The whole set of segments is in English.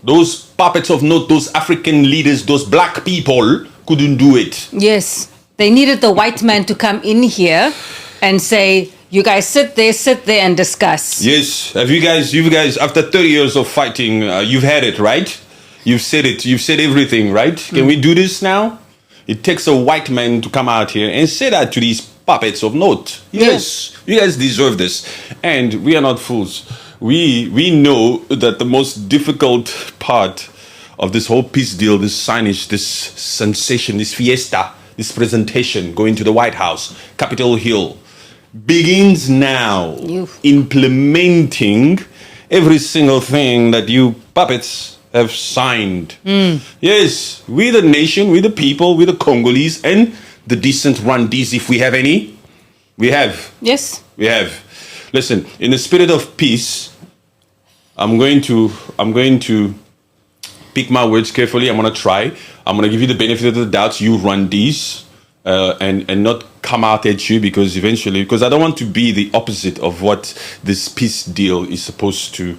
Those puppets of note, those African leaders, those black people couldn't do it. Yes. They needed the white man to come in here and say, you guys sit there and discuss. Yes. Have you guys, after 30 years of fighting, you've had it, right? You've said it. You've said everything, right? Can we do this now? It takes a white man to come out here and say that to these puppets of note. Yes. Yeah. You guys deserve this. And we are not fools. We know that the most difficult part of this whole peace deal, this signage, this sensation, this fiesta, this presentation going to the White House, Capitol Hill, begins now. Implementing every single thing that you puppets have signed. Yes, we the nation, we the people, we the Congolese, and the decent Rwandese, if we have any. We have. Yes. We have. Listen, in the spirit of peace, I'm going to pick my words carefully. I'm going to try. I'm going to give you the benefit of the doubt, you Rwandese, and not come out at you because I don't want to be the opposite of what this peace deal is supposed to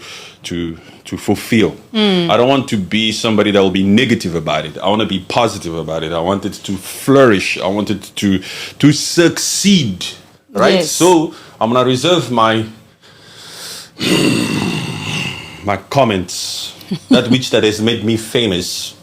fulfill. I don't want to be somebody that will be negative about it. I want to be positive about it. I want it to flourish. I want it to succeed. Right? Yes. So I'm going to reserve my comments, that has made me famous,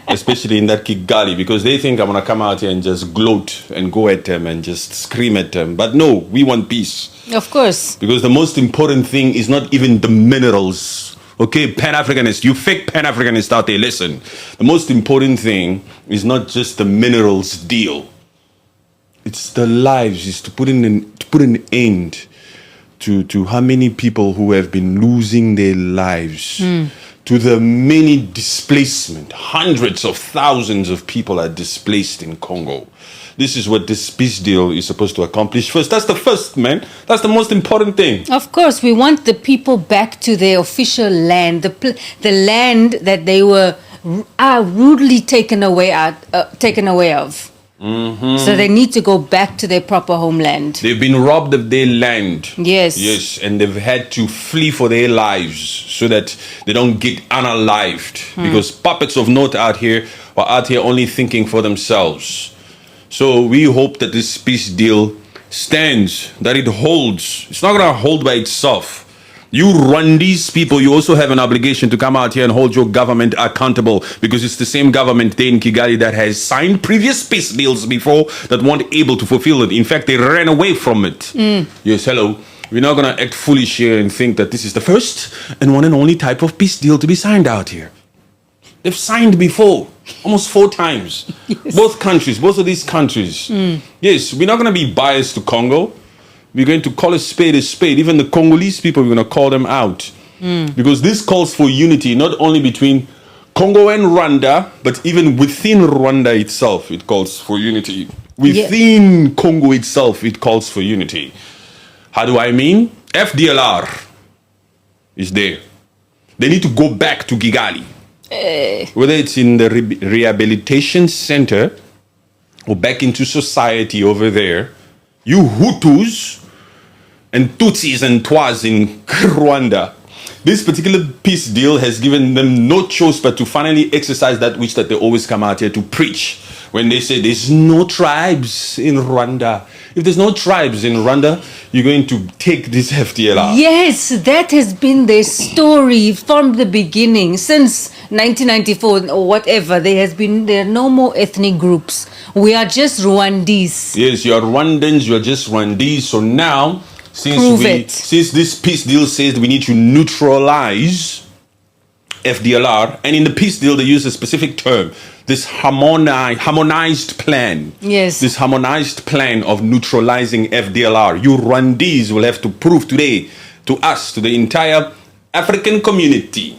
especially in that Kigali, because they think I'm going to come out here and just gloat and go at them and just scream at them. But no, we want peace. Of course. Because the most important thing is not even the minerals. Okay, Pan-Africanists, you fake Pan-Africanists out there, listen. The most important thing is not just the minerals deal. It's the lives, is to put an end to how many people who have been losing their lives, to the many displacement. Hundreds of thousands of people are displaced in Congo. This is what this peace deal is supposed to accomplish first. That's the first, man. That's the most important thing. Of course, we want the people back to their official land, the land that they were rudely taken away of. So they need to go back to their proper homeland. They've been robbed of their land. Yes. Yes, and they've had to flee for their lives so that they don't get unalived. Because puppets of note out here are out here only thinking for themselves. So we hope that this peace deal stands, that it holds. It's not going to hold by itself. You Rwandese people, you also have an obligation to come out here and hold your government accountable, because it's the same government there in Kigali that has signed previous peace deals before that weren't able to fulfill it. In fact, they ran away from it. Yes, hello. We're not going to act foolish here and think that this is the first and one and only type of peace deal to be signed out here. They've signed before, almost 4 times. Yes. Both of these countries. Yes, we're not going to be biased to Congo. We're going to call a spade a spade. Even the Congolese people, we're going to call them out. Because this calls for unity, not only between Congo and Rwanda, but even within Rwanda itself, it calls for unity. Within Congo itself, it calls for unity. How do I mean? FDLR is there. They need to go back to Kigali. Whether it's in the rehabilitation center or back into society over there, you Hutus and Tutsis and Twas in Rwanda, this particular peace deal has given them no choice but to finally exercise that which that they always come out here to preach when they say there's no tribes in Rwanda. If there's no tribes in Rwanda, you're going to take this FDLR. Yes, that has been their story from the beginning. Since 1994 or whatever, there are no more ethnic groups. We are just Rwandese. Yes, you are Rwandans, you are just Rwandese. So now, since this peace deal says we need to neutralize FDLR, and in the peace deal they use a specific term, this harmonized plan. Yes. This harmonized plan of neutralizing FDLR. You Rwandese will have to prove today to us, to the entire African community,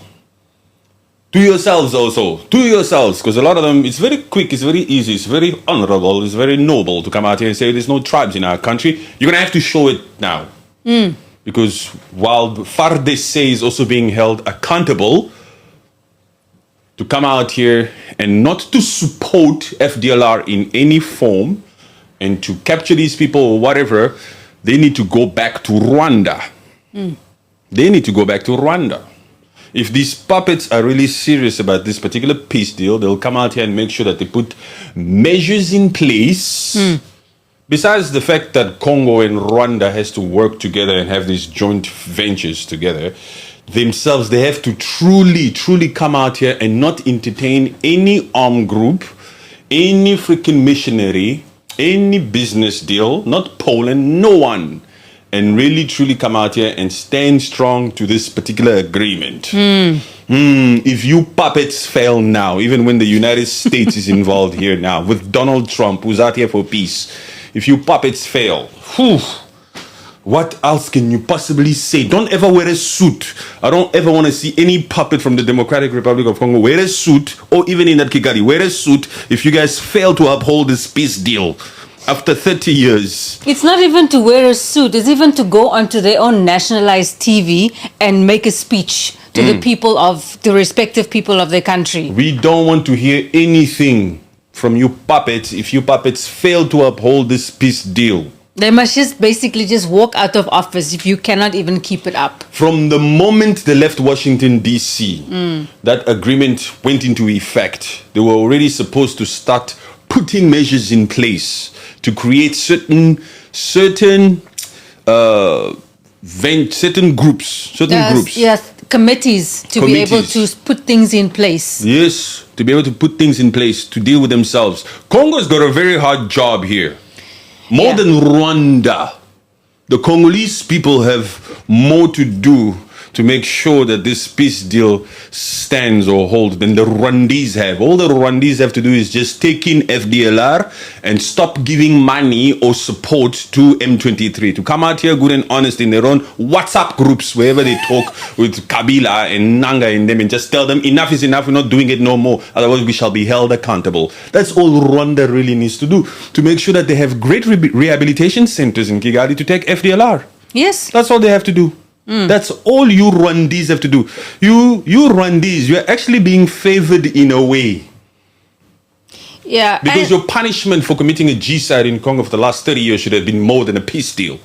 to yourselves also, because a lot of them, it's very quick, it's very easy, it's very honorable, it's very noble to come out here and say there's no tribes in our country. You're going to have to show it now. Because while FARDC is also being held accountable to come out here and not to support FDLR in any form and to capture these people or whatever, they need to go back to Rwanda. They need to go back to Rwanda. If these puppets are really serious about this particular peace deal, they'll come out here and make sure that they put measures in place. Besides the fact that Congo and Rwanda has to work together and have these joint ventures together, themselves, they have to truly come out here and not entertain any armed group, any freaking missionary, any business deal, not Poland, no one. And really truly come out here and stand strong to this particular agreement. If you puppets fail now, even when the United States is involved here now, with Donald Trump, who's out here for peace, if you puppets fail, what else can you possibly say? Don't ever wear a suit. I don't ever want to see any puppet from the Democratic Republic of Congo wear a suit, or even in that Kigali, wear a suit if you guys fail to uphold this peace deal. After 30 years. It's not even to wear a suit. It's even to go onto their own nationalized TV and make a speech to the people of the respective people of their country. We don't want to hear anything from you puppets if you puppets fail to uphold this peace deal. They must just basically just walk out of office if you cannot even keep it up. From the moment they left Washington, D.C., that agreement went into effect. They were already supposed to start putting measures in place to create certain groups. Yes, committees to be able to put things in place. Yes, to be able to put things in place to deal with themselves. Congo's got a very hard job here. More than Rwanda. The Congolese people have more to do to make sure that this peace deal stands or holds than the Rwandese have. All the Rwandese have to do is just take in FDLR and stop giving money or support to M23 to come out here good and honest in their own WhatsApp groups wherever they talk with Kabila and Nanga and them and just tell them enough is enough, we're not doing it no more, otherwise we shall be held accountable. That's all Rwanda really needs to do, to make sure that they have great rehabilitation centers in Kigali to take FDLR. Yes. That's all they have to do. That's all you Rwandese have to do. You Rwandese, you're actually being favored in a way. Yeah. Because your punishment for committing a genocide in Congo for the last 30 years should have been more than a peace deal.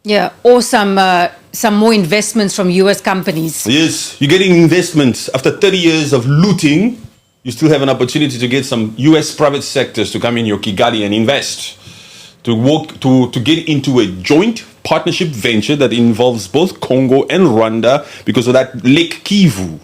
Yeah, or some more investments from US companies. Yes, you're getting investments. After 30 years of looting, you still have an opportunity to get some US private sectors to come in your Kigali and invest. To get into a joint partnership venture that involves both Congo and Rwanda because of that Lake Kivu.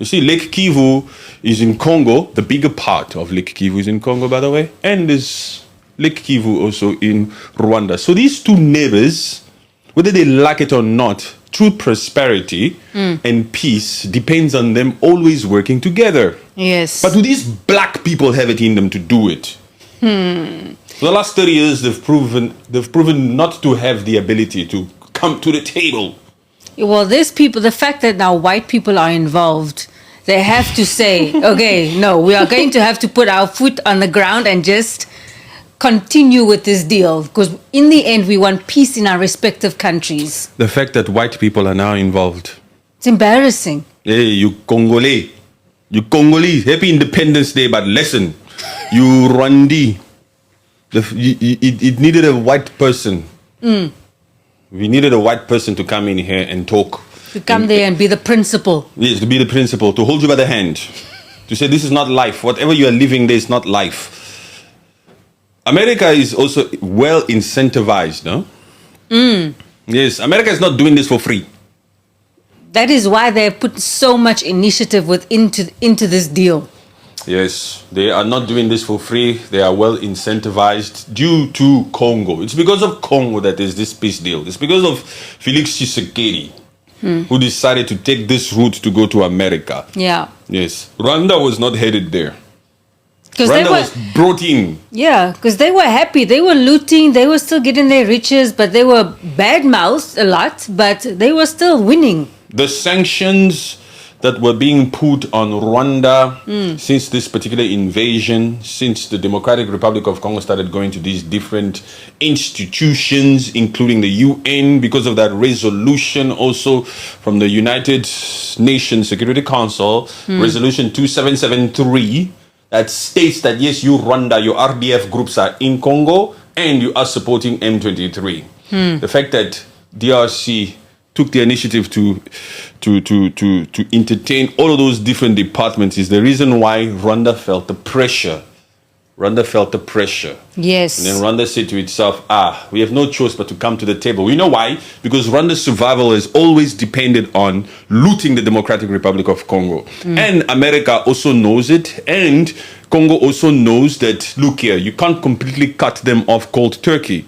You see, Lake Kivu is in Congo. The bigger part of Lake Kivu is in Congo, by the way. And there's Lake Kivu also in Rwanda. So these two neighbors, whether they like it or not, true prosperity and peace depends on them always working together. Yes. But do these black people have it in them to do it? For the last 30 years, they've proven not to have the ability to come to the table. Well, there's people, the fact that now white people are involved, they have to say, okay, no, we are going to have to put our foot on the ground and just continue with this deal. Because in the end, we want peace in our respective countries. The fact that white people are now involved. It's embarrassing. Hey, you Congolese, happy Independence Day, but listen, you Rwandi. It needed a white person. We needed a white person to come in here and talk. To come there and be the principal. Yes, to be the principal, to hold you by the hand. To say this is not life. Whatever you are living there is not life. America is also well incentivized, no? Yes, America is not doing this for free. That is why they have put so much initiative into this deal. Yes, they are not doing this for free. They are well incentivized due to Congo. It's because of Congo that there's this peace deal. It's because of Felix Tshisekedi who decided to take this route to go to America. Yeah. Yes. Rwanda was not headed there. Rwanda was brought in. Yeah, because they were happy. They were looting. They were still getting their riches, but they were bad-mouthed a lot, but they were still winning. The sanctions that were being put on Rwanda since this particular invasion, since the Democratic Republic of Congo started going to these different institutions, including the UN, because of that resolution also from the United Nations Security Council, Resolution 2773, that states that, yes, you Rwanda, your RDF groups are in Congo and you are supporting M23. The fact that DRC took the initiative to entertain all of those different departments is the reason why Rwanda felt the pressure. Yes. And then Rwanda said to itself, we have no choice but to come to the table. We know why? Because Rwanda's survival has always depended on looting the Democratic Republic of Congo. And America also knows it. And Congo also knows that, look here, you can't completely cut them off cold turkey.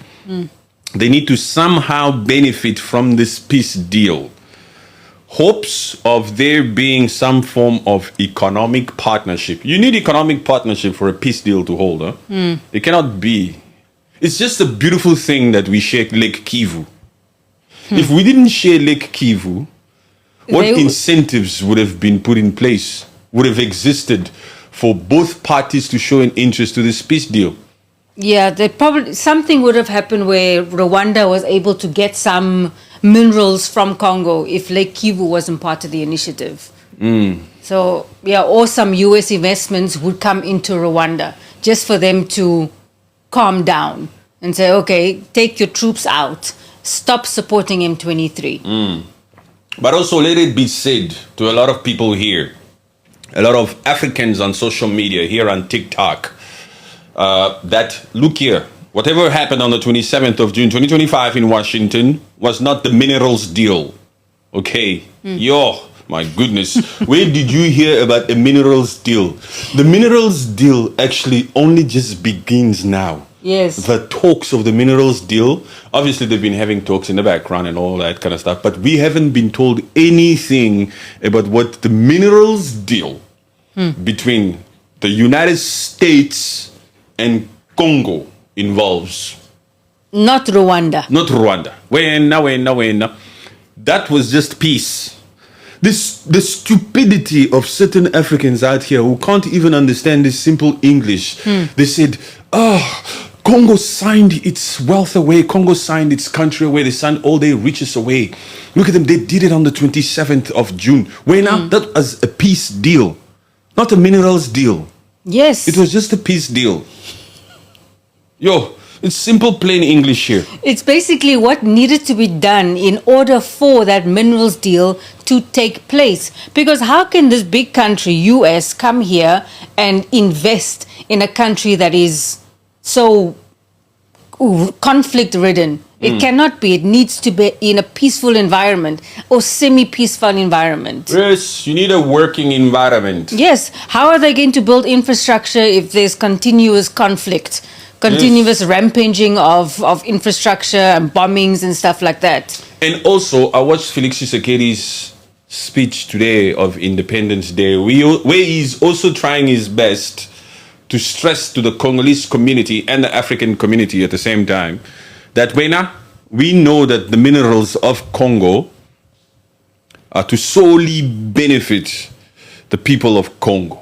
They need to somehow benefit from this peace deal. Hopes of there being some form of economic partnership. You need economic partnership for a peace deal to hold. It cannot be. It's just a beautiful thing that we share Lake Kivu. If we didn't share Lake Kivu, what incentives would have been put in place, would have existed for both parties to show an interest to this peace deal? Yeah, something would have happened where Rwanda was able to get some minerals from Congo if Lake Kivu wasn't part of the initiative. So, or some US investments would come into Rwanda just for them to calm down and say, okay, take your troops out. Stop supporting M23. But also let it be said to a lot of people here, a lot of Africans on social media, here on TikTok, that, look here, whatever happened on the 27th of June 2025 in Washington was not the minerals deal. Okay? My goodness. Where did you hear about a minerals deal? The minerals deal actually only just begins now. Yes. The talks of the minerals deal, obviously they've been having talks in the background and all that kind of stuff, but we haven't been told anything about what the minerals deal between the United States and Congo involves. Not Rwanda. Not Rwanda. When. That was just peace. The stupidity of certain Africans out here who can't even understand this simple English. They said, Congo signed its wealth away. Congo signed its country away. They signed all their riches away. Look at them. They did it on the 27th of June. That was a peace deal, not a minerals deal. Yes. It was just a peace deal. It's simple, plain English here. It's basically what needed to be done in order for that minerals deal to take place. Because how can this big country, US, come here and invest in a country that is so conflict-ridden? It cannot be. It needs to be in a peaceful environment or semi-peaceful environment. Yes, you need a working environment. Yes. How are they going to build infrastructure if there's continuous conflict? Continuous rampaging of infrastructure and bombings and stuff like that. And also, I watched Felix Tshisekedi's speech today of Independence Day, where he's also trying his best to stress to the Congolese community and the African community at the same time that we know that the minerals of Congo are to solely benefit the people of Congo.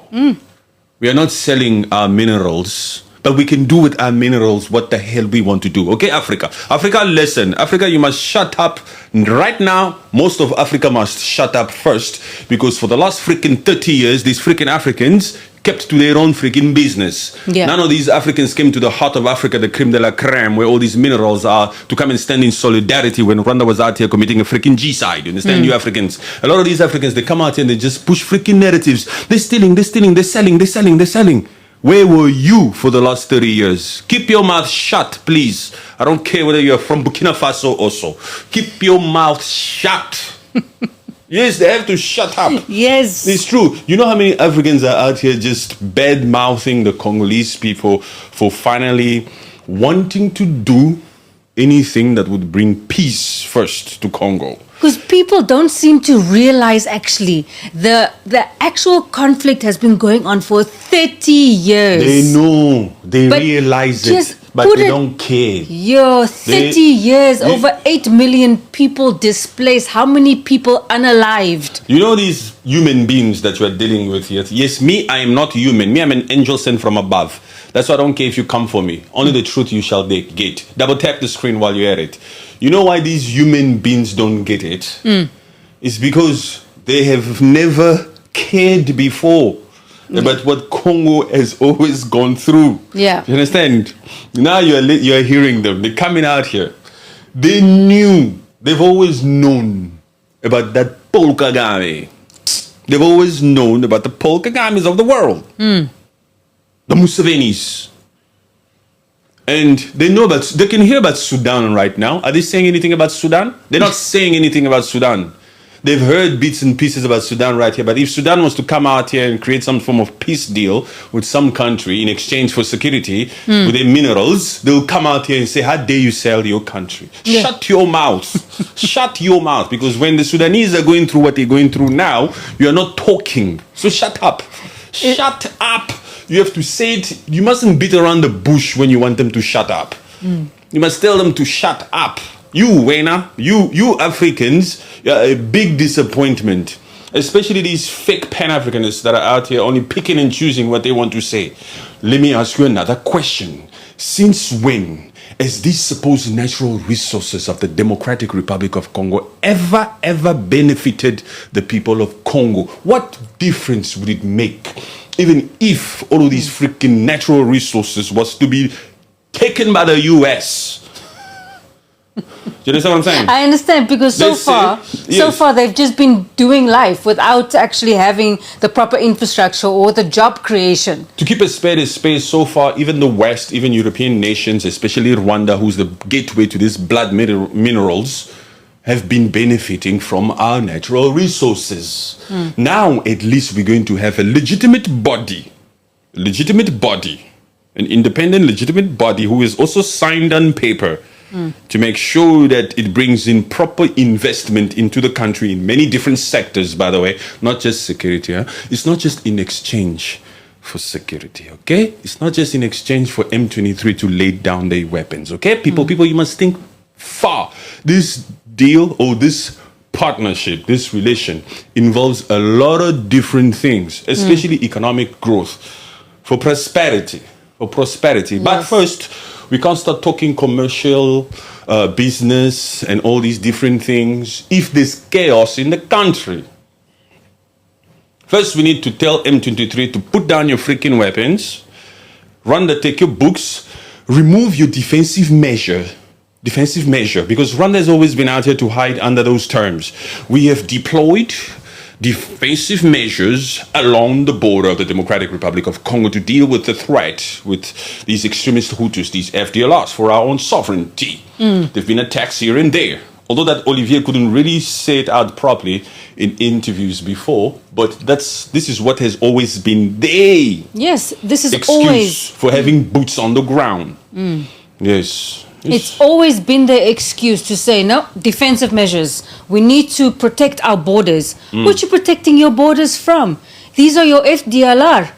We are not selling our minerals, but we can do with our minerals what the hell we want to do. Okay, Africa? Africa, listen. Africa, you must shut up. Right now, most of Africa must shut up first, because for the last freaking 30 years, these freaking Africans kept to their own freaking business. None of these Africans came to the heart of Africa, the creme de la creme, where all these minerals are, to come and stand in solidarity when Rwanda was out here committing a freaking G-side. You understand, you Africans? A lot of these Africans, they come out here and they just push freaking narratives. They're stealing, they're selling. Where were you for the last 30 years? Keep your mouth shut, please. I don't care whether you're from Burkina Faso also. Keep your mouth shut. Yes, they have to shut up. Yes. It's true. You know how many Africans are out here just bad-mouthing the Congolese people for finally wanting to do anything that would bring peace first to Congo? Because people don't seem to realize, actually, the actual conflict has been going on for 30 years. They know. They realize it. But they don't care. 30 years, over 8 million people displaced. How many people unalived? You know these human beings that you are dealing with here? Yes, me, I am not human. Me, I'm an angel sent from above. That's why I don't care if you come for me. Only the truth you shall get. Double tap the screen while you're at it. You know why these human beings don't get it? It's because they have never cared before about what Congo has always gone through. Yeah. You understand? Now you're hearing them. They're coming out here. They knew. They've always known about that Paul Kagame. They've always known about the Paul Kagames of the world. The Musevenis. And they know about, they can hear about Sudan right now. Are they saying anything about Sudan? They're not saying anything about Sudan. They've heard bits and pieces about Sudan right here. But if Sudan was to come out here and create some form of peace deal with some country in exchange for security with their minerals, they'll come out here and say, how dare you sell your country? Yeah. Shut your mouth. Shut your mouth. Because when the Sudanese are going through what they're going through now, you are not talking. So shut up. Shut up. You have to say it. You mustn't beat around the bush when you want them to shut up. You must tell them to shut up. You, Wena, you Africans, you're a big disappointment. Especially these fake Pan-Africanists that are out here only picking and choosing what they want to say. Let me ask you another question. Since when has these supposed natural resources of the Democratic Republic of Congo ever benefited the people of Congo? What difference would it make even if all of these freaking natural resources was to be taken by the US? Do you understand what I'm saying? I understand, because so far they've just been doing life without actually having the proper infrastructure or the job creation. To keep a spade so far, even the West, even European nations, especially Rwanda, who's the gateway to these blood minerals, have been benefiting from our natural resources. Now, at least we're going to have a legitimate body, an independent, legitimate body who is also signed on paper to make sure that it brings in proper investment into the country in many different sectors, by the way, not just security. It's not just in exchange for security, okay? It's not just in exchange for M23 to lay down their weapons, okay? People, you must think far. This deal or this partnership, this relation involves a lot of different things, especially economic growth, for prosperity. Yes. But first, we can't start talking commercial business and all these different things if there's chaos in the country. First, we need to tell M23 to put down your freaking weapons, Rwanda, take your books, remove your defensive measure, because Rwanda has always been out here to hide under those terms. We have deployed defensive measures along the border of the Democratic Republic of Congo to deal with the threat with these extremist Hutus, these FDLRs, for our own sovereignty. There've been attacks here and there. Although that Olivier couldn't really say it out properly in interviews before, but this is what has always been the excuse for having boots on the ground. Yes. It's always been the excuse to say, no, defensive measures. We need to protect our borders. What are you protecting your borders from? These are your FDLR.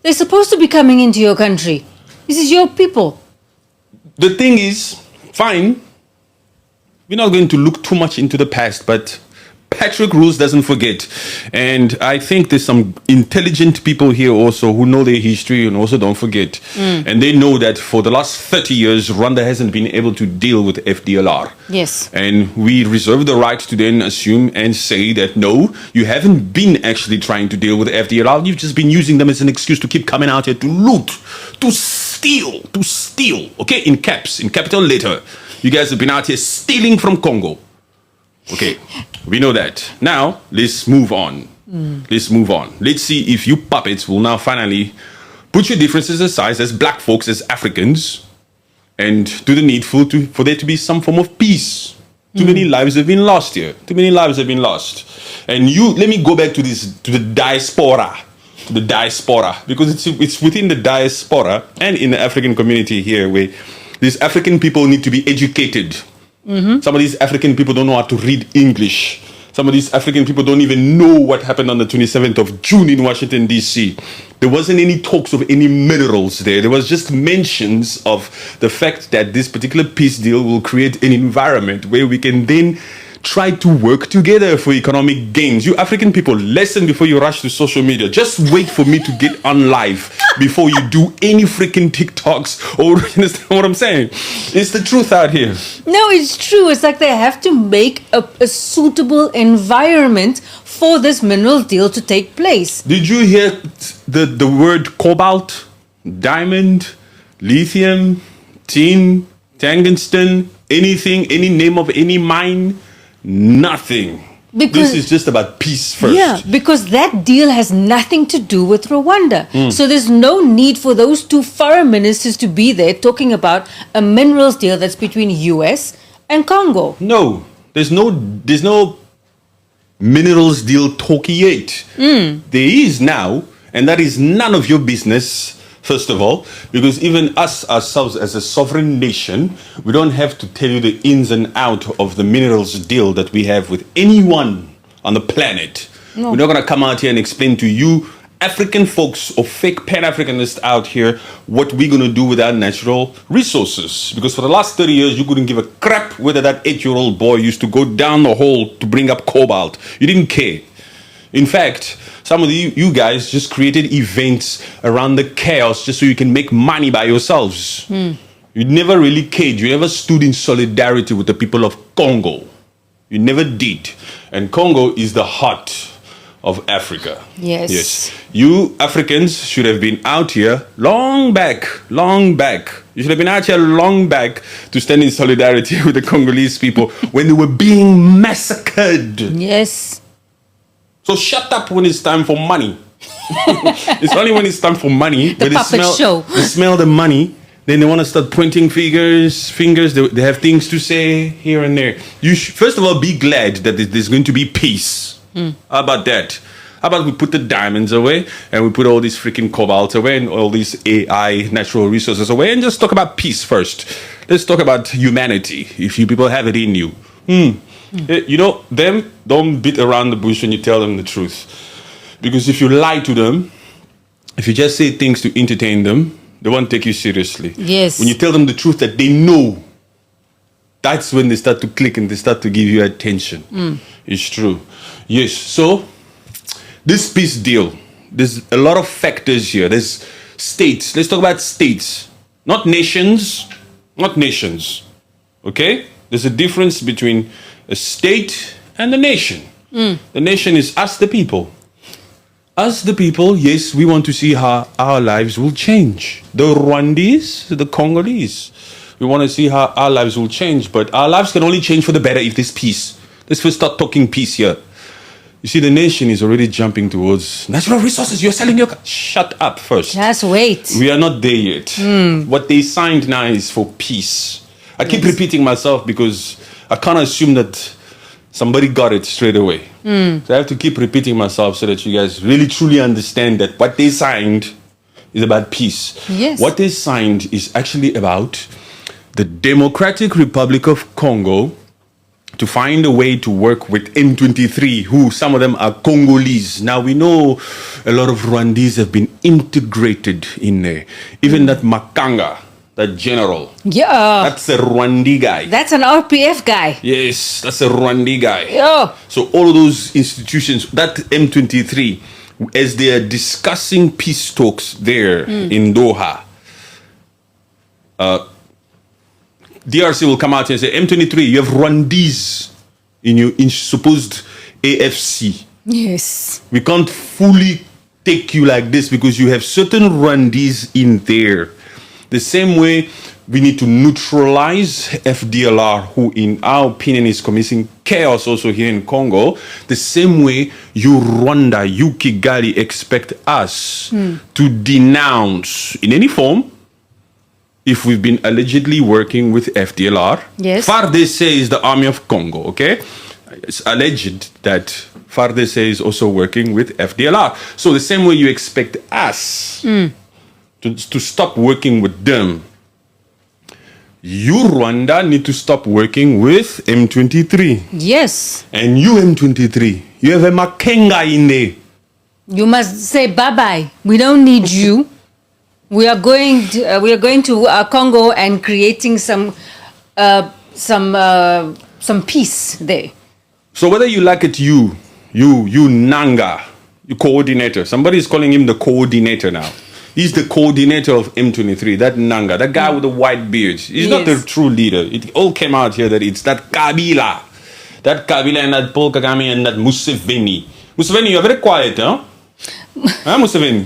They're supposed to be coming into your country. This is your people. The thing is, fine, we're not going to look too much into the past, but Patrick Rules doesn't forget. And I think there's some intelligent people here also who know their history and also don't forget. And they know that for the last 30 years, Rwanda hasn't been able to deal with FDLR. Yes. And we reserve the right to then assume and say that, no, you haven't been actually trying to deal with FDLR. You've just been using them as an excuse to keep coming out here to loot, to steal, okay, in caps, in capital letter. You guys have been out here stealing from Congo. Okay, we know that. Now, let's move on. Let's see if you puppets will now finally put your differences aside as black folks, as Africans, and do the needful for there to be some form of peace. Too many lives have been lost here. And let me go back to the diaspora. Because it's within the diaspora and in the African community here where these African people need to be educated. Some of these African people don't know how to read English. Some of these African people don't even know what happened on the 27th of June in Washington, D.C. There wasn't any talks of any minerals there. There was just mentions of the fact that this particular peace deal will create an environment where we can then try to work together for economic gains. You African people, listen before you rush to social media. Just wait for me to get on live before you do any freaking TikToks, or you understand what I'm saying? It's the truth out here. No, it's true. It's like they have to make a suitable environment for this mineral deal to take place. Did you hear the word cobalt, diamond, lithium, tin, tungsten, anything, any name of any mine? Nothing. Because, this is just about peace first. Yeah, because that deal has nothing to do with Rwanda. So there's no need for those two foreign ministers to be there talking about a minerals deal that's between US and Congo. No, there's no minerals deal talk yet. There is now, and that is none of your business. First of all, because even us ourselves as a sovereign nation, we don't have to tell you the ins and out of the minerals deal that we have with anyone on the planet. No. We're not going to come out here and explain to you, African folks or fake Pan-Africanists out here, what we're going to do with our natural resources. Because for the last 30 years, you couldn't give a crap whether that 8-year-old boy used to go down the hole to bring up cobalt. You didn't care. In fact, some of you guys just created events around the chaos just so you can make money by yourselves. You never really cared. You never stood in solidarity with the people of Congo. You never did. And Congo is the heart of Africa. Yes. You Africans should have been out here long back. You should have been out here long back to stand in solidarity with the Congolese people when they were being massacred. Yes. So shut up when it's time for money. It's only when it's time for money. The puppet show. They smell the money. Then they want to start pointing fingers. They have things to say here and there. You first of all, be glad that there's going to be peace. How about that? How about we put the diamonds away and we put all these freaking cobalt away and all these AI natural resources away and just talk about peace first. Let's talk about humanity, if you people have it in you. You know, them don't beat around the bush when you tell them the truth. Because if you lie to them, if you just say things to entertain them, they won't take you seriously. Yes. When you tell them the truth that they know, that's when they start to click and they start to give you attention. It's true. Yes. So, this peace deal, there's a lot of factors here. There's states. Let's talk about states. Not nations. Not nations. Okay? There's a difference between a state and a nation. The nation is us, the people. Us, the people, yes, we want to see how our lives will change. The Rwandese, the Congolese. We want to see how our lives will change, but our lives can only change for the better if there's peace. Let's first start talking peace here. You see, the nation is already jumping towards natural resources. You're selling your... Shut up first. Just wait. We are not there yet. What they signed now is for peace. I keep repeating myself because I can't assume that somebody got it straight away. So I have to keep repeating myself so that you guys really truly understand that what they signed is about peace. Yes. What they signed is actually about the Democratic Republic of Congo to find a way to work with M23, who some of them are Congolese. Now we know a lot of Rwandese have been integrated in there. Even that Makanga, that general. Yeah. That's a Rwandi guy. That's an RPF guy. Yes, that's a Rwandi guy. Yeah. So all of those institutions, that M23, as they are discussing peace talks there in Doha, DRC will come out and say, M23, you have Rwandese in your supposed AFC. Yes. We can't fully take you like this because you have certain Rwandese in there. The same way we need to neutralize FDLR, who in our opinion is committing chaos also here in Congo. The same way you Rwanda, you Kigali expect us to denounce in any form if we've been allegedly working with FDLR. Yes. FARDC is the army of Congo, okay? It's alleged that FARDC is also working with FDLR. So the same way you expect us to stop working with them, you, Rwanda, need to stop working with M23. Yes. And you, M23, you have a Makenga in there. You must say bye-bye. We don't need you. We are going to Congo and creating some peace there. So whether you like it, you Nanga, you coordinator. Somebody is calling him the coordinator now. He's the coordinator of M23, that Nanga, that guy with the white beard. He's not the true leader. It all came out here that it's that Kabila. That Kabila and that Paul Kagame and that Museveni. Museveni, you're very quiet, huh? Huh, Museveni?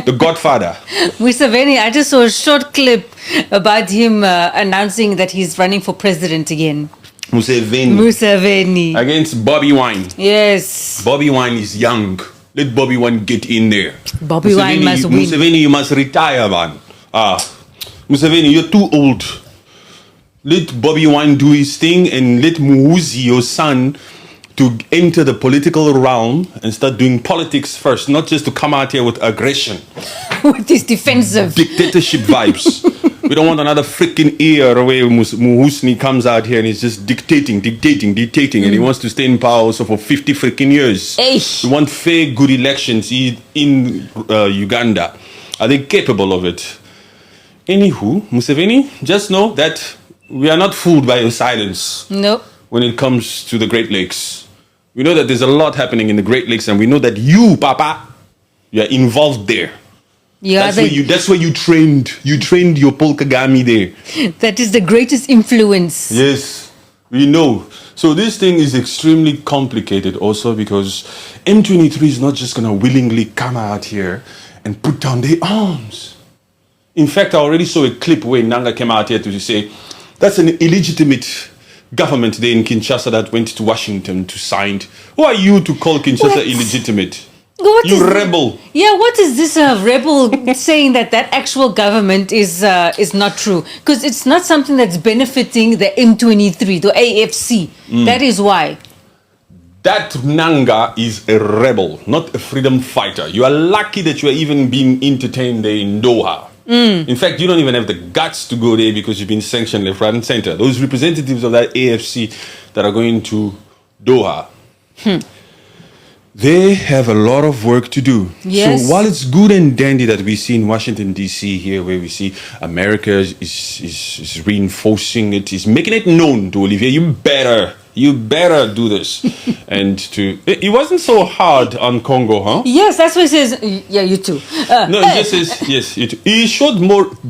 The godfather. Museveni, I just saw a short clip about him announcing that he's running for president again. Museveni. Against Bobby Wine. Yes. Bobby Wine is young. Let Bobby Wine get in there. Bobby Wine must win. Museveni, you must retire, man. Museveni, you're too old. Let Bobby Wine do his thing and let Muhoozi, your son, to enter the political realm and start doing politics first, not just to come out here with aggression. With his defensive dictatorship vibes. We don't want another freaking era where Muhoozi comes out here and he's just dictating, and he wants to stay in power also for 50 freaking years. We want fair, good elections in Uganda. Are they capable of it? Anywho, Museveni, just know that we are not fooled by your silence. Nope. When it comes to the Great Lakes. We know that there's a lot happening in the Great Lakes, and we know that you, Papa, you are involved there. Yeah, that's where you trained. You trained your Paul Kagame there. That is the greatest influence. Yes, we know. So this thing is extremely complicated also because M23 is not just going to willingly come out here and put down their arms. In fact, I already saw a clip where Nanga came out here to say, that's an illegitimate government there in Kinshasa that went to Washington to sign. Who are you to call Kinshasa illegitimate? You rebel. Yeah, what is this rebel saying that actual government is not true? Because it's not something that's benefiting the M23, the AFC. That is why. That Nanga is a rebel, not a freedom fighter. You are lucky that you are even being entertained there in Doha. In fact, you don't even have the guts to go there because you've been sanctioned left, right, and center. Those representatives of that AFC that are going to Doha, they have a lot of work to do. Yes. So while it's good and dandy that we see in Washington, D.C. here, where we see America is reinforcing it, is making it known to Olivier, you better do this. And it wasn't so hard on Congo, huh? Yes, that's what he says. Yeah, you too. No, he just says, yes, you too.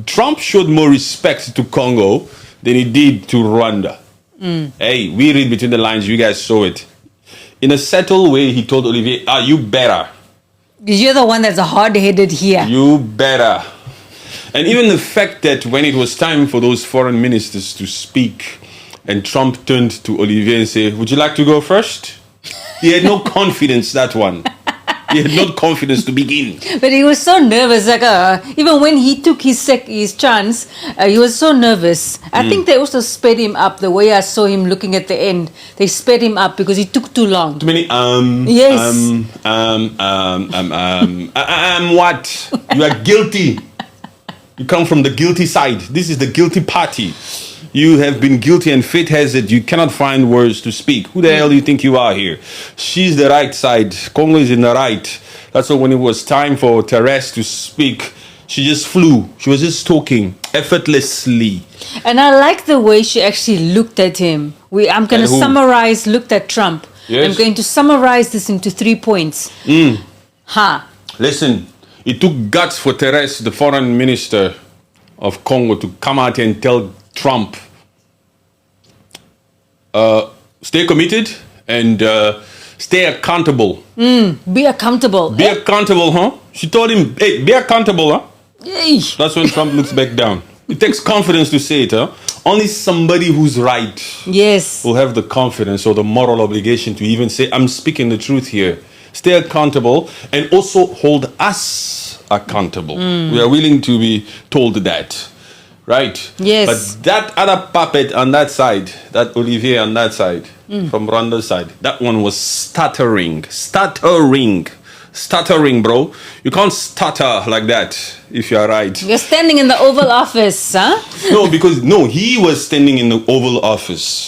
Trump showed more respect to Congo than he did to Rwanda. Hey, we read between the lines, you guys saw it. In a subtle way, he told Olivier, you better. You're the one that's hard-headed here. You better. And even the fact that when it was time for those foreign ministers to speak, and Trump turned to Olivier and said, would you like to go first? He had no confidence, that one. He had no confidence to begin. But he was so nervous. Like, even when he took his chance, he was so nervous. I think they also sped him up. The way I saw him looking at the end, they sped him up because he took too long. Too many Yes. What? You are guilty. You come from the guilty side. This is the guilty party. You have been guilty, and fate has it. You cannot find words to speak. Who the hell do you think you are here? She's the right side. Congo is in the right. That's why when it was time for Thérèse to speak, she just flew. She was just talking effortlessly. And I like the way she actually looked at him. I'm going to summarize, looked at Trump. Yes. I'm going to summarize this into 3 points. Listen, it took guts for Thérèse, the foreign minister of Congo, to come out and tell Trump, stay committed and stay accountable. Be accountable. Be accountable, huh? She told him, hey, be accountable, huh? Yay. That's when Trump looks back down. It takes confidence to say it, huh? Only somebody who's right will have the confidence or the moral obligation to even say, I'm speaking the truth here. Stay accountable and also hold us accountable. We are willing to be told that. Right. Yes. But that other puppet on that side, that Olivier on that side, from Rwanda's side, that one was stuttering, bro. You can't stutter like that if you're right. You're standing in the Oval Office, huh? No, he was standing in the Oval Office.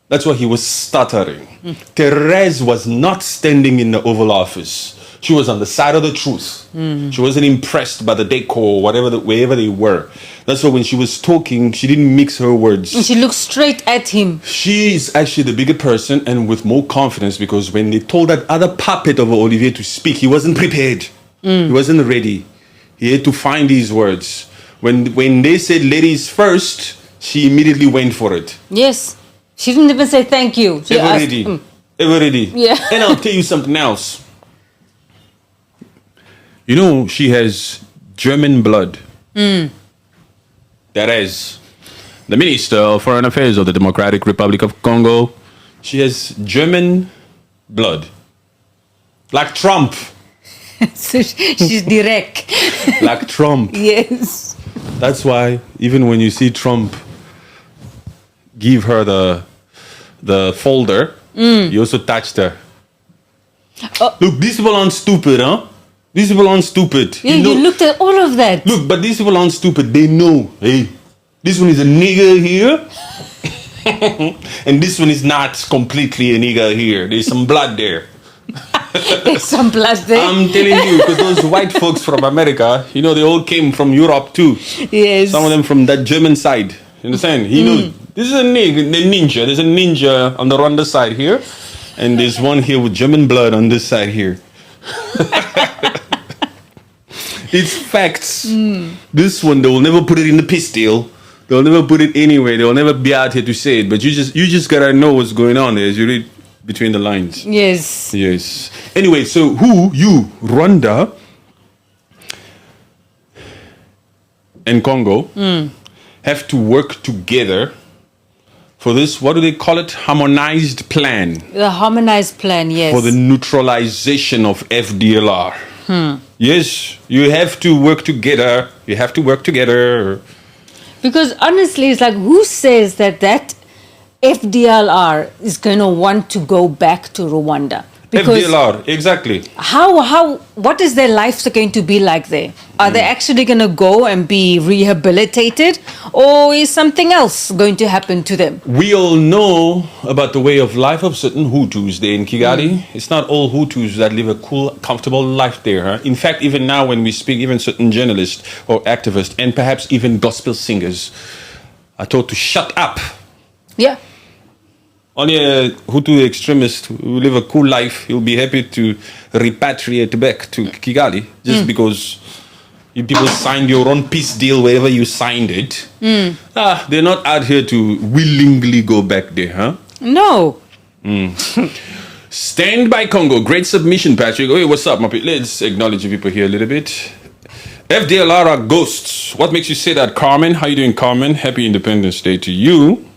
That's why he was stuttering. Thérèse was not standing in the Oval Office. She was on the side of the truth. She wasn't impressed by the decor, wherever they were. That's why when she was talking, she didn't mix her words. And she looked straight at him. She is actually the bigger person and with more confidence, because when they told that other puppet of Olivier to speak, he wasn't prepared. He wasn't ready. He had to find these words. When they said ladies first, she immediately went for it. Yes. She didn't even say thank you. She Ever ready. Yeah. And I'll tell you something else. You know, she has German blood. Thérèse. the Minister of Foreign Affairs of the Democratic Republic of Congo, she has German blood. Like Trump. So she's direct. Like Trump. Yes. That's why even when you see Trump give her the folder, you also touched her. Oh. Look, these people aren't stupid, huh? These people aren't stupid. Yeah, you looked at all of that. Look, but these people aren't stupid. They know, hey, this one is a nigger here. And this one is not completely a nigger here. There's some blood there. There's some blood there. I'm telling you, because those white folks from America, you know, they all came from Europe too. Yes. Some of them from that German side. You understand? He knows. This is a ninja. There's a ninja on the Rwanda side here. And there's one here with German blood on this side here. It's facts. This one, they will never put it in the peace deal. They'll never put it anywhere. They'll never be out here to say it. But you just gotta know what's going on there as you read between the lines. Yes. Yes. Anyway, so Rwanda and Congo have to work together for this, what do they call it? Harmonized plan. The harmonized plan, yes. For the neutralization of FDLR. Yes, you have to work together. You have to work together. Because honestly, it's like, who says that FDLR is going to want to go back to Rwanda? Because FDLR, exactly. What is their life going to be like there? Are they actually going to go and be rehabilitated, or is something else going to happen to them? We all know about the way of life of certain Hutus there in Kigali. It's not all Hutus that live a cool, comfortable life there. Huh? In fact, even now when we speak, even certain journalists or activists, and perhaps even gospel singers, are told to shut up. Yeah. Only a Hutu extremist who live a cool life, he'll be happy to repatriate back to Kigali just because you people signed your own peace deal wherever you signed it. They're not out here to willingly go back there, huh? No. Stand by Congo. Great submission, Patrick. Hey, what's up, my people? Let's acknowledge the people here a little bit. FDLR are ghosts. What makes you say that, Carmen? How you doing, Carmen? Happy Independence Day to you.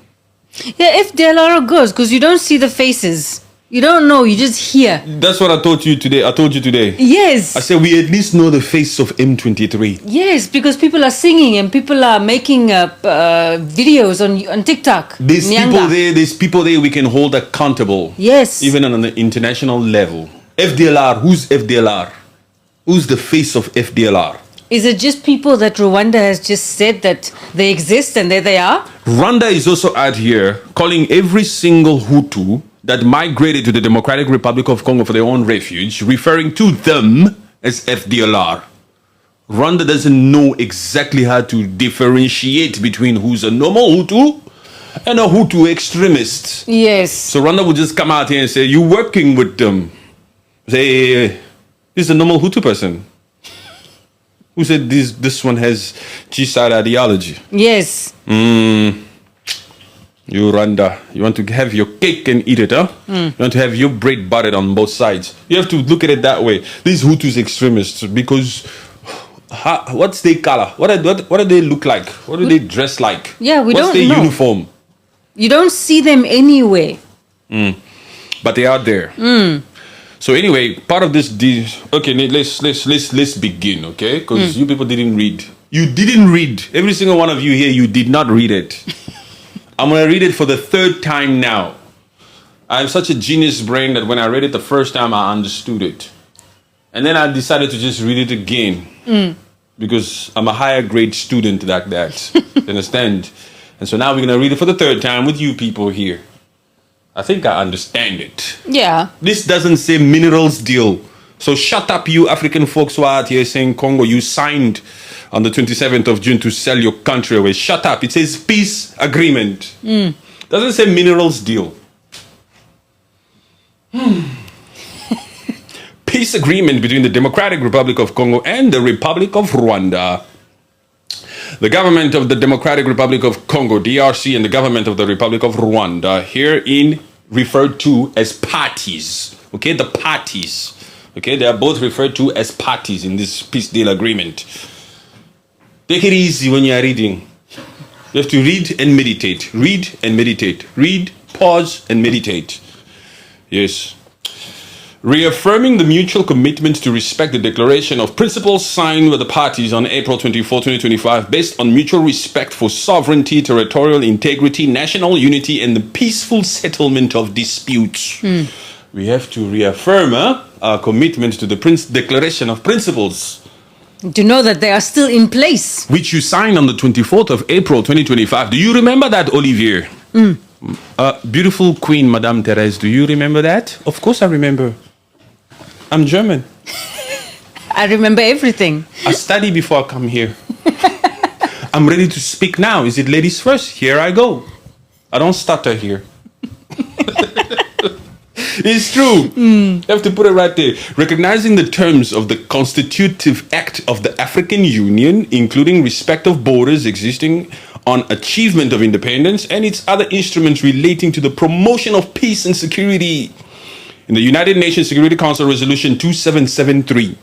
Yeah, FDLR goes because you don't see the faces. You don't know, you just hear. That's what I told you today. Yes. I said we at least know the face of M23. Yes, because people are singing and people are making videos on TikTok. There's people there we can hold accountable. Yes. Even on the international level. FDLR, who's FDLR? Who's the face of FDLR? Is it just people that Rwanda has just said that they exist and there they are? Rwanda is also out here calling every single Hutu that migrated to the Democratic Republic of Congo for their own refuge, referring to them as FDLR. Rwanda doesn't know exactly how to differentiate between who's a normal Hutu and a Hutu extremist. Yes. So Rwanda would just come out here and say, you're working with them. Say, this is a normal Hutu person. Who said this one has G-side ideology? Yes. You Rwanda, you want to have your cake and eat it, huh? You want to have your bread buttered on both sides. You have to look at it that way. These Hutus extremists, because what's their color? What do they look like? What do they dress like? Yeah, we don't know. What's their uniform? You don't see them anywhere. But they are there. So anyway, part of this, okay, let's begin, okay? Because you people didn't read. You didn't read. Every single one of you here, you did not read it. I'm going to read it for the third time now. I'm such a genius brain that when I read it the first time, I understood it. And then I decided to just read it again. Because I'm a higher grade student like that. You understand? And so now we're going to read it for the third time with you people here. I think I understand it. Yeah. This doesn't say minerals deal. So shut up, you African folks who are out here saying, Congo, you signed on the 27th of June to sell your country away. Shut up. It says peace agreement. Doesn't say minerals deal. Peace agreement between the Democratic Republic of Congo and the Republic of Rwanda. The government of the Democratic Republic of Congo, DRC, and the government of the Republic of Rwanda, herein referred to as parties. Okay, the parties. Okay, they are both referred to as parties in this peace deal agreement. Take it easy when you are reading. You have to read and meditate. Read and meditate. Read, pause, and meditate. Yes. Reaffirming the mutual commitment to respect the declaration of principles signed with the parties on April 24, 2025, based on mutual respect for sovereignty, territorial integrity, national unity, and the peaceful settlement of disputes. We have to reaffirm our commitment to the declaration of principles. To know that they are still in place. Which you signed on the 24th of April, 2025. Do you remember that, Olivier? Beautiful Queen, Madame Thérèse, do you remember that? Of course I remember. I'm German. I remember everything. I study before I come here. I'm ready to speak now. Is it ladies first? Here I go. I don't stutter here. It's true. You have to put it right there. Recognizing the terms of the Constitutive Act of the African Union, including respect of borders existing on achievement of independence and its other instruments relating to the promotion of peace and security. In the United Nations Security Council Resolution 2773,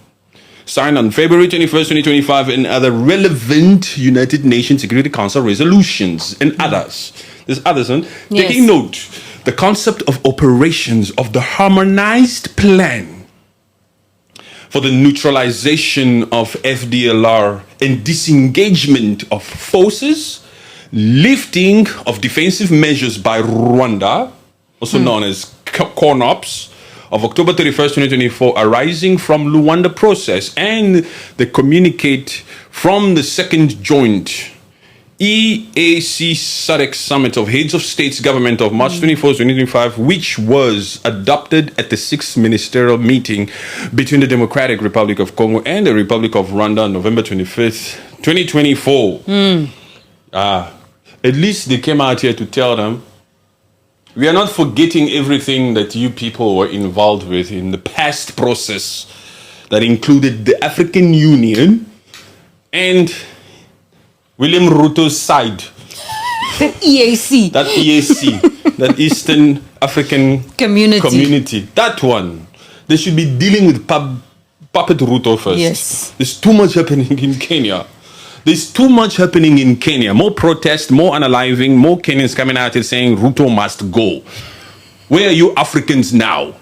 signed on February 21st, 2025, and other relevant United Nations Security Council resolutions and others. There's others, huh? Yes. Taking note, the concept of operations of the harmonized plan for the neutralization of FDLR and disengagement of forces, lifting of defensive measures by Rwanda, also known as CONOPS, of October 31st, 2024, arising from Luanda process, and the communicate from the second joint EAC SADC Summit of Heads of States Government of March 24th, 2025, which was adopted at the 6th ministerial meeting between the Democratic Republic of Congo and the Republic of Rwanda on November 25th, 2024. At least they came out here to tell them, we are not forgetting everything that you people were involved with in the past process that included the African Union and William Ruto's side. The EAC. That EAC, that Eastern African Community. That one. They should be dealing with Puppet Ruto first. Yes. There's too much happening in Kenya. There's too much happening in Kenya. More protests, more unaliving, more Kenyans coming out and saying Ruto must go. Where are you Africans now?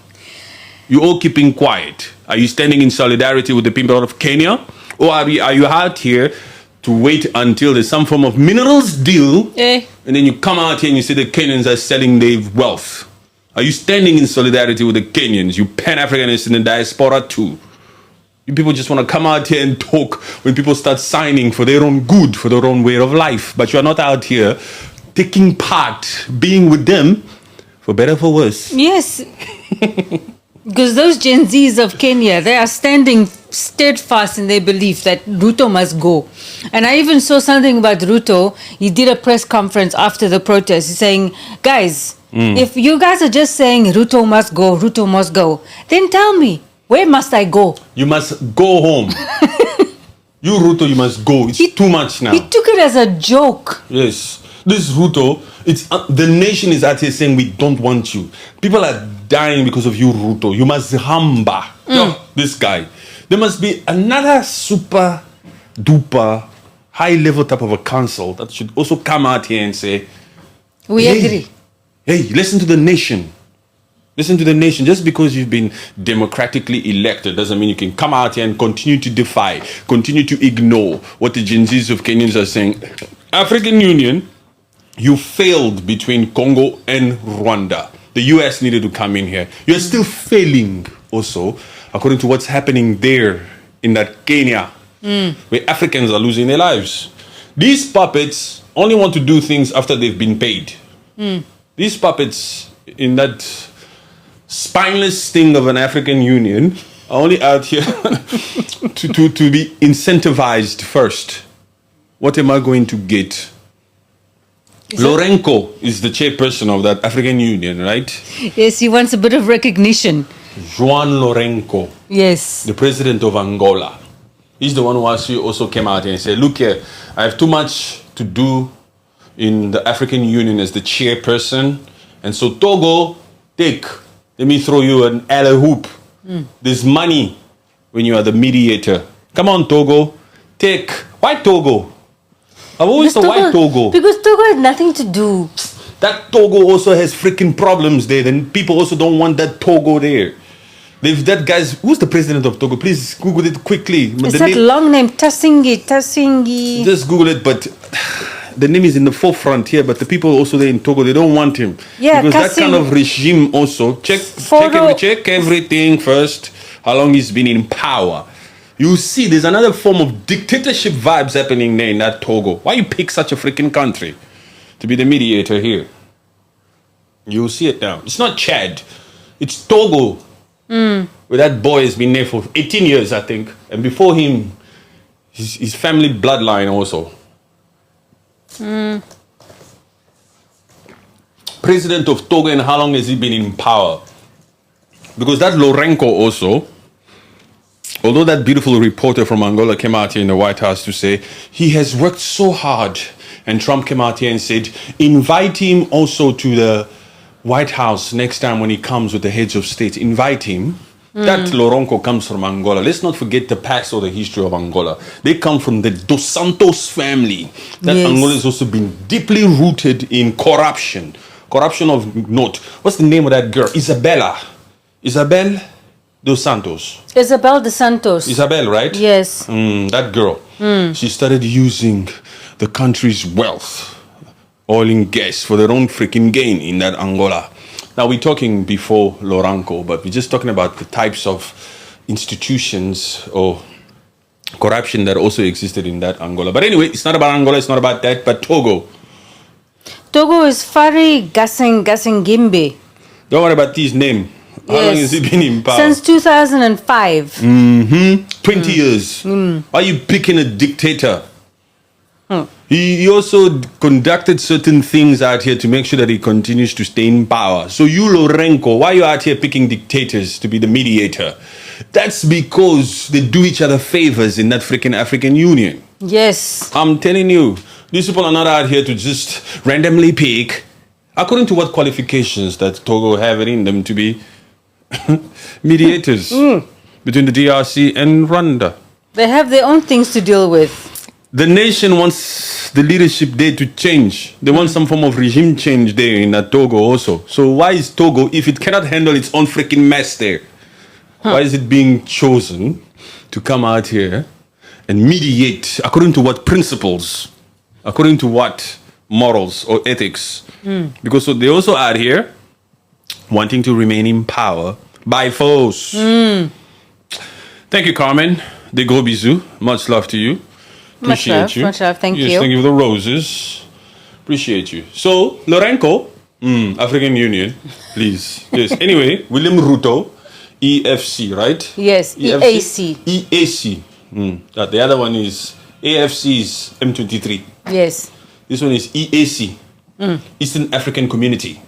You all keeping quiet. Are you standing in solidarity with the people of Kenya? Or are you out here to wait until there's some form of minerals deal, and then you come out here and you say the Kenyans are selling their wealth? Are you standing in solidarity with the Kenyans, you Pan-Africanists in the diaspora too? You people just want to come out here and talk when people start signing for their own good, for their own way of life. But you're not out here taking part, being with them, for better or for worse. Yes. Because those Gen Zs of Kenya, they are standing steadfast in their belief that Ruto must go. And I even saw something about Ruto. He did a press conference after the protest. He's saying, guys, if you guys are just saying Ruto must go, then tell me, where must I go? You must go home. You, Ruto, you must go. It's too much now. He took it as a joke. Yes. This Ruto, it's the nation is out here saying we don't want you. People are dying because of you, Ruto. You must hamba this guy. There must be another super duper high level type of a council that should also come out here and say, we agree. Hey, listen to the nation. Listen to the nation. Just because you've been democratically elected doesn't mean you can come out here and continue to defy, continue to ignore what the Gen Zs of Kenyans are saying. African Union, you failed between Congo and Rwanda. The US needed to come in here. You're still failing also, according to what's happening there in that Kenya, where Africans are losing their lives. These puppets only want to do things after they've been paid. These puppets in that spineless thing of an African Union are only out here to be incentivized first. What am I going to get? Lorenco is the chairperson of that African Union, right? Yes, he wants a bit of recognition. Juan Lorenco. Yes. The president of Angola. He's the one who also came out and said, look here, I have too much to do in the African Union as the chairperson. And so Togo, take. Let me throw you an alley hoop. There's money when you are the mediator. Come on, Togo. Take. Why Togo? I've always thought, why Togo? Because Togo has nothing to do. That Togo also has freaking problems there. Then people also don't want that Togo there. They've that guy's who's the president of Togo? Please Google it quickly. It's that long name, Tasingi. Just Google it, but the name is in the forefront here. But the people also there in Togo, they don't want him. Yeah, because that kind of regime also check everything first. How long he's been in power? You see, there's another form of dictatorship vibes happening there in that Togo. Why you pick such a freaking country to be the mediator here? You'll see it now. It's not Chad. It's Togo. Where that boy has been there for 18 years, I think. And before him, his family bloodline also. President of Togo, and how long has he been in power? Because that Lourenco also, although that beautiful reporter from Angola came out here in the White House to say he has worked so hard, and Trump came out here and said, invite him also to the White House next time when he comes with the heads of state. Invite him. That Lourenco comes from Angola. Let's not forget the past or the history of Angola. They come from the Dos Santos family. That Angola has also been deeply rooted in corruption. Corruption of note. What's the name of that girl? Isabel Dos Santos. Isabel dos Santos. Isabel, right? Yes. That girl. She started using the country's wealth, oil and gas, for their own freaking gain in that Angola. Now, we're talking before Lourenco, but we're just talking about the types of institutions or corruption that also existed in that Angola. But anyway, it's not about Angola, it's not about that, but Togo. Togo is Fari Gasengimbe. Don't worry about his name. How long has he been in power? Since 2005. 20 years. Why are you picking a dictator? He also conducted certain things out here to make sure that he continues to stay in power. So you, Lourenco, why are you out here picking dictators to be the mediator? That's because they do each other favors in that freaking African Union. Yes. I'm telling you, these people are not out here to just randomly pick. According to what qualifications that Togo have it in them to be mediators between the DRC and Rwanda. They have their own things to deal with. The nation wants the leadership there to change. They want some form of regime change there in that Togo also. So why is Togo, if it cannot handle its own freaking mess there, why is it being chosen to come out here and mediate according to what principles, according to what morals or ethics? Because so they also out here wanting to remain in power by force. Thank you, Carmen. De gros bisous. Much love to you. Appreciate you. Much love. Thank you. Thank you for the roses. Appreciate you. So, Lourenco, African Union, please. Yes. Anyway, William Ruto, EFC, right? Yes, EAC. EAC. The other one is AFC's M23. Yes. This one is EAC, Eastern African Community.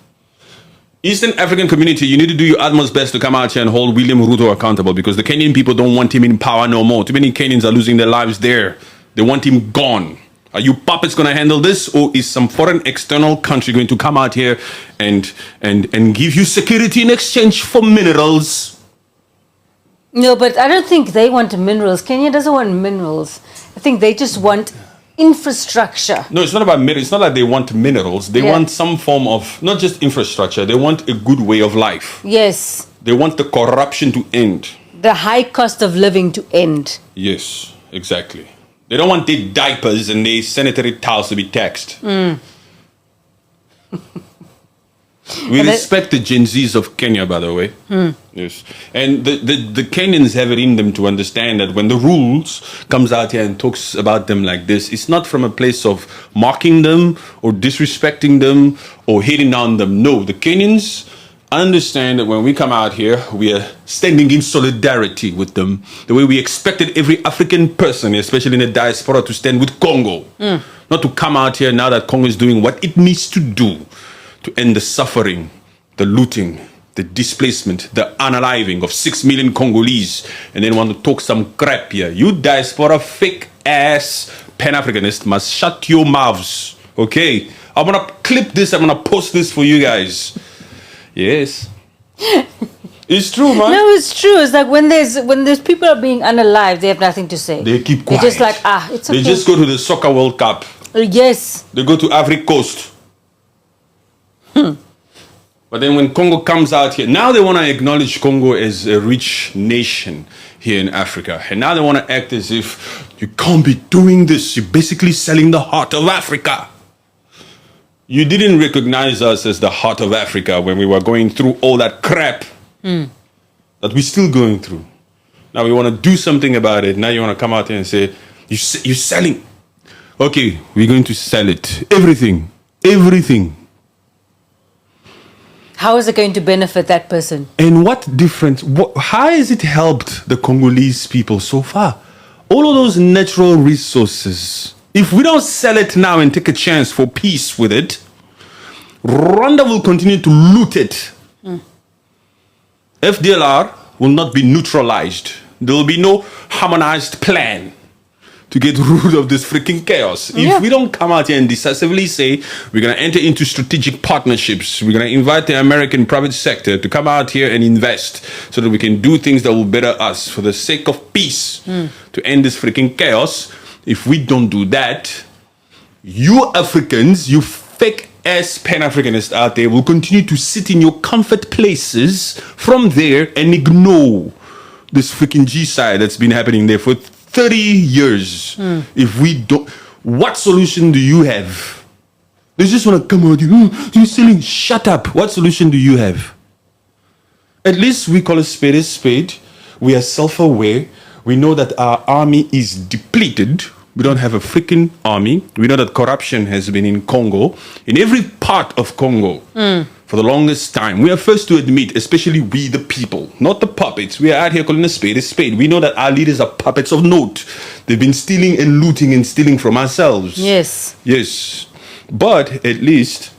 Eastern African Community, you need to do your utmost best to come out here and hold William Ruto accountable, because the Kenyan people don't want him in power no more. Too many Kenyans are losing their lives there. They want him gone. Are you puppets going to handle this, or is some foreign external country going to come out here and give you security in exchange for minerals? No, but I don't think they want minerals. Kenya doesn't want minerals. I think they just want infrastructure. No, it's not about minerals. It's not like they want minerals. They want some form of, not just infrastructure, they want a good way of life. Yes. They want the corruption to end. The high cost of living to end. Yes, exactly. They don't want their diapers and their sanitary towels to be taxed. We respect the Gen Zs of Kenya, by the way. Yes. And the Kenyans have it in them to understand that when the rules comes out here and talks about them like this, it's not from a place of mocking them or disrespecting them or hating on them. No, the Kenyans understand that when we come out here, we are standing in solidarity with them, the way we expected every African person, especially in the diaspora, to stand with Congo. Not to come out here now that Congo is doing what it needs to do to end the suffering, the looting, the displacement, the unaliving of 6 million Congolese, and then want to talk some crap here. You diaspora fake ass Pan-Africanists must shut your mouths, okay? I'm gonna clip this, I'm gonna post this for you guys. Yes. It's true, man. No, it's true. It's like when there's people are being unalive, they have nothing to say. They keep quiet. They're just like, it's okay. They just go to the Soccer World Cup Yes. They go to Ivory Coast. But then when Congo comes out here, now they want to acknowledge Congo as a rich nation here in Africa. And now they want to act as if you can't be doing this. You're basically selling the heart of Africa. You didn't recognize us as the heart of Africa when we were going through all that crap that we're still going through. Now we want to do something about it. Now you want to come out here and say, you're selling. Okay, we're going to sell it. Everything. Everything. How is it going to benefit that person? And what difference? How has it helped the Congolese people so far? All of those natural resources. If we don't sell it now and take a chance for peace with it, Rwanda will continue to loot it. FDLR will not be neutralized. There will be no harmonized plan to get rid of this freaking chaos. Yeah. If we don't come out here and decisively say we're going to enter into strategic partnerships, we're going to invite the American private sector to come out here and invest so that we can do things that will better us for the sake of peace to end this freaking chaos. If we don't do that, you Africans, you fake ass Pan-Africanists out there will continue to sit in your comfort places from there and ignore this freaking G-side that's been happening there for 30 years. If we don't, what solution do you have? They just want to come out, you're selling, shut up. What solution do you have? At least we call a spade a spade. We are self-aware. We know that our army is depleted. We don't have a freaking army. We know that corruption has been in Congo, in every part of Congo, for the longest time. We are first to admit, especially we the people, not the puppets. We are out here calling a spade a spade. We know that our leaders are puppets of note. They've been stealing and looting and stealing from ourselves. Yes. Yes. But at least,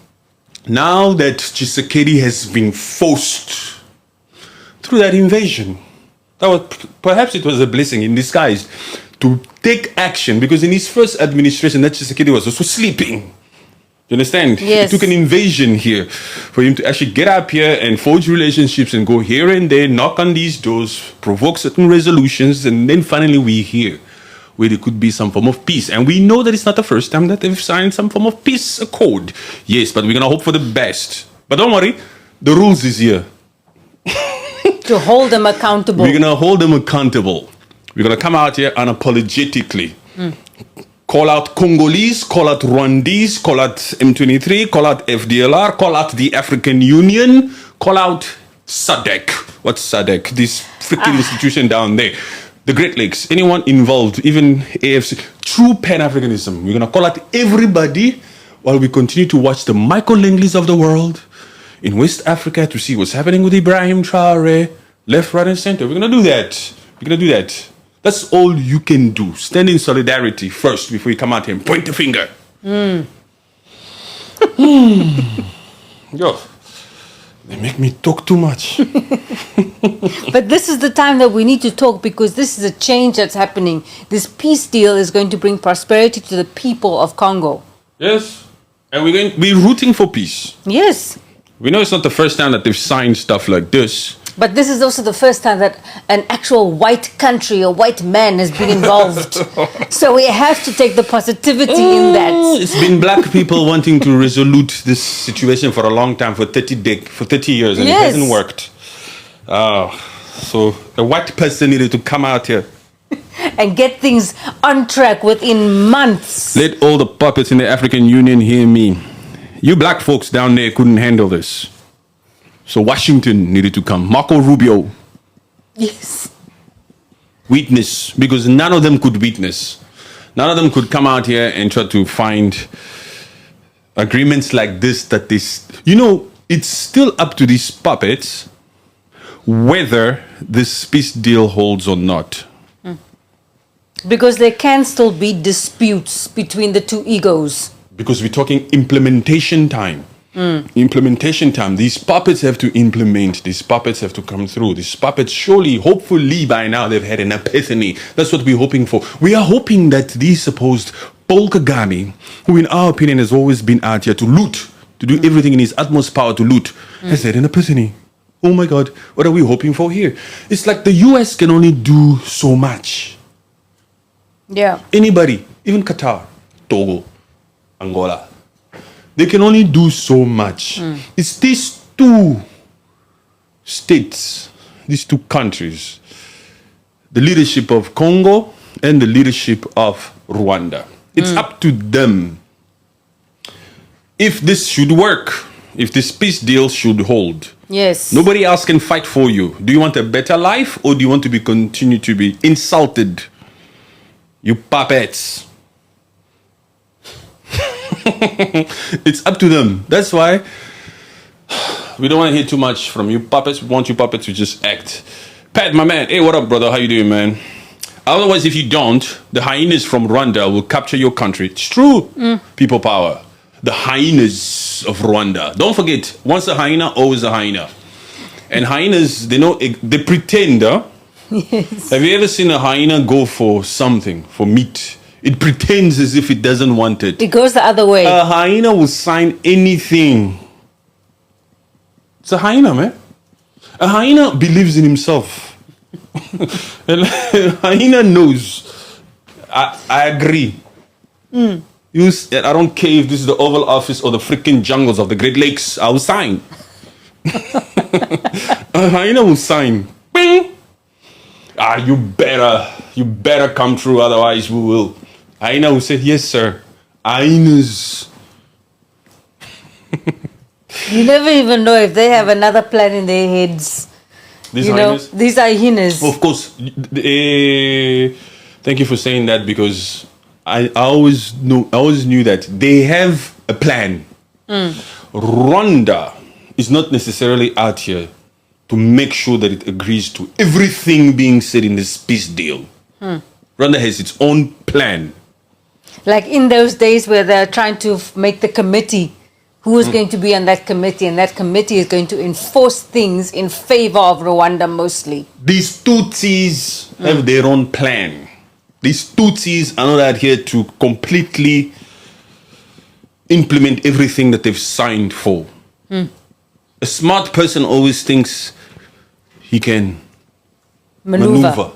now that Tshisekedi has been forced through that invasion, perhaps it was a blessing in disguise to take action, because in his first administration, that Tshisekedi was also sleeping. You understand? Yes. It took an invasion here for him to actually get up here and forge relationships and go here and there, knock on these doors, provoke certain resolutions, and then finally we're here, where there could be some form of peace. And we know that it's not the first time that they've signed some form of peace accord. Yes, but we're going to hope for the best. But don't worry, the rules is here. To hold them accountable. We're going to hold them accountable. We're going to come out here unapologetically. Call out Congolese, call out Rwandese, call out M23, call out FDLR, call out the African Union, call out SADC. What's SADC? This freaking institution down there. The Great Lakes, anyone involved, even AFC. True Pan-Africanism. We're going to call out everybody while we continue to watch the Michael Langleys of the world in West Africa to see what's happening with Ibrahim Traore, left, right, and center. We're going to do that. We're going to do that. That's all you can do. Stand in solidarity first before you come out here and point the finger. Yo, they make me talk too much. But this is the time that we need to talk, because this is a change that's happening. This peace deal is going to bring prosperity to the people of Congo. Yes. And we're rooting for peace. Yes. We know it's not the first time that they've signed stuff like this. But this is also the first time that an actual white country, a white man, has been involved. So we have to take the positivity in that. It's been black people wanting to resolute this situation for a long time, for 30 years, and Yes. it hasn't worked. So the white person needed to come out here. And get things on track within months. Let all the puppets in the African Union hear me. You black folks down there couldn't handle this. So Washington needed to come. Marco Rubio. Yes. Witness. Because none of them could witness. None of them could come out here and try to find agreements like this. It's still up to these puppets whether this peace deal holds or not. Because there can still be disputes between the two egos. Because we're talking implementation time. Implementation time. These puppets have to implement. These puppets have to come through. These puppets, surely, hopefully by now they've had an epiphany. That's what we're hoping for. We are hoping that the supposed Paul Kagame, who in our opinion has always been out here to loot, to do everything in his utmost power to loot, has had an epiphany. Oh my God, what are we hoping for here? It's like the US can only do so much. Yeah. Anybody, even Qatar, Togo, Angola. They can only do so much. It's these two states, these two countries, the leadership of Congo and the leadership of Rwanda. It's up to them if this should work, if this peace deal should hold. Yes. Nobody else can fight for you. Do you want a better life, or do you want to continue to be insulted? You puppets. It's up to them. That's why we don't want to hear too much from you puppets. We want you puppets to just act. Pat, my man. Hey, what up, brother? How you doing, man? Otherwise, if you don't, the hyenas from Rwanda will capture your country. It's true. People power. The hyenas of Rwanda. Don't forget, once a hyena, always a hyena. And hyenas, they pretend. Yes. Have you ever seen a hyena go for something, for meat? It pretends as if it doesn't want it. It goes the other way. A hyena will sign anything. It's a hyena, man. A hyena believes in himself. A hyena knows. I agree. I don't care if this is the Oval Office or the freaking jungles of the Great Lakes. I will sign. A hyena will sign. Bing. You better come through, otherwise we will. Hyena will say, yes, sir. Hyenas. You never even know if they have another plan in their heads. These hyenas? These are hyenas. Of course. Thank you for saying that, because I always knew that they have a plan. Rwanda is not necessarily out here to make sure that it agrees to everything being said in this peace deal. Rwanda has its own plan. Like in those days where they're trying to make the committee, who is going to be on that committee, and that committee is going to enforce things in favor of Rwanda mostly. These Tutsis have their own plan. These Tutsis are not out here to completely implement everything that they've signed for. A smart person always thinks he can maneuver.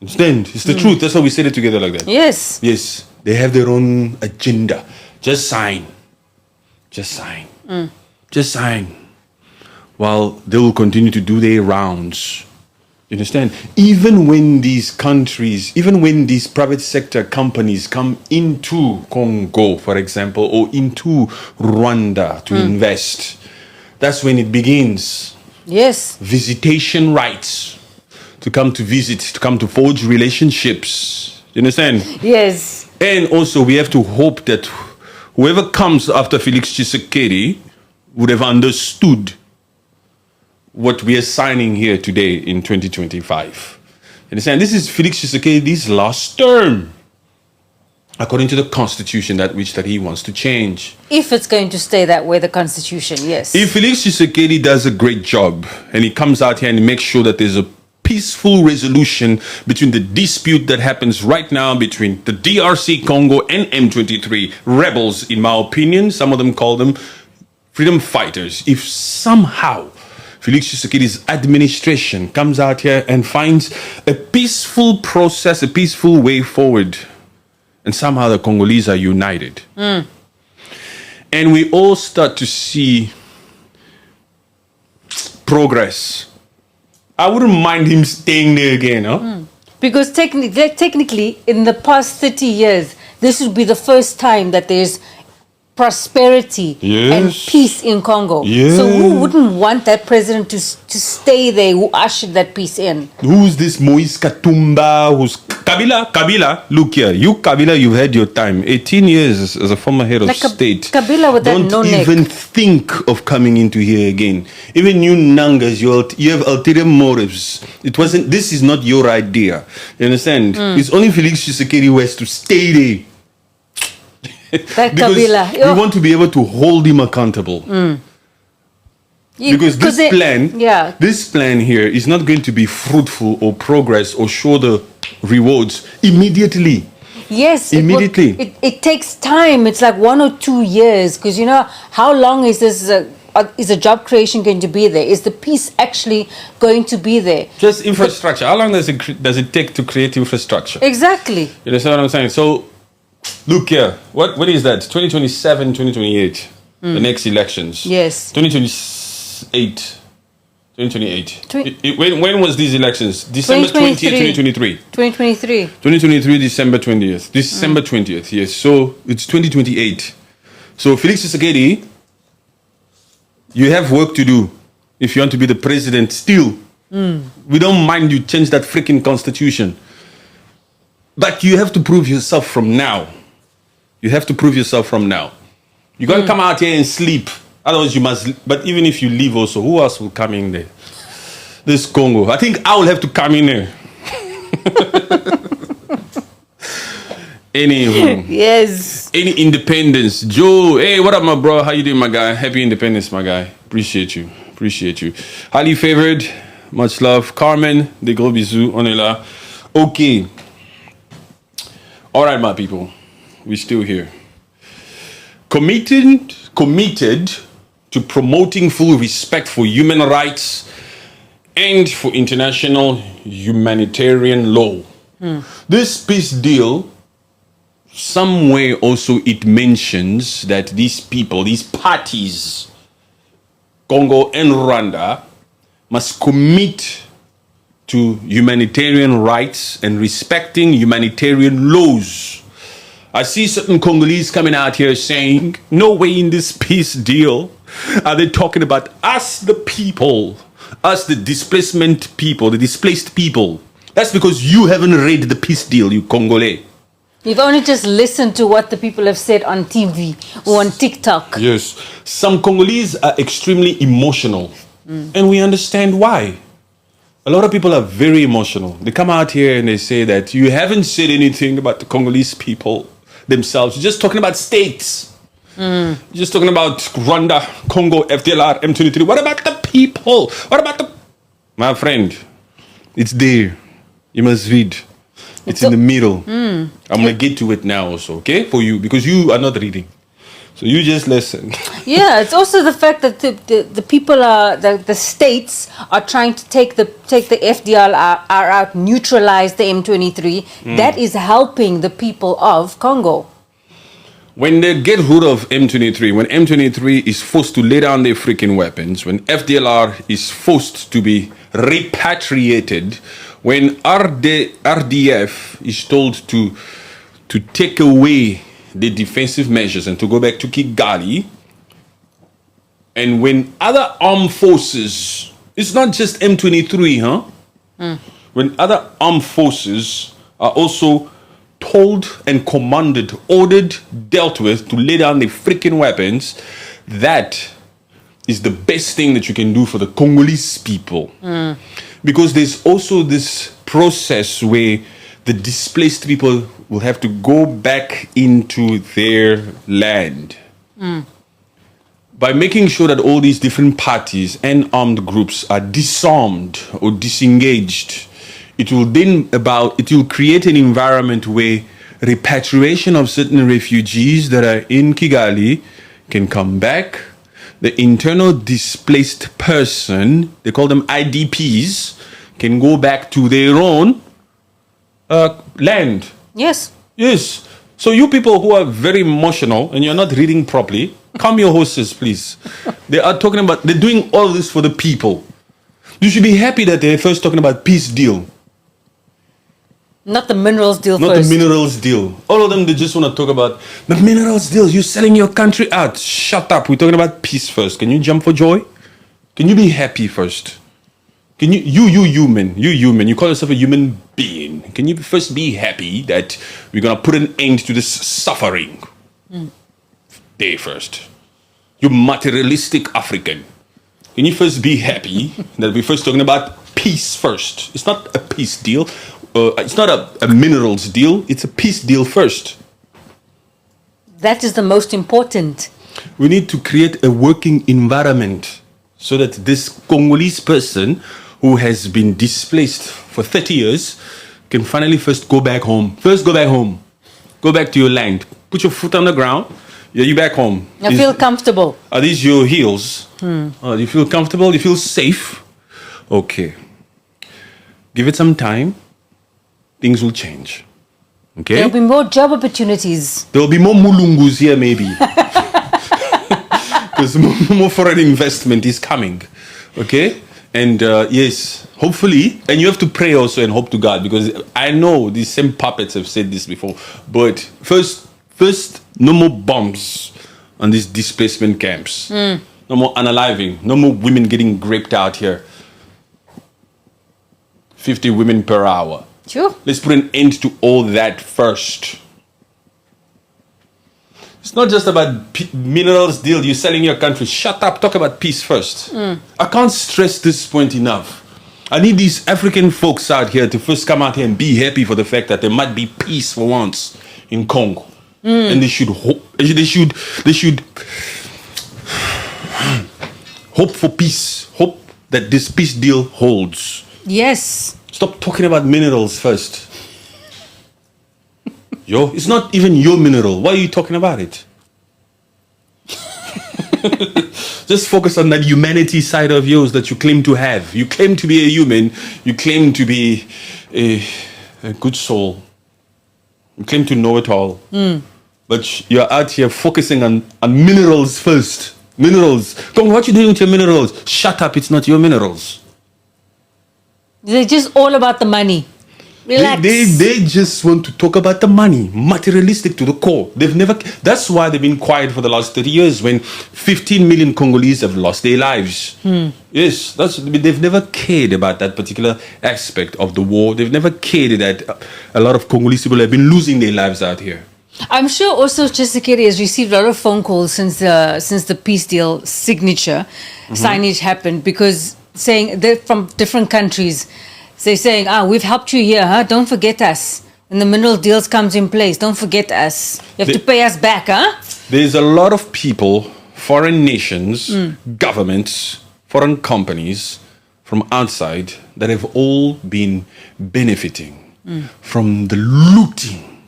Understand? It's the truth. That's why we said it together like that. Yes. Yes. They have their own agenda. Just sign. Just sign. Just sign. While they will continue to do their rounds. You understand? Even when these countries, even when these private sector companies come into Congo, for example, or into Rwanda to invest, that's when it begins. Yes. Visitation rights. To come to visit, to come to forge relationships. You understand? Yes. And also we have to hope that whoever comes after Felix Tshisekedi would have understood what we are signing here today in 2025. You understand? This is Felix Tshisekedi's last term, according to the constitution that he wants to change. If it's going to stay that way, the constitution, yes. If Felix Tshisekedi does a great job and he comes out here and makes sure that there's a peaceful resolution between the dispute that happens right now between the DRC Congo and M23 rebels, in my opinion, some of them call them freedom fighters. If somehow Felix Tshisekedi's administration comes out here and finds a peaceful process, a peaceful way forward, and somehow the Congolese are united, and we all start to see progress, I wouldn't mind him staying there again, huh? Because technically, in the past 30 years, this would be the first time that there's prosperity and peace in Congo. Yes. So who wouldn't want that president to stay there, who ushered that peace in? Who's this Moise Katumba? Who's Kabila? Look here, Kabila, you've had your time. 18 years as a former head of state. Kabila with that no neck. Don't even think of coming into here again. Even you Nangas, you have ulterior motives. This is not your idea. You understand? It's only Felix Tshisekedi who has to stay there. That because Kabila. we want to be able to hold him accountable. Because this plan here is not going to be fruitful or progress or show the rewards immediately. Yes, immediately. It takes time. It's like 1 or 2 years, because you know how long is this? Is a job creation going to be there? Is the peace actually going to be there? Just infrastructure. How long does it take to create infrastructure? Exactly. You understand what I'm saying? So Look here. What is that? 2027, 2028. The next elections. Yes. 2028. 2028. When was these elections? December 20th, 2023. 2023. 2023, December 20th. December 20th, yes. So it's 2028. So Felix Tshisekedi, you have work to do if you want to be the president still. We don't mind you change that freaking constitution. But you have to prove yourself from now. You have to prove yourself from now. You can't come out here and sleep. Otherwise you must, but even if you leave also, who else will come in there? This Congo. I think I will have to come in there. Anywho. Yes. Any independence. Joe, hey, what up, my bro? How you doing, my guy? Happy independence, my guy. Appreciate you. Appreciate you. Highly favored. Much love. Carmen, des gros bisous. On est là. Okay. All right, my people. We're still here. Committed to promoting full respect for human rights and for international humanitarian law. This peace deal, somewhere also it mentions that these people, these parties, Congo and Rwanda, must commit to humanitarian rights and respecting humanitarian laws. I see certain Congolese coming out here saying, no way in this peace deal are they talking about us, the people, us, the displacement people, the displaced people. That's because you haven't read the peace deal, you Congolese. You've only just listened to what the people have said on TV or on TikTok. Yes. Some Congolese are extremely emotional, and we understand why. A lot of people are very emotional. They come out here and they say that you haven't said anything about the Congolese people themselves. You're just talking about states. You're just talking about Rwanda, Congo, FDLR, M23. What about the people? What about the... My friend, it's there. You must read. It's in the middle. I'm going to get to it now also, okay? For you, because you are not reading. So you just listen. Yeah, it's also the fact that the people are, the states are trying to take the FDLR out, neutralize the M23. That is helping the people of Congo. When they get rid of M23, when M23 is forced to lay down their freaking weapons, when FDLR is forced to be repatriated, when RDF is told to take away the defensive measures and to go back to Kigali, and when other armed forces, it's not just M23, when other armed forces are also told and commanded, ordered, dealt with to lay down the freaking weapons, that is the best thing that you can do for the Congolese people. Because there's also this process where the displaced people will have to go back into their land. By making sure that all these different parties and armed groups are disarmed or disengaged, it will create an environment where repatriation of certain refugees that are in Kigali can come back. The internal displaced person, they call them IDPs, can go back to their own land. Yes. Yes. So you people who are very emotional and you're not reading properly, calm your horses, please. They're doing all this for the people. You should be happy that they're first talking about peace deal. Not the minerals deal Not first. the minerals deal. All of them, they just want to talk about the minerals deal. You're selling your country out. Shut up. We're talking about peace first. Can you jump for joy? Can you be happy first? Can you human, you call yourself a human being. Can you first be happy that we're going to put an end to this suffering? There first. You materialistic African. Can you first be happy that we're first talking about peace first? It's not a peace deal. It's not a minerals deal. It's a peace deal first. That is the most important. We need to create a working environment so that this Congolese person who has been displaced for 30 years can finally first go back home. First go back home. Go back to your land. Put your foot on the ground. Yeah, you back home. I feel comfortable. Are these your heels? Do you feel comfortable? You feel safe? Okay. Give it some time. Things will change. Okay? There'll be more job opportunities. There'll be more mulungus here, maybe. Because more foreign investment is coming. Okay? And yes, hopefully, and you have to pray also and hope to God, because I know these same puppets have said this before. But first, no more bombs on these displacement camps. No more unaliving. No more women getting raped out here. 50 women per hour. Sure. Let's put an end to all that first. It's not just about minerals deal. You're selling your country. Shut up. Talk about peace first. I can't stress this point enough. I need these African folks out here to first come out here and be happy for the fact that there might be peace for once in Congo, and they should hope. They should hope for peace. Hope that this peace deal holds. Yes. Stop talking about minerals first. Yo, it's not even your mineral. Why are you talking about it? Just focus on that humanity side of yours that you claim to have. You claim to be a human. You claim to be a good soul. You claim to know it all. But you're out here focusing on minerals first. Minerals. Come, what you doing with your minerals? Shut up, it's not your minerals. They're just all about the money. Relax. They just want to talk about the money, materialistic to the core. That's why they've been quiet for the last 30 years when 15 million Congolese have lost their lives. Yes, they've never cared about that particular aspect of the war. They've never cared that a lot of Congolese people have been losing their lives out here. I'm sure also Tshisekedi has received a lot of phone calls since the peace deal signage happened, because saying they're from different countries. They're saying, we've helped you here, huh? Don't forget us. When the mineral deals comes in place, don't forget us. You have to pay us back, huh? There's a lot of people, foreign nations, governments, foreign companies from outside that have all been benefiting from the looting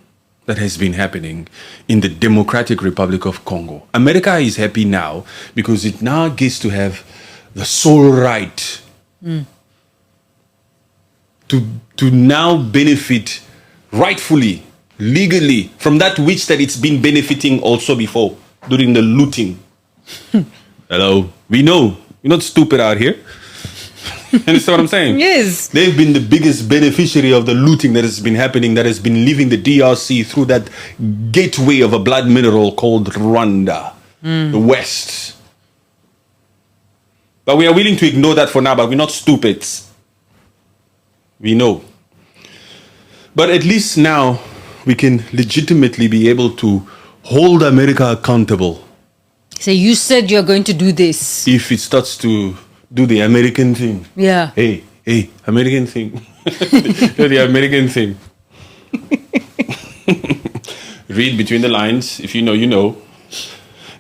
that has been happening in the Democratic Republic of Congo. America is happy now because it now gets to have the sole right to now benefit rightfully, legally, from that which that it's been benefiting also before, during the looting. Hello, we know. We're not stupid out here. Understand what I'm saying? Yes. They've been the biggest beneficiary of the looting that has been happening, that has been leaving the DRC through that gateway of a blood mineral called Rwanda, the West. But we are willing to ignore that for now, but we're not stupid. We know. But at least now we can legitimately be able to hold America accountable. So you said you're going to do this. If it starts to do the American thing. Yeah. Hey, American thing. Do the American thing. Read between the lines. If you know, you know.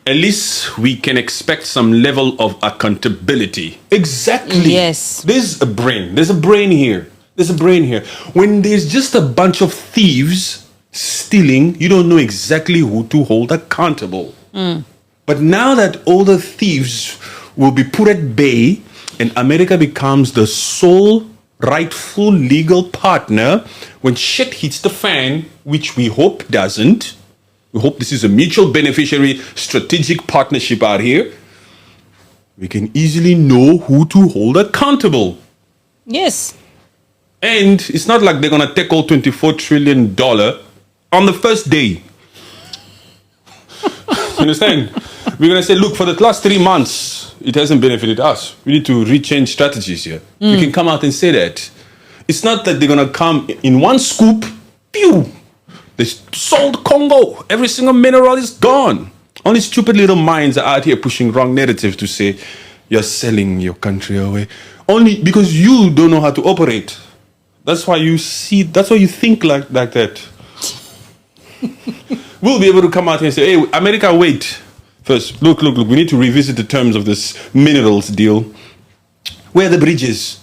At least we can expect some level of accountability. Exactly. Yes. There's a brain. There's a brain here. There's a brain here. When there's just a bunch of thieves stealing, you don't know exactly who to hold accountable. But now that all the thieves will be put at bay and America becomes the sole rightful legal partner when shit hits the fan, which we hope doesn't. We hope this is a mutual beneficiary strategic partnership out here. We can easily know who to hold accountable. Yes. And it's not like they're going to take all $24 trillion on the first day. You understand? We're going to say, look, for the last 3 months, it hasn't benefited us. We need to rechange strategies here. We can come out and say that. It's not that they're going to come in one scoop, pew, they sold Congo. Every single mineral is gone. Only stupid little minds are out here pushing wrong narratives to say you're selling your country away. Only because you don't know how to operate. That's why you think like that. We'll be able to come out here and say, hey, America, wait. First, look. We need to revisit the terms of this minerals deal. Where are the bridges?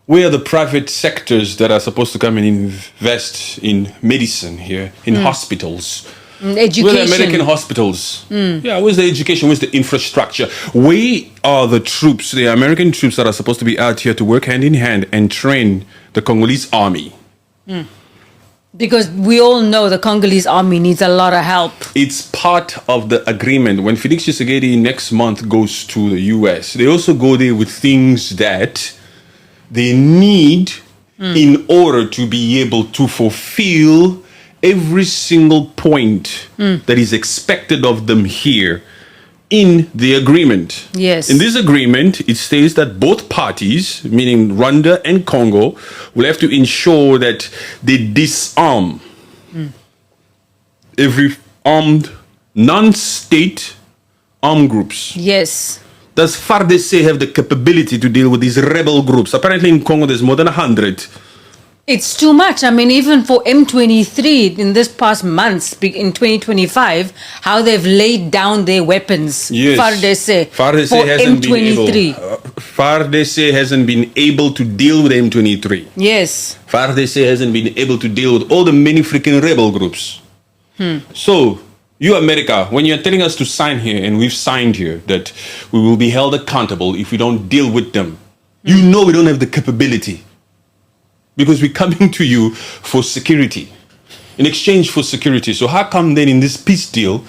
Where are the private sectors that are supposed to come and invest in medicine here, in hospitals? Education. Where are the American hospitals? Yeah, where's the education? Where's the infrastructure? Where are the troops, the American troops that are supposed to be out here to work hand in hand and train the Congolese army? Because we all know the Congolese army needs a lot of help. It's part of the agreement. When Felix Tshisekedi next month goes to the US, they also go there with things that they need in order to be able to fulfill every single point that is expected of them here in the agreement. Yes. In this agreement, it states that both parties, meaning Rwanda and Congo, will have to ensure that they disarm every armed non-state armed groups. Yes. Does FARDC have the capability to deal with these rebel groups? Apparently in Congo there's more than 100. It's too much. I mean, even for M23 in this past months, in 2025, how they've laid down their weapons. Yes. FARDC FARDC hasn't been able. FARDC hasn't been able to deal with M23. Yes. FARDC hasn't been able to deal with all the many freaking rebel groups. So, you America, when you're telling us to sign here, and we've signed here, that we will be held accountable if we don't deal with them, you know we don't have the capability. Because we're coming to you for security, in exchange for security. So how come then in this peace deal,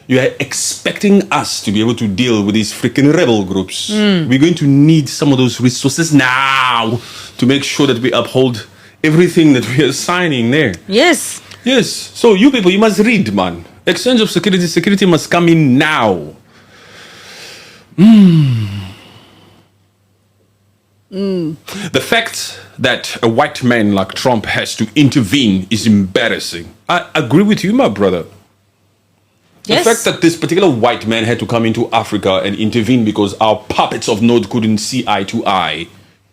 you are expecting us to be able to deal with these freaking rebel groups? We're going to need some of those resources now to make sure that we uphold everything that we are signing there. Yes. Yes. So you people, you must read, man. Exchange of security, security must come in now. The fact that a white man like Trump has to intervene is embarrassing. I agree with you, my brother. Yes. The fact that this particular white man had to come into Africa and intervene because our puppets of Node couldn't see eye to eye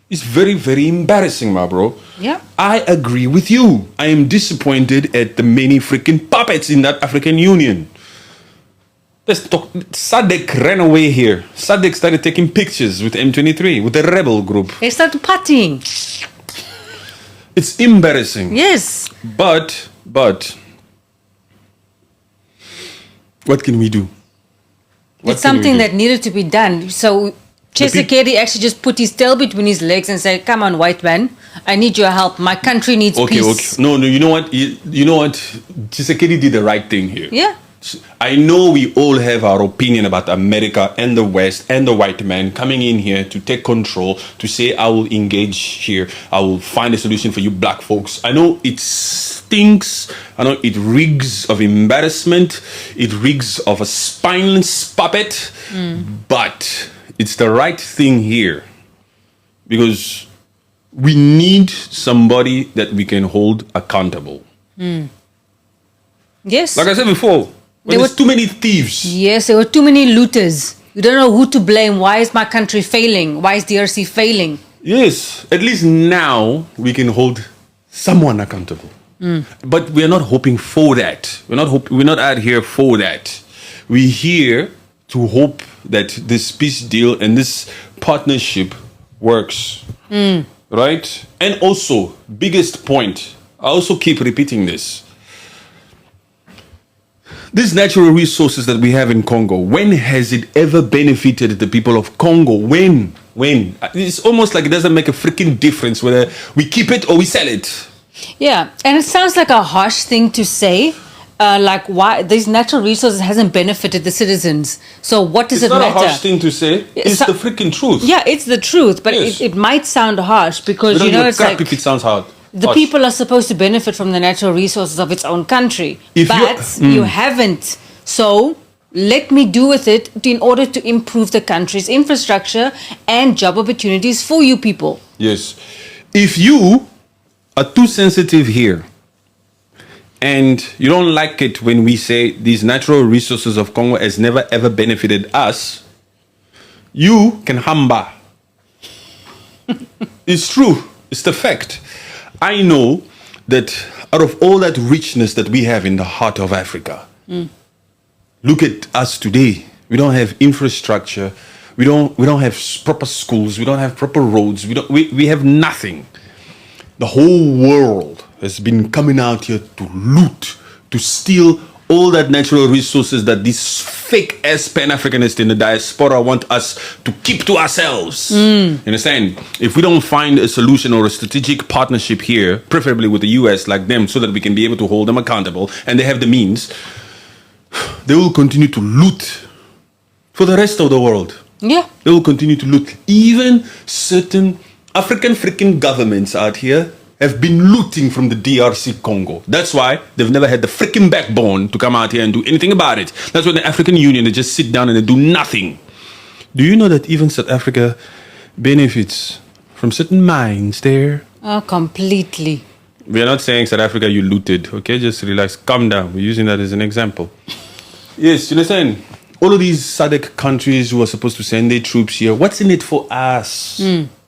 is very, very embarrassing, my bro. Yeah. I agree with you. I am disappointed at the many freaking puppets in that African Union. Let's talk. SADC ran away here. SADC started taking pictures with M23, with the rebel group. They started partying. It's embarrassing. Yes. But, what can we do? It's something that needed to be done. So Tshisekedi actually just put his tail between his legs and said, come on, white man, I need your help. My country needs peace. Okay. No, you know what? You know what? Tshisekedi did the right thing here. Yeah. I know we all have our opinion about America and the West and the white man coming in here to take control, to say, I will engage here. I will find a solution for you black folks. I know it stinks. I know it reeks of embarrassment. It reeks of a spineless puppet. But it's the right thing here. Because we need somebody that we can hold accountable. Yes. Like I said before, there were too many thieves. Yes, there were too many looters. You don't know who to blame. Why is my country failing? Why is DRC failing? Yes, at least now we can hold someone accountable. But we're not hoping for that. We're not out here for that. We're here to hope that this peace deal and this partnership works. Right? And also, biggest point, I also keep repeating this. These natural resources that we have in Congo, when has it ever benefited the people of Congo? When? It's almost like it doesn't make a freaking difference whether we keep it or we sell it. Yeah, and it sounds like a harsh thing to say. Like, why these natural resources hasn't benefited the citizens. So what does it matter? It's not a harsh thing to say. It's the freaking truth. Yeah, it's the truth. But yes. it might sound harsh because, you know, it's like... if it sounds hard. The people are supposed to benefit from the natural resources of its own country. But you haven't. So let me do with it in order to improve the country's infrastructure and job opportunities for you people. Yes. If you are too sensitive here and you don't like it when we say these natural resources of Congo has never ever benefited us, you can hamba. It's true. It's the fact. I know that out of all that richness that we have in the heart of Africa, look at us today. We don't have infrastructure. We don't have proper schools. We don't have proper roads. We have nothing. The whole world has been coming out here to loot, to steal all that natural resources that these fake ass Pan-Africanists in the diaspora want us to keep to ourselves. You understand? If we don't find a solution or a strategic partnership here, preferably with the US like them, so that we can be able to hold them accountable, and they have the means, they will continue to loot for the rest of the world. Yeah. They will continue to loot. Even certain African freaking governments out here have been looting from the DRC Congo. That's why they've never had the freaking backbone to come out here and do anything about it. That's why the African Union, they just sit down and they do nothing. Do you know that even South Africa benefits from certain mines there? Oh, completely. We are not saying South Africa, you looted, okay? Just relax, calm down. We're using that as an example. Yes, you understand? All of these SADC countries who are supposed to send their troops here, what's in it for us?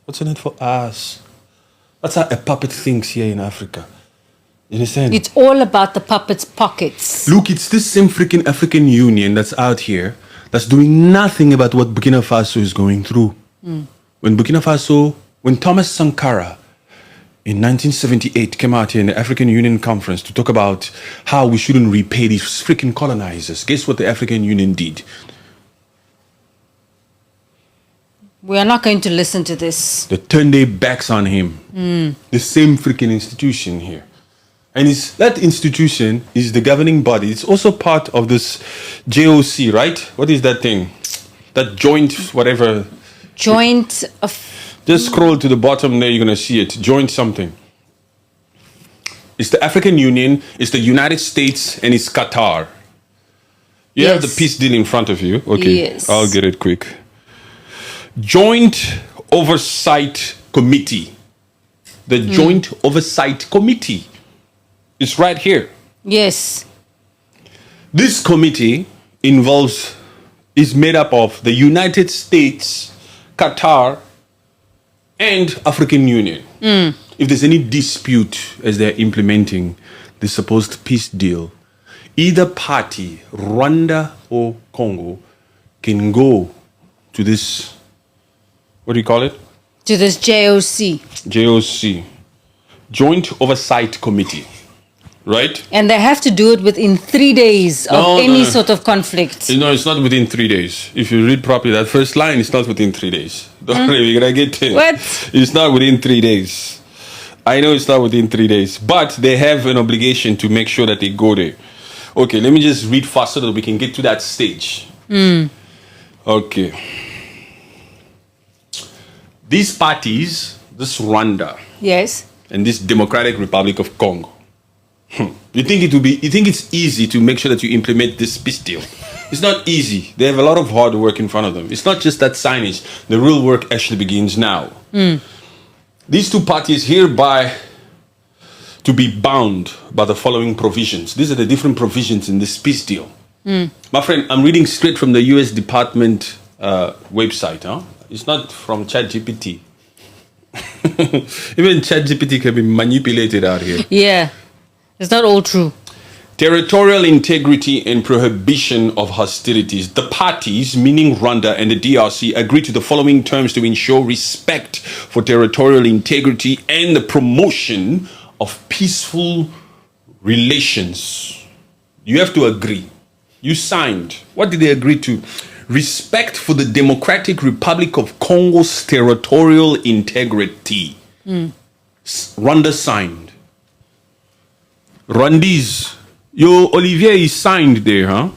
What's in it for us? That's how a puppet thinks here in Africa. You understand? It's all about the puppet's pockets. Look, it's this same freaking African Union that's out here that's doing nothing about what Burkina Faso is going through. When Thomas Sankara in 1978 came out here in the African Union conference to talk about how we shouldn't repay these freaking colonizers, guess what the African Union did? We are not going to listen to this. They turned their backs on him. The same freaking institution here. And that institution is the governing body. It's also part of this JOC, right? What is that thing? That joint, whatever. Joint of... Just scroll to the bottom there, you're going to see it. Joint something. It's the African Union, it's the United States, and it's Qatar. You have the peace deal in front of you. Okay, yes. I'll get it quick. Joint Oversight Committee. The Joint Oversight Committee. It's right here. Yes. This committee is made up of the United States, Qatar, and African Union. If there's any dispute as they're implementing the supposed peace deal, either party, Rwanda or Congo, can go to this, what do you call it? To this JOC. JOC, Joint Oversight Committee, right? And they have to do it within 3 days of any sort of conflict. No, it's not within 3 days. If you read properly, that first line is not within 3 days. Don't worry, we're going to get to it. What? It's not within 3 days. I know it's not within 3 days, but they have an obligation to make sure that they go there. Okay, let me just read fast so that we can get to that stage. Okay. These parties, this Rwanda, Yes. and this Democratic Republic of Congo, you think it's easy to make sure that you implement this peace deal? It's not easy. They have a lot of hard work in front of them. It's not just that signage. The real work actually begins now. These two parties hereby to be bound by the following provisions. These are the different provisions in this peace deal. My friend, I'm reading straight from the US Department website. It's not from ChatGPT. Even ChatGPT can be manipulated out here. Yeah. It's not all true. Territorial integrity and prohibition of hostilities. The parties, meaning Rwanda and the DRC, agree to the following terms to ensure respect for territorial integrity and the promotion of peaceful relations. You have to agree. You signed. What did they agree to? Respect for the Democratic Republic of Congo's territorial integrity. Rwanda signed. Rwandese. Your Olivier is signed there, huh?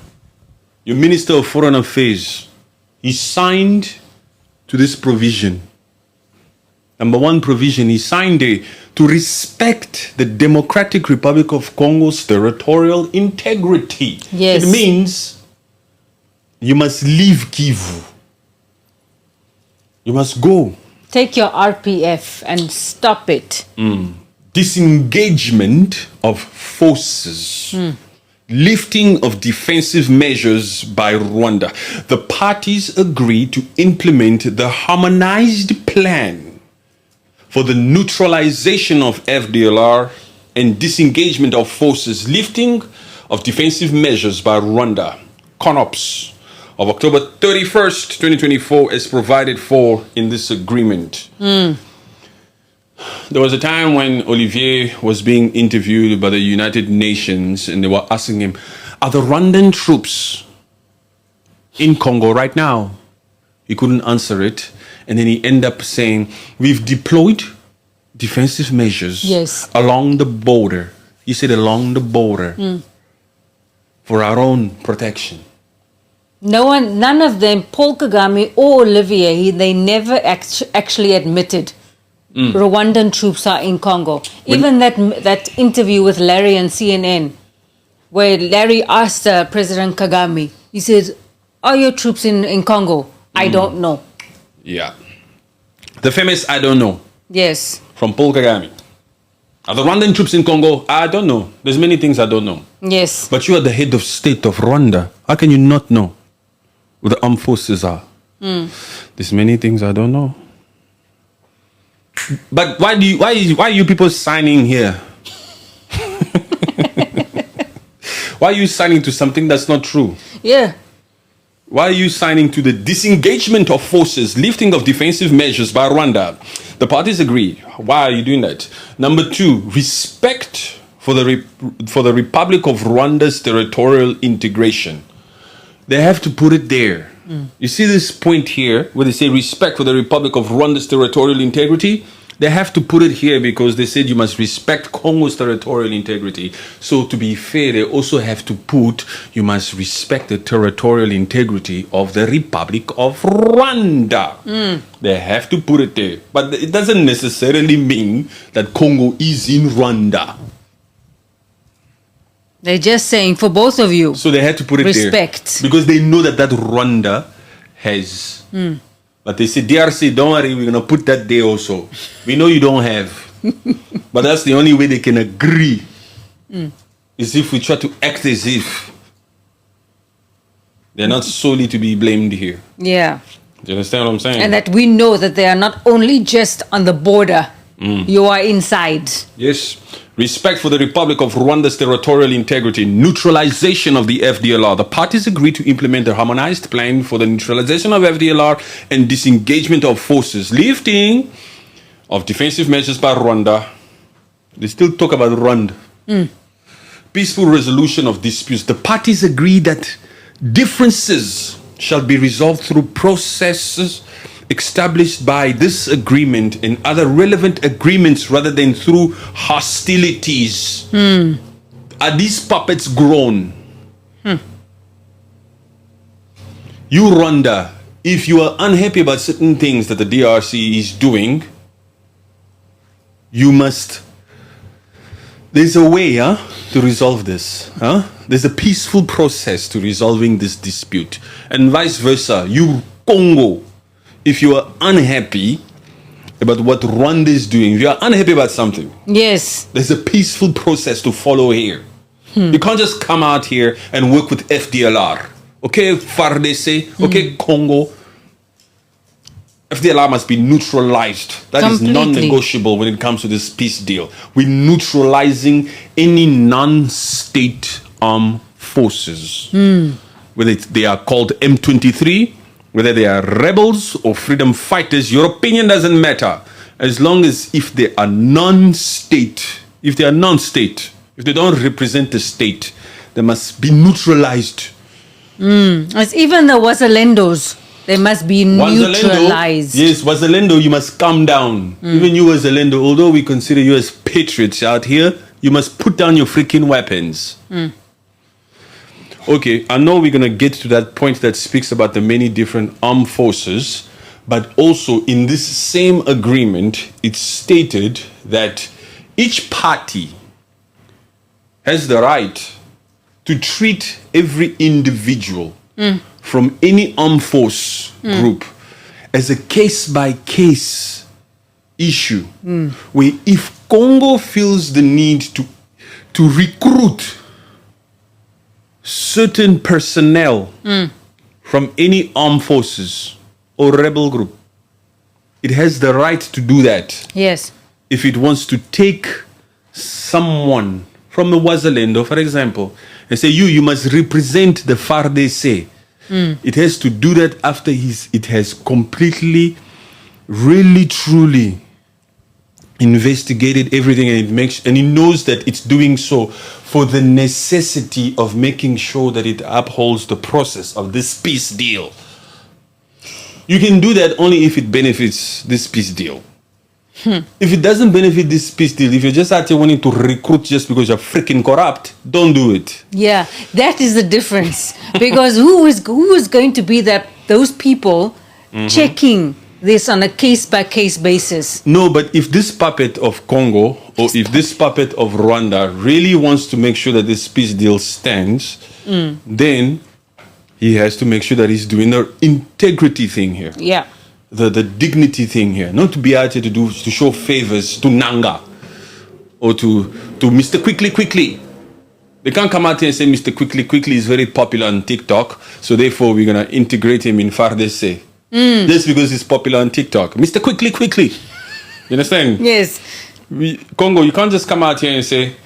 Your Minister of Foreign Affairs. He signed to this provision. Number one provision, he signed there to respect the Democratic Republic of Congo's territorial integrity. Yes. It means you must leave Kivu. You must go. Take your RPF and stop it. Disengagement of forces. Lifting of defensive measures by Rwanda. The parties agreed to implement the harmonized plan for the neutralization of FDLR and disengagement of forces, lifting of defensive measures by Rwanda, CONOPS, of October 31st, 2024, as provided for in this agreement. There was a time when Olivier was being interviewed by the United Nations and they were asking him, are the Rwandan troops in Congo right now? He couldn't answer it. And then he ended up saying, we've deployed defensive measures along the border. He said along the border for our own protection. None of them, Paul Kagame or Olivier, they never actually admitted Rwandan troops are in Congo. Even that interview with Larry and CNN, where Larry asked President Kagame, he said, are your troops in Congo? I don't know. Yeah. The famous I don't know. Yes. From Paul Kagame. Are the Rwandan troops in Congo? I don't know. There's many things I don't know. Yes. But you are the head of state of Rwanda. How can you not know what the armed forces are? There's many things I don't know. But why are you people signing here? Why are you signing to something that's not true? Yeah. Why are you signing to the disengagement of forces, lifting of defensive measures by Rwanda? The parties agree. Why are you doing that? Number 2, respect for the Republic of Rwanda's territorial integration. They have to put it there. You see this point here where they say respect for the Republic of Rwanda's territorial integrity? They have to put it here because they said you must respect Congo's territorial integrity. So to be fair, they also have to put you must respect the territorial integrity of the Republic of Rwanda. They have to put it there. But it doesn't necessarily mean that Congo is in Rwanda. They're just saying for both of you. So they had to put it there. Respect. Because they know that Rwanda has... But they say, DRC, don't worry, we're going to put that there also. We know you don't have. But that's the only way they can agree. Is if we try to act as if they're not solely to be blamed here. Yeah. Do you understand what I'm saying? And that we know that they are not only just on the border. You are inside. Yes. Respect for the Republic of Rwanda's territorial integrity, neutralization of the FDLR. The parties agreed to implement a harmonized plan for the neutralization of FDLR and disengagement of forces, lifting of defensive measures by Rwanda. They still talk about Rwanda. Peaceful resolution of disputes. The parties agree that differences shall be resolved through processes established by this agreement and other relevant agreements rather than through hostilities. Are these puppets grown? You, Rwanda, if you are unhappy about certain things that the DRC is doing, you must... There's a way to resolve this. There's a peaceful process to resolving this dispute. And vice versa. You, Congo, if you are unhappy about what Rwanda is doing, if you are unhappy about something, yes, there's a peaceful process to follow here. You can't just come out here and work with FDLR. Okay, FARDC, okay, Congo. FDLR must be neutralized. That is non-negotiable when it comes to this peace deal. We're neutralizing any non-state armed forces. Whether they are called M23, whether they are rebels or freedom fighters, your opinion doesn't matter. As long as if they are non-state, if they don't represent the state, they must be neutralized. As even the Wazalendos, they must be neutralized. Yes, Wazalendo, you must calm down. Even you, Wazalendo, although we consider you as patriots out here, you must put down your freaking weapons. Okay, I know we're going to get to that point that speaks about the many different armed forces, but also in this same agreement, it's stated that each party has the right to treat every individual from any armed force group as a case-by-case issue, where if Congo feels the need to recruit certain personnel from any armed forces or rebel group, it has the right to do that. Yes. If it wants to take someone from the Wazalendo, for example, and say, you must represent the FARDC. It has to do that after it has completely, really, truly investigated everything, and he knows that it's doing so for the necessity of making sure that it upholds the process of this peace deal. You can do that only if it benefits this peace deal. If it doesn't benefit this peace deal, if you're just out here wanting to recruit just because you're freaking corrupt, don't do it. Yeah, that is the difference. Because who is going to be those people checking this on a case-by-case basis? No, but if this puppet of Congo or if this puppet of Rwanda really wants to make sure that this peace deal stands, then he has to make sure that he's doing the integrity thing here. Yeah. The dignity thing here. Not to be out here to show favors to Nanga or to Mr. Quickly. They can't come out here and say Mr. Quickly is very popular on TikTok, so therefore we're going to integrate him in FARDC. Just because he's popular on TikTok. Mr. Quickly. You understand? Yes. Congo, you can't just come out here and say,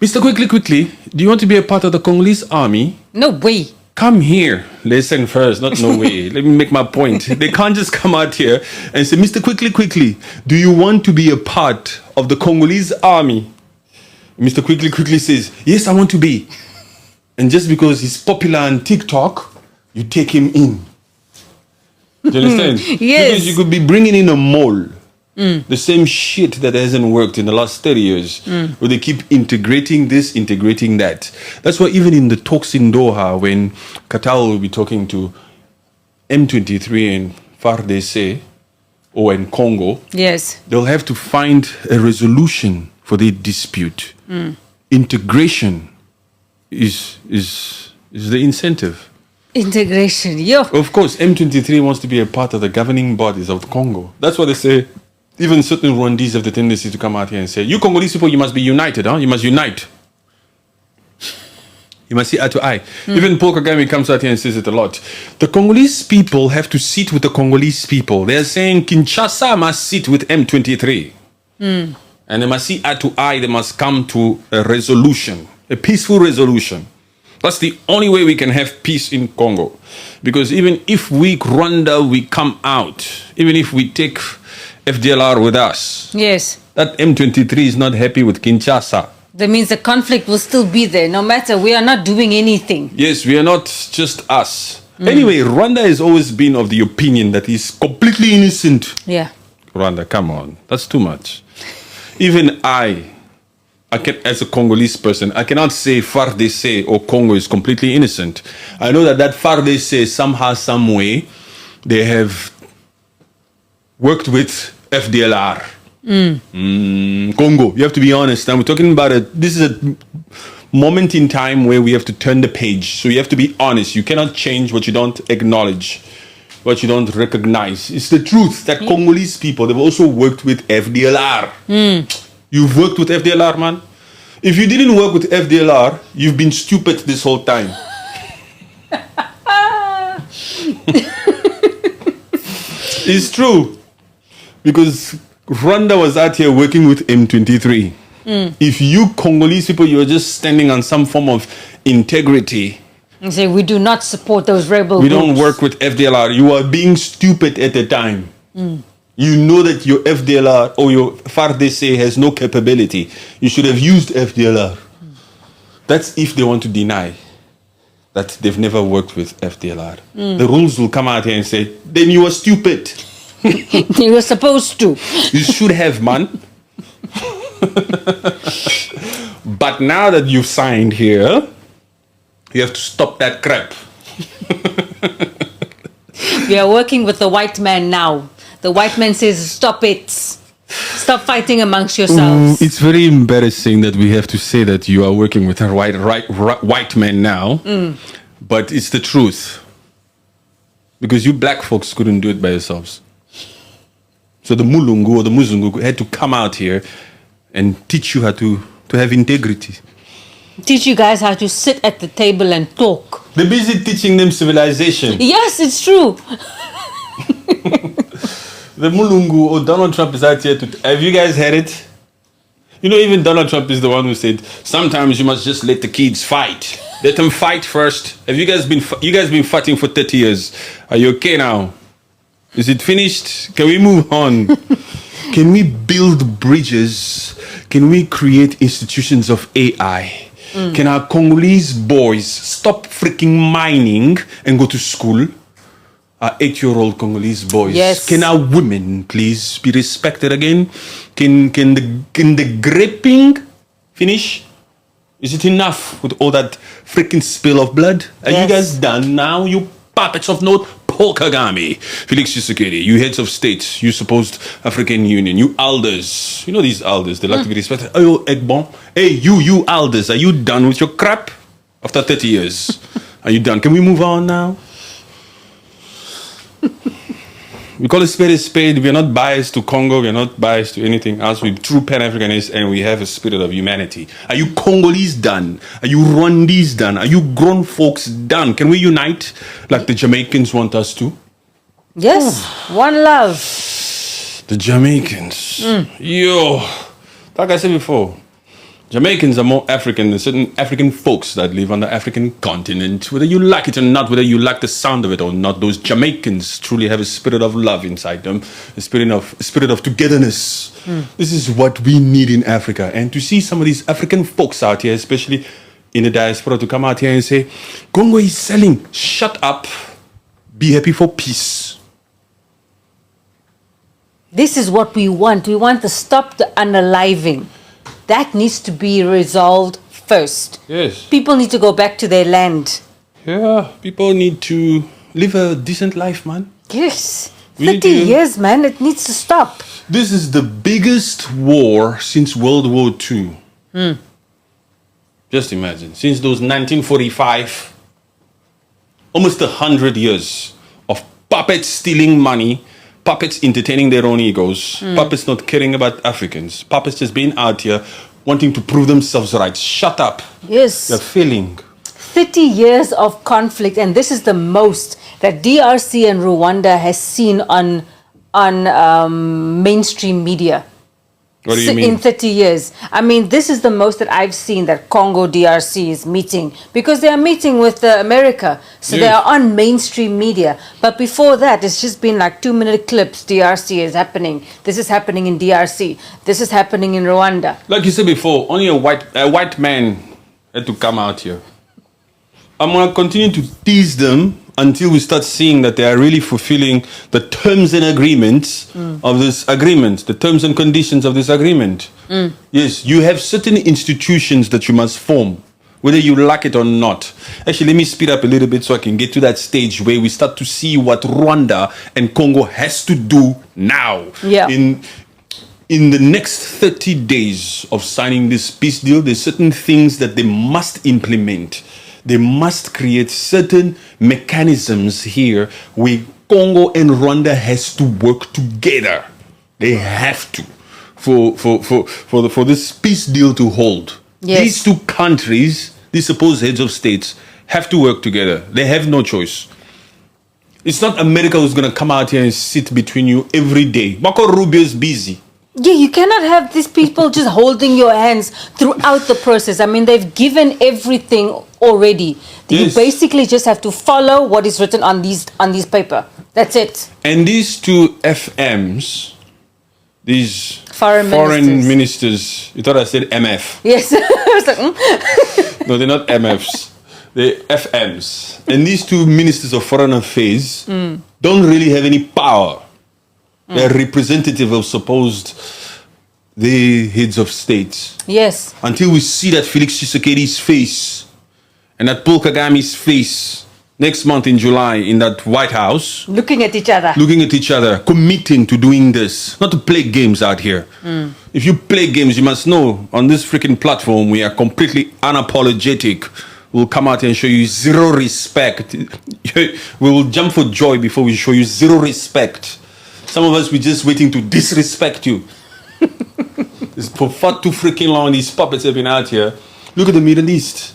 Mr. Quickly, do you want to be a part of the Congolese army? No way. Come here. Listen first, not no way. Let me make my point. They can't just come out here and say, Mr. Quickly, do you want to be a part of the Congolese army? Mr. Quickly says, yes, I want to be. And just because he's popular on TikTok, you take him in. Do you understand? Yes. Because you could be bringing in a mole. The same shit that hasn't worked in the last 30 years, where they keep integrating this, integrating that. That's why even in the talks in Doha, when Qatar will be talking to M23 and FARDC or in Congo, yes, they'll have to find a resolution for their dispute. Integration is the incentive. Integration, yo. Of course, M23 wants to be a part of the governing bodies of Congo. That's what they say. Even certain Rwandese have the tendency to come out here and say, you Congolese people, you must be united, huh? You must unite. You must see eye to eye. Even Paul Kagame comes out here and says it a lot. The Congolese people have to sit with the Congolese people. They're saying Kinshasa must sit with M23. And they must see eye to eye. They must come to a resolution, a peaceful resolution. That's the only way we can have peace in Congo. Because even if we, Rwanda, we come out, even if we take FDLR with us, yes, that M23 is not happy with Kinshasa. That means the conflict will still be there, no matter we are not doing anything. Yes, we are not just us. Anyway, Rwanda has always been of the opinion that he's completely innocent. Yeah. Rwanda, come on. That's too much. Even I can, as a Congolese person, I cannot say FARDC or Congo is completely innocent. I know that FARDC somehow, some way, they have worked with FDLR. Congo, you have to be honest. And we're talking about this is a moment in time where we have to turn the page. So you have to be honest. You cannot change what you don't acknowledge, what you don't recognize. It's the truth that Congolese people, they've also worked with FDLR. You've worked with FDLR, man. If you didn't work with FDLR, you've been stupid this whole time. It's true. Because Rwanda was out here working with M23. If you Congolese people, you're just standing on some form of integrity. And say, we do not support those rebel We groups. don't work with FDLR. You are being stupid at the time. You know that your FDLR or your FARDC has no capability. You should have used FDLR. That's if they want to deny that they've never worked with FDLR. The rules will come out here and say, then you are stupid. You were supposed to. You should have, man. But now that you've signed here, you have to stop that crap. We are working with the white man now. The white man says, stop it. Stop fighting amongst yourselves. It's very embarrassing that we have to say that you are working with a white man now. But it's the truth. Because you black folks couldn't do it by yourselves. So the Mulungu or the Muzungu had to come out here and teach you how to have integrity. Teach you guys how to sit at the table and talk. They're busy teaching them civilization. Yes, it's true. The Mulungu or Donald Trump is out here to... Have you guys heard it? You know, even Donald Trump is the one who said, sometimes you must just let the kids fight. Let them fight first. Have you guys been fighting for 30 years? Are you okay now? Is it finished? Can we move on? Can we build bridges? Can we create institutions of AI? Can our Congolese boys stop freaking mining and go to school? Our 8-year-old Congolese boys. Yes. Can our women please be respected again? Can the gripping finish? Is it enough with all that freaking spill of blood? Are you guys done now? You puppets of note, Paul Kagame, Felix Tshisekedi, you heads of states, you supposed African Union, you elders. You know these elders, they like to be respected. Oh, Egbon. Hey, you elders, are you done with your crap? After 30 years, are you done? Can we move on now? We call it a spade. We are not biased to Congo. We are not biased to anything else. We're true Pan-Africanists and we have a spirit of humanity. Are you Congolese done? Are you Rwandese done? Are you grown folks done? Can we unite like the Jamaicans want us to? Yes, one love. The Jamaicans. Yo, like I said before, Jamaicans are more African than certain African folks that live on the African continent. Whether you like it or not, whether you like the sound of it or not, those Jamaicans truly have a spirit of love inside them, a spirit of togetherness. This is what we need in Africa. And to see some of these African folks out here, especially in the diaspora, to come out here and say, Congo is selling. Shut up. Be happy for peace. This is what we want. We want to stop the unaliving. That needs to be resolved first. Yes. People need to go back to their land. Yeah, people need to live a decent life, man. Yes. We 30 need to- years, man. It needs to stop. This is the biggest war since World War II. Just imagine. Since those 1945, almost 100 years of puppets stealing money, puppets entertaining their own egos, puppets not caring about Africans, puppets just being out here wanting to prove themselves right. Shut up. Yes. You're failing. 30 years of conflict, and this is the most that DRC and Rwanda has seen on mainstream media. What do you In mean? 30 years. I mean, this is the most that I've seen that Congo DRC is meeting, because they are meeting with America. So they Yes. are on mainstream media. But before that, it's just been like 2-minute clips. DRC is happening. This is happening in DRC. This is happening in Rwanda. Like you said before, only a white man had to come out here. I'm going to continue to tease them until we start seeing that they are really fulfilling the terms and agreements of this agreement, the terms and conditions of this agreement. Yes, you have certain institutions that you must form, whether you like it or not. Actually, let me speed up a little bit so I can get to that stage where we start to see what Rwanda and Congo has to do now. Yeah. In the next 30 days of signing this peace deal, there's certain things that they must implement. They must create certain mechanisms here where Congo and Rwanda has to work together. They have to for this peace deal to hold. Yes. These two countries, these supposed heads of states, have to work together. They have no choice. It's not America who's going to come out here and sit between you every day. Marco Rubio is busy. Yeah, you cannot have these people just holding your hands throughout the process. I mean, they've given everything already. Yes. You basically just have to follow what is written on these paper. That's it. And these two FMs, these Foreign ministers, you thought I said MF. Yes. I was like, No, they're not MFs. They're FMs. And these two ministers of foreign affairs don't really have any power. They're representative of supposed the heads of states. Yes. Until we see that Felix Tshisekedi's face and that Paul Kagame's face next month in July in that White House, Looking at each other. looking at each other, committing to doing this, not to play games out here. If you play games, you must know on this freaking platform we are completely unapologetic. We'll come out and show you zero respect. We will jump for joy before we show you zero respect. Some of us, we're just waiting to disrespect you. It's for far too freaking long, these puppets have been out here. Look at the Middle East.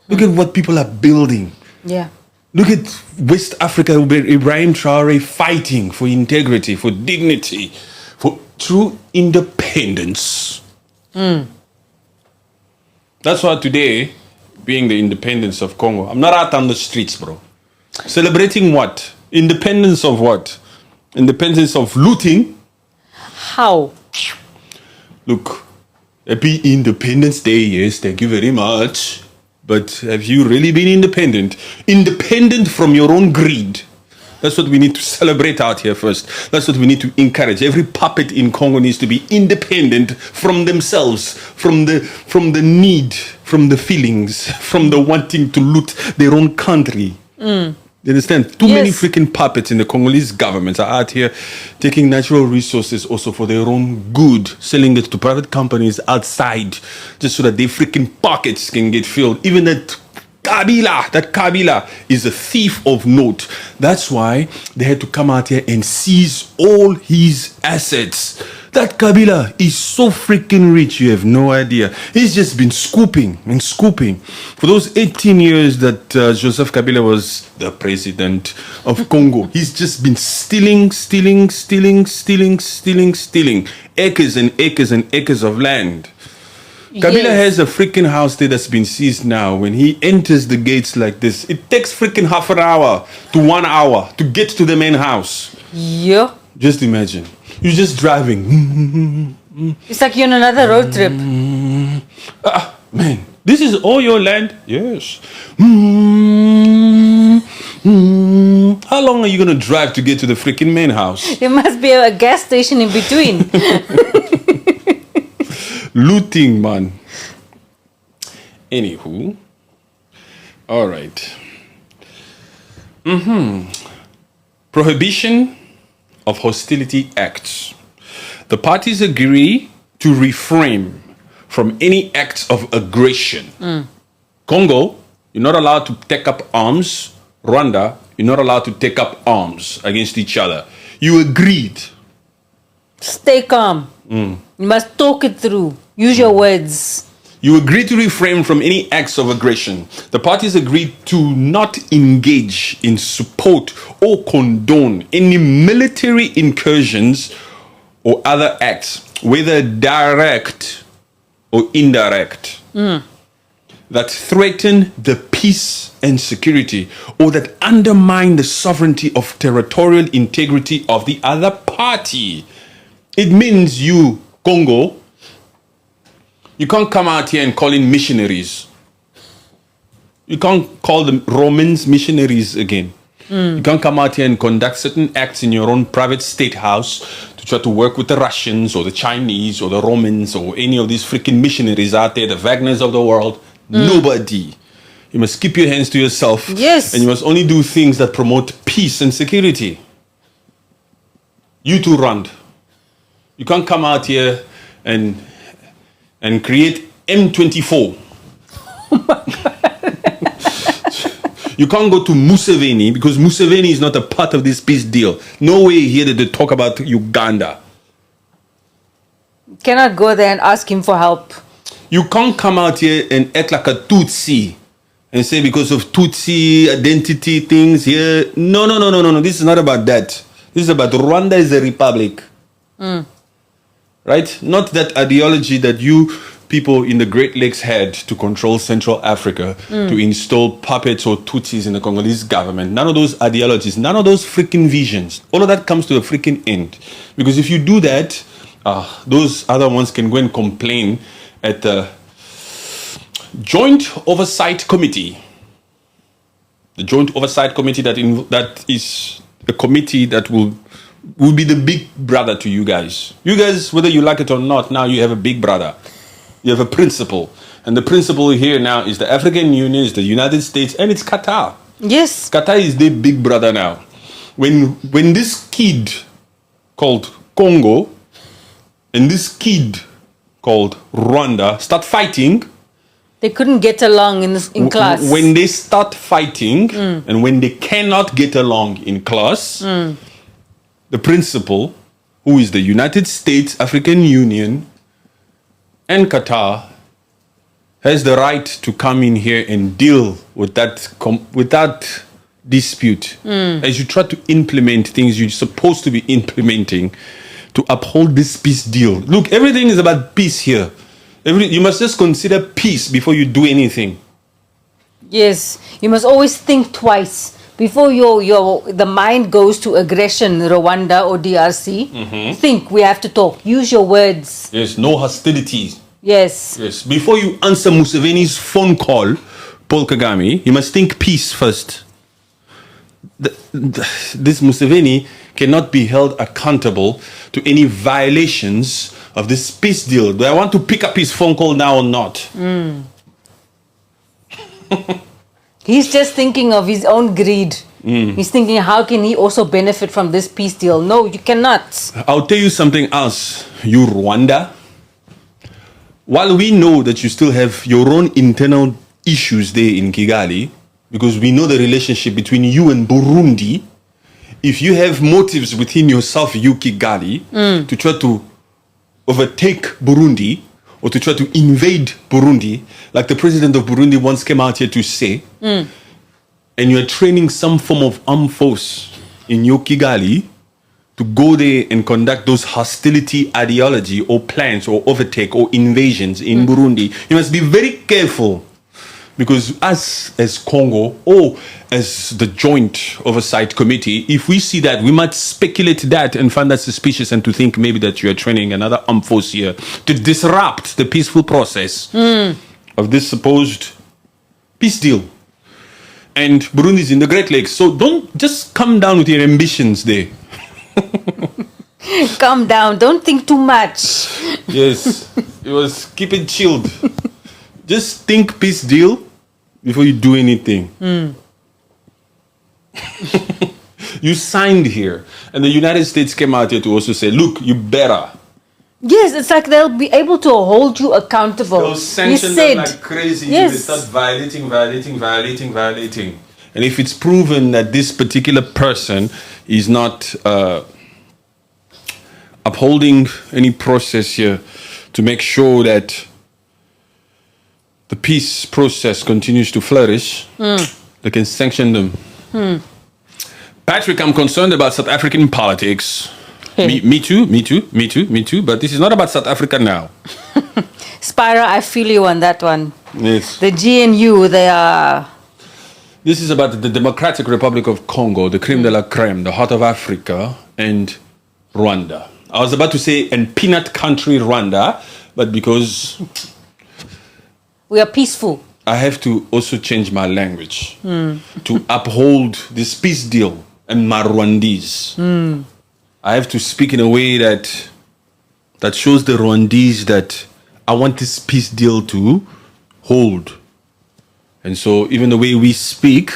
Look at what people are building. Yeah. Look at West Africa, Ibrahim Traore fighting for integrity, for dignity, for true independence. That's why today, being the independence of Congo, I'm not out on the streets, bro. Celebrating what? Independence of what? Independence of looting? How? Look, happy Independence Day, yes, thank you very much. But have you really been independent? Independent from your own greed. That's what we need to celebrate out here first. That's what we need to encourage. Every puppet in Congo needs to be independent from themselves, from the need, from the feelings, from the wanting to loot their own country. You understand? Too many freaking puppets in the Congolese government are out here taking natural resources also for their own good, selling it to private companies outside just so that their freaking pockets can get filled. Even that Kabila is a thief of note. That's why they had to come out here and seize all his assets. That Kabila is so freaking rich, you have no idea. He's just been scooping and scooping. For those 18 years that Joseph Kabila was the president of Congo, he's just been stealing acres and acres and acres of land. Kabila has a freaking house there that's been seized now. When he enters the gates like this, it takes freaking half an hour to 1 hour to get to the main house. Yeah. Just imagine. You're just driving. It's like you're on another road trip. Man, this is all your land? Yes. How long are you going to drive to get to the freaking main house? There must be a gas station in between. Looting, man. Anywho. All right. Prohibition of hostility acts. The parties agree to refrain from any acts of aggression. Congo, you're not allowed to take up arms. Rwanda, you're not allowed to take up arms against each other. You agreed. Stay calm. You must talk it through. Use your words. You agreed to refrain from any acts of aggression. The parties agreed to not engage in support or condone any military incursions or other acts, whether direct or indirect, that threaten the peace and security or that undermine the sovereignty of territorial integrity of the other party. It means you, Congo, you can't come out here and call in missionaries. You can't call the Romans missionaries again. You can't come out here and conduct certain acts in your own private state house to try to work with the Russians or the Chinese or the Romans or any of these freaking missionaries out there, the Wagners of the world. Nobody. You must keep your hands to yourself. Yes. And you must only do things that promote peace and security. You too, Rwanda. You can't come out here and create M24. You can't go to Museveni because Museveni is not a part of this peace deal. No way here that they talk about Uganda. Cannot go there and ask him for help. You can't come out here and act like a Tutsi and say because of Tutsi identity things here. No. This is not about that. This is about Rwanda is a republic. Right? Not that ideology that you people in the Great Lakes had to control Central Africa, to install puppets or Tutsis in the Congolese government. None of those ideologies, none of those freaking visions. All of that comes to a freaking end. Because if you do that, those other ones can go and complain at the Joint Oversight Committee. The Joint Oversight Committee that is a committee that will be the big brother to you guys. You guys, whether you like it or not, now you have a big brother. You have a principal. And the principal here now is the African Union, is the United States, and it's Qatar. Yes. Qatar is the big brother now. When this kid called Congo and this kid called Rwanda start fighting, they couldn't get along in class. When they start fighting and when they cannot get along in class, the principal, who is the United States, African Union, and Qatar, has the right to come in here and deal with that dispute. As you try to implement things you're supposed to be implementing to uphold this peace deal. Look, everything is about peace here. You must just consider peace before you do anything. Yes, you must always think twice the mind goes to aggression, Rwanda or DRC, think. We have to talk. Use your words. Yes, no hostilities. Yes. Yes. Before you answer Museveni's phone call, Paul Kagame, you must think peace first. This Museveni cannot be held accountable to any violations of this peace deal. Do I want to pick up his phone call now or not? He's just thinking of his own greed. He's thinking, how can he also benefit from this peace deal? No, you cannot. I'll tell you something else, you Rwanda. While we know that you still have your own internal issues there in Kigali, because we know the relationship between you and Burundi, if you have motives within yourself, you Kigali, to try to overtake Burundi or to try to invade Burundi, like the president of Burundi once came out here to say, and you're training some form of armed force in your Kigali to go there and conduct those hostility ideology or plans or overtake or invasions in Burundi, you must be very careful. Because us as Congo or as the Joint Oversight Committee, if we see that, we might speculate that and find that suspicious and to think maybe that you are training another armed force here to disrupt the peaceful process of this supposed peace deal. And Burundi is in the Great Lakes, so don't just come down with your ambitions there. Calm down, don't think too much. Yes, it was keep it chilled. Just think peace deal before you do anything. You signed here. And the United States came out here to also say, look, you better. Yes, it's like they'll be able to hold you accountable. They'll sanction them like crazy. Yes. They start violating. And if it's proven that this particular person is not upholding any process here to make sure that the peace process continues to flourish, they can sanction them. Patrick, I'm concerned about South African politics. Me too. But this is not about South Africa now. Spyro, I feel you on that one. Yes. The GNU, they are... This is about the Democratic Republic of Congo, the creme de la creme, the heart of Africa, and Rwanda. I was about to say, and peanut country Rwanda, but because... we are peaceful. I have to also change my language to uphold this peace deal and my Rwandese. I have to speak in a way that shows the Rwandese that I want this peace deal to hold. And so even the way we speak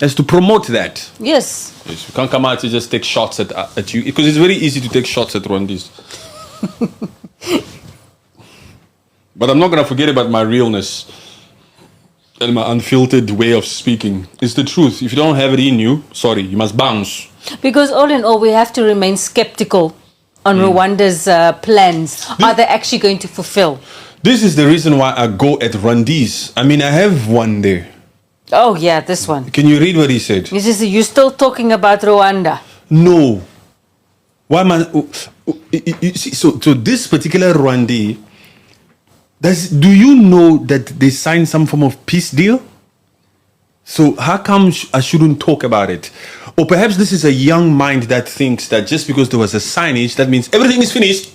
has to promote that. Yes. Yes, you can't come out to just take shots at you, because it's very easy to take shots at Rwandese. But I'm not going to forget about my realness and my unfiltered way of speaking. It's the truth. If you don't have it in you, sorry, you must bounce. Because all in all, we have to remain skeptical on Rwanda's plans. Are they actually going to fulfill? This is the reason why I go at Rwandese. I mean, I have one there. Oh, yeah, this one. Can you read what he said? You're still talking about Rwanda. No. Why am I... You see, so this particular Rwandese... do you know that they signed some form of peace deal? So how come I shouldn't talk about it? Or perhaps this is a young mind that thinks that just because there was a signage, that means everything is finished.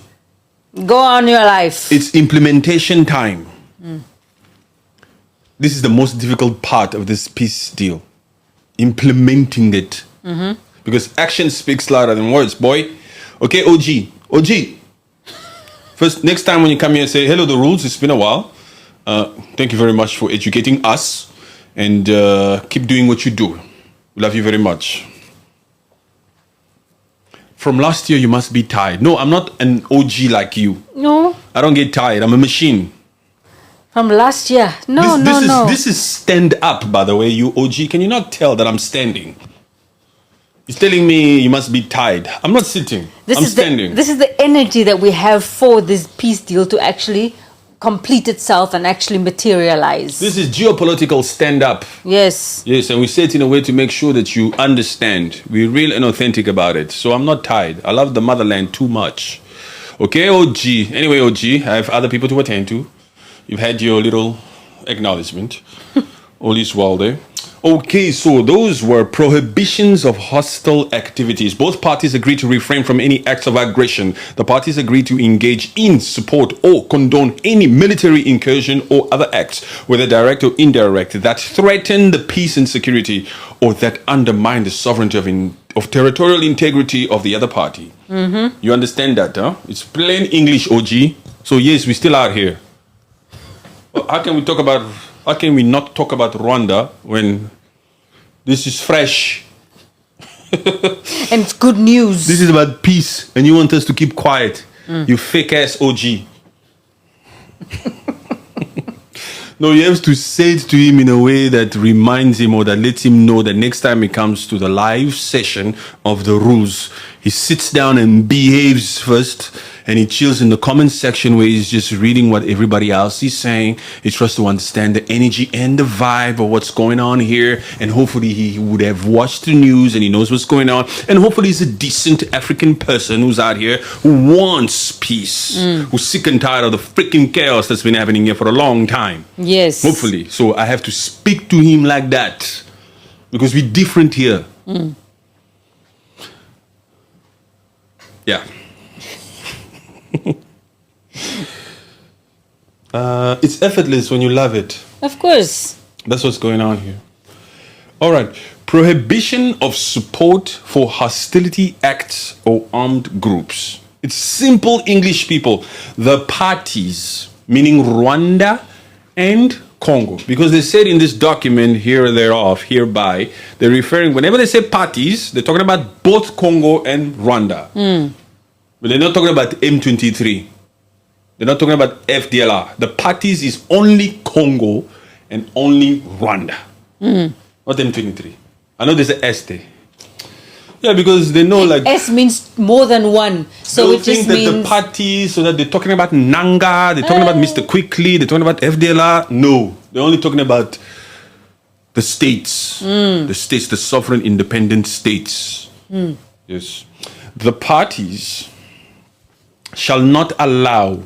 Go on your life. It's implementation time. This is the most difficult part of this peace deal. Implementing it. Because action speaks louder than words, boy. Okay, OG. First, next time when you come here, say, hello, the rules. It's been a while. Thank you very much for educating us. And keep doing what you do. We love you very much. From last year, you must be tired. No, I'm not an OG like you. No. I don't get tired. I'm a machine. From last year? No. This is stand up, by the way, you OG. Can you not tell that I'm standing? He's telling me you must be tired. I'm not sitting. I'm standing. This is the energy that we have for this peace deal to actually complete itself and actually materialize. This is geopolitical stand-up. Yes. Yes, and we say it in a way to make sure that you understand. We're real and authentic about it. So I'm not tired. I love the motherland too much. Okay, OG. Anyway, OG, I have other people to attend to. You've had your little acknowledgement. All is well there. Okay, so those were prohibitions of hostile activities. Both parties agreed to refrain from any acts of aggression. The parties agreed to engage in, support, or condone any military incursion or other acts, whether direct or indirect, that threaten the peace and security or that undermine the sovereignty of territorial integrity of the other party. Mm-hmm. You understand that, huh? It's plain English, OG. So yes, we still are here. Well, how can we not talk about Rwanda when this is fresh? And it's good news. This is about peace, and you want us to keep quiet. You fake ass OG. No, you have to say it to him in a way that reminds him or that lets him know that next time he comes to the live session of the rules, he sits down and behaves first, and he chills in the comment section where he's just reading what everybody else is saying. He tries to understand the energy and the vibe of what's going on here, and hopefully he would have watched the news and he knows what's going on, and hopefully he's a decent African person who's out here who wants peace, who's sick and tired of the freaking chaos that's been happening here for a long time. Yes. Hopefully. So I have to speak to him like that because we're different here. Yeah. It's effortless when you love it. Of course. That's what's going on here. All right. Prohibition of support for hostility acts or armed groups. It's simple English, people. The parties, meaning Rwanda and Congo, because they said in this document here thereof, hereby, they're referring, whenever they say parties, they're talking about both Congo and Rwanda. But they're not talking about M23. They're not talking about FDLR. The parties is only Congo and only Rwanda. Not M23. I know there's an S there. Yeah, because they know like... S means more than one. So it just means... that the parties, so that they're talking about Nanga, they're talking about Mr. Quickly, they're talking about FDLR. No, they're only talking about the states. The states, the sovereign independent states. Yes. The parties shall not allow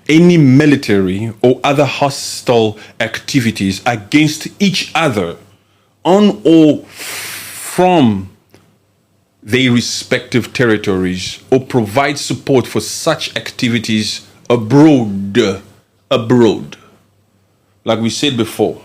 any military or other hostile activities against each other on or from their respective territories or provide support for such activities abroad. Like we said before.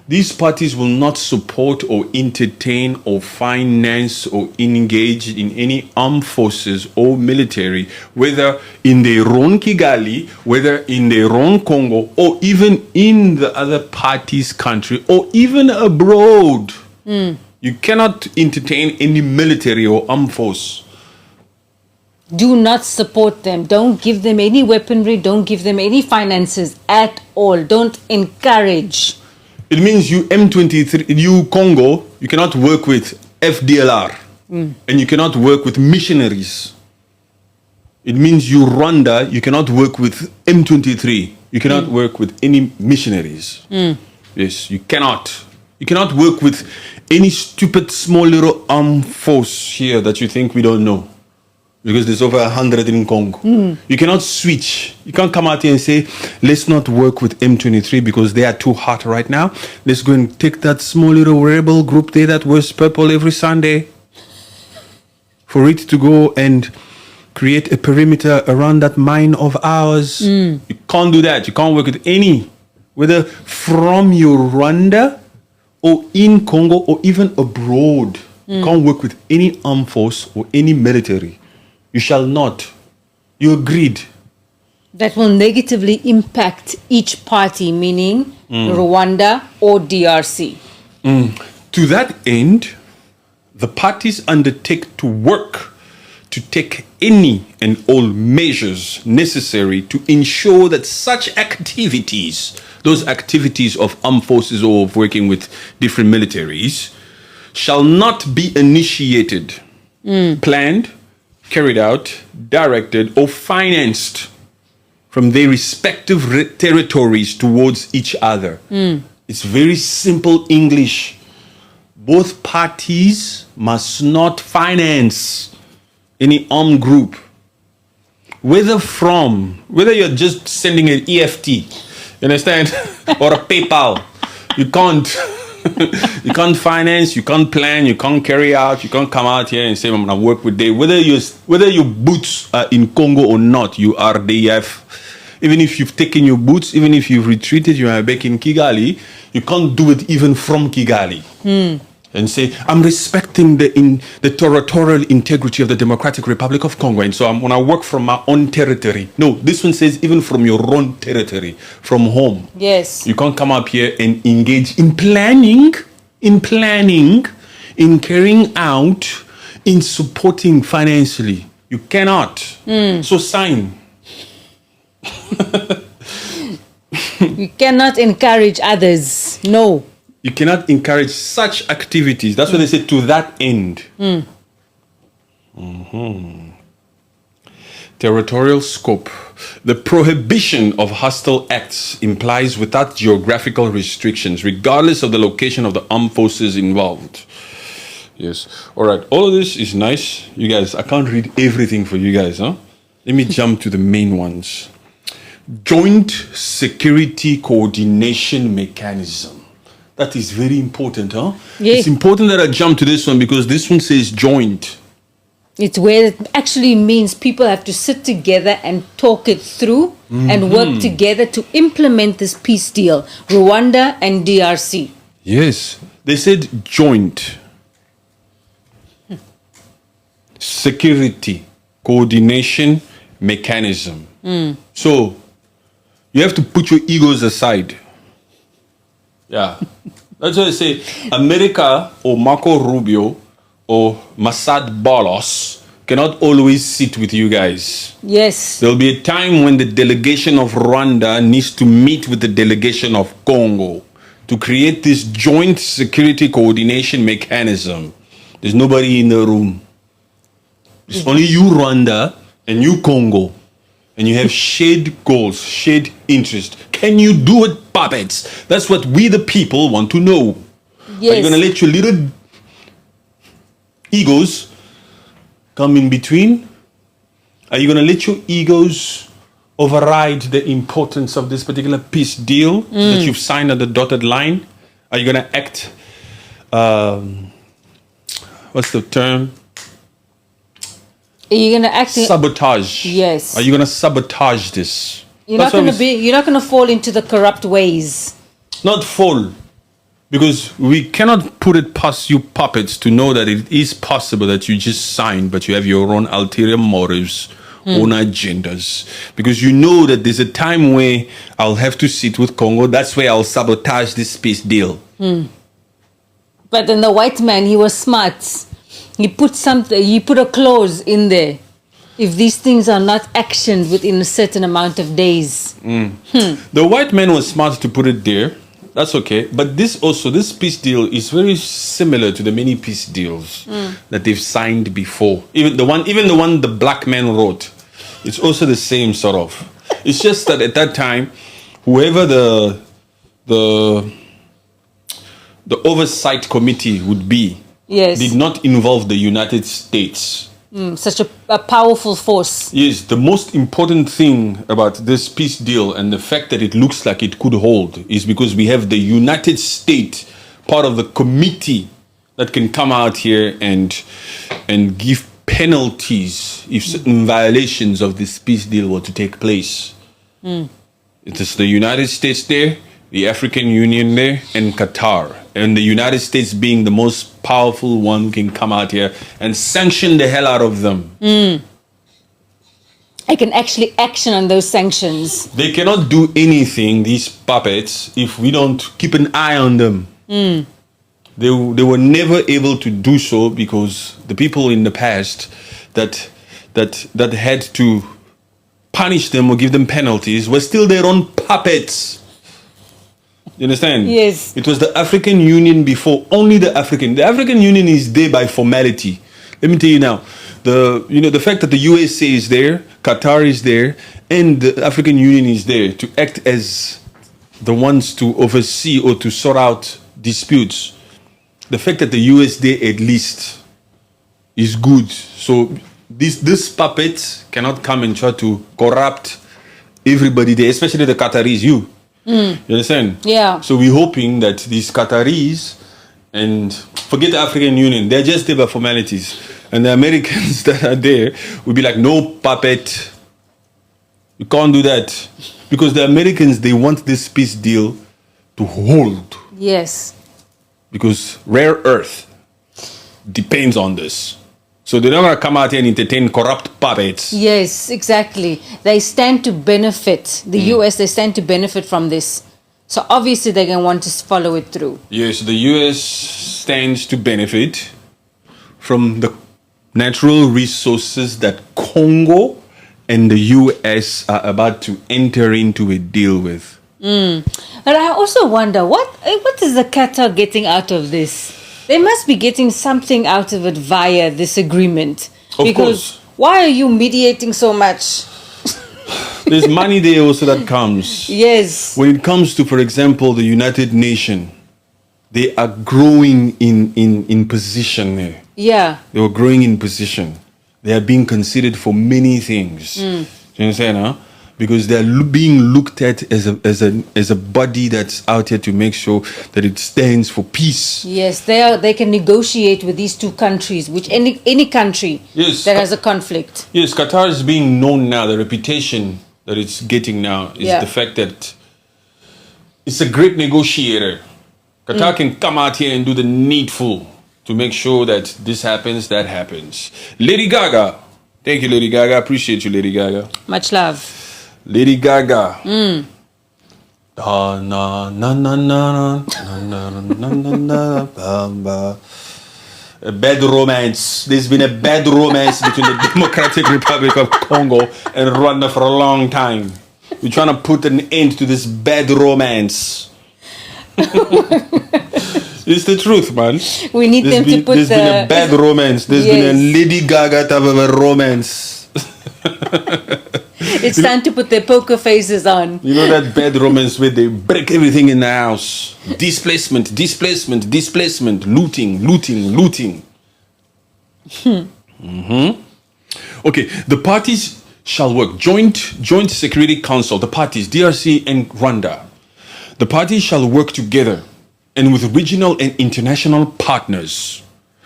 These parties will not support or entertain or finance or engage in any armed forces or military, whether in their own Kigali, whether in their own Congo, or even in the other party's country, or even abroad. You cannot entertain any military or armed force. Do not support them. Don't give them any weaponry. Don't give them any finances at all. Don't encourage. It means you M23, you Congo, you cannot work with FDLR. And you cannot work with missionaries. It means you Rwanda, you cannot work with M23. You cannot work with any missionaries. Yes, you cannot. You cannot work with any stupid small little armed force here that you think we don't know. Because there's over 100 in Congo. You cannot switch. You can't come out here and say, let's not work with M23 because they are too hot right now. Let's go and take that small little rebel group there that wears purple every Sunday. For it to go and create a perimeter around that mine of ours. You can't do that. You can't work with any, whether from your Rwanda or in Congo or even abroad. You can't work with any armed force or any military. You shall not. You agreed. That will negatively impact each party, meaning Rwanda or DRC. To that end, the parties undertake to work to take any and all measures necessary to ensure that such activities, those activities of armed forces or of working with different militaries, shall not be initiated, planned, carried out, directed, or financed from their respective territories towards each other. It's very simple English. Both parties must not finance any armed group. Whether you're just sending an EFT, you understand? Or a PayPal. You can't. You can't finance, you can't plan, you can't carry out, you can't come out here and say, I'm going to work with them. Whether your boots are in Congo or not, you are there. Even if you've taken your boots, even if you've retreated, you are back in Kigali, you can't do it even from Kigali. And say, I'm respecting the territorial integrity of the Democratic Republic of Congo, and so I'm going to work from my own territory. No, this one says even from your own territory, from home. Yes. You can't come up here and engage in planning, in carrying out, in supporting financially. You cannot. So sign. You cannot encourage others. No. You cannot encourage such activities. That's what they say, to that end. Territorial scope. The prohibition of hostile acts implies without geographical restrictions, regardless of the location of the armed forces involved. Yes. All right. All of this is nice. You guys, I can't read everything for you guys, huh? Let me jump to the main ones. Joint security coordination mechanism. That is very important, huh? Yeah. It's important that I jump to this one because this one says joint. It's where it actually means people have to sit together and talk it through and work together to implement this peace deal, Rwanda and DRC. Yes. They said joint. Security coordination mechanism. So, you have to put your egos aside. Yeah. That's why I say America or Marco Rubio or Masad Bolos cannot always sit with you guys. Yes. There'll be a time when the delegation of Rwanda needs to meet with the delegation of Congo to create this joint security coordination mechanism. There's nobody in the room. It's only you, Rwanda, and you, Congo. And you have shared goals, shared interest. Can you do it, puppets? That's what we, the people, want to know. Yes. Are you going to let your little egos come in between? Are you going to let your egos override the importance of this particular peace deal that you've signed on the dotted line? Are you going to act, what's the term? Are you going to act sabotage? Yes. Are you going to sabotage this? You're not going to fall into the corrupt ways. Not fall. Because we cannot put it past you puppets to know that it is possible that you just signed, but you have your own ulterior motives, own agendas. Because you know that there's a time where I'll have to sit with Congo. That's where I'll sabotage this peace deal. But then the white man, he was smart. He put a clause in there. If these things are not actioned within a certain amount of days. The white man was smart to put it there. That's okay. But this peace deal is very similar to the many peace deals that they've signed before. Even the one the black man wrote, it's also the same sort of. It's just that at that time, whoever the oversight committee would be, did not involve the United States. Such a powerful force. Yes, the most important thing about this peace deal and the fact that it looks like it could hold is because we have the United States part of the committee that can come out here and give penalties if certain violations of this peace deal were to take place. It is the United States there, the African Union there, and Qatar. And the United States being the most powerful one who can come out here and sanction the hell out of them. I can actually action on those sanctions. They cannot do anything, these puppets, if we don't keep an eye on them. They were never able to do so because the people in the past that had to punish them or give them penalties were still their own puppets. You understand? Yes. It was the African Union before, only the African. The African Union is there by formality. Let me tell you now, the fact that the USA is there, Qatar is there, and the African Union is there to act as the ones to oversee or to sort out disputes. The fact that the US there at least is good. So this puppet cannot come and try to corrupt everybody there, especially the Qataris, you understand? Yeah. So we're hoping that these Qataris And forget the African Union. They're just there by formalities. And the Americans that are there will be like, no, puppet. You can't do that. Because the Americans, they want this peace deal to hold. Yes. Because rare earth depends on this. So they're not going to come out here and entertain corrupt puppets. Yes, exactly. They stand to benefit. The US, they stand to benefit from this. So obviously they're going to want to follow it through. Yes, the US stands to benefit from the natural resources that Congo and the US are about to enter into a deal with. But I also wonder, what is the Qatar getting out of this? They must be getting something out of it via this agreement. Of course. Why are you mediating so much? There's money there also that comes. Yes. When it comes to, for example, the United Nations, they are growing in position there. Yeah. They were growing in position. They are being considered for many things. Do you understand, huh? Because they're being looked at as a body that's out here to make sure that it stands for peace. Yes, they can negotiate with these two countries, which any country that has a conflict. Yes, Qatar is being known now. The reputation that it's getting now is the fact that it's a great negotiator. Qatar can come out here and do the needful to make sure that this happens, that happens. Lady Gaga. Thank you, Lady Gaga. Appreciate you, Lady Gaga. Much love. Lady Gaga. Da, na, na, na, na, na, na, na, na, na, na, a bad romance. There's been a bad romance between the Democratic Republic of Congo and Rwanda for a long time. We're trying to put an end to this bad romance. It's the truth, man. We need them to put There's been a bad romance. There's been a Lady Gaga type of a romance. It's time to put their poker faces on. You know that bad romance where they break everything in the house. Displacement, looting. Okay, the parties shall work. Joint Security Council, the parties, DRC and Rwanda. The parties shall work together and with regional and international partners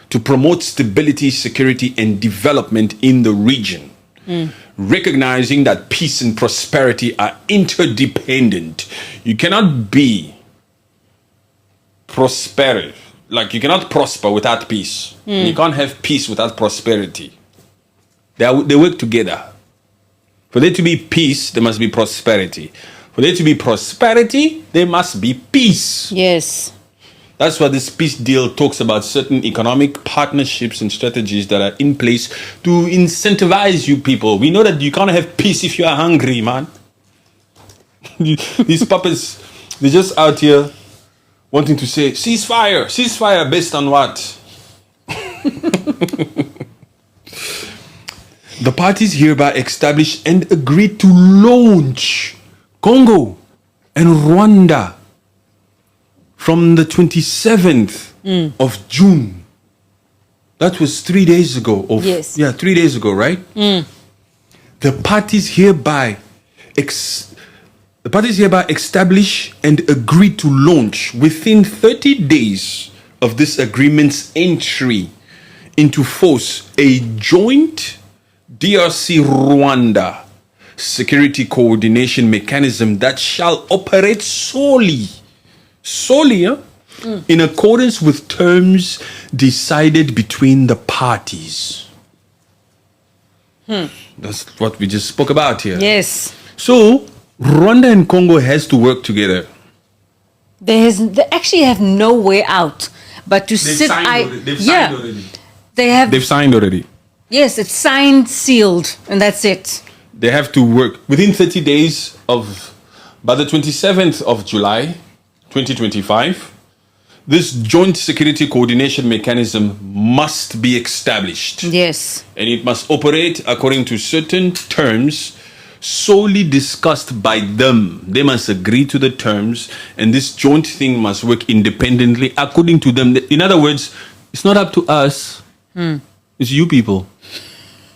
to promote stability, security, and development in the region. Recognizing that peace and prosperity are interdependent. You cannot be prosperous. Like, you cannot prosper without peace. You can't have peace without prosperity. They work together. For there to be peace, there must be prosperity. For there to be prosperity, there must be peace. Yes. That's why this peace deal talks about certain economic partnerships and strategies that are in place to incentivize you people. We know that you can't have peace if you are hungry, man. These puppets, they're just out here wanting to say, ceasefire based on what? The parties hereby establish and agree to launch Congo and Rwanda from the 27th of June. That was 3 days ago. Yes. Yeah, 3 days ago, right? The parties hereby establish and agree to launch within 30 days of this agreement's entry into force a joint DRC Rwanda security coordination mechanism that shall operate solely in accordance with terms decided between the parties. That's what we just spoke about here. Yes. So Rwanda and Congo has to work together. They actually have no way out but to They've signed already. They've signed already. Yes, it's signed, sealed, and that's it. They have to work within 30 days by the 27th of July, 2025. This joint security coordination mechanism must be established. Yes. And it must operate according to certain terms solely discussed by them. They must agree to the terms, and this joint thing must work independently according to them. In other words, it's not up to us. It's you people.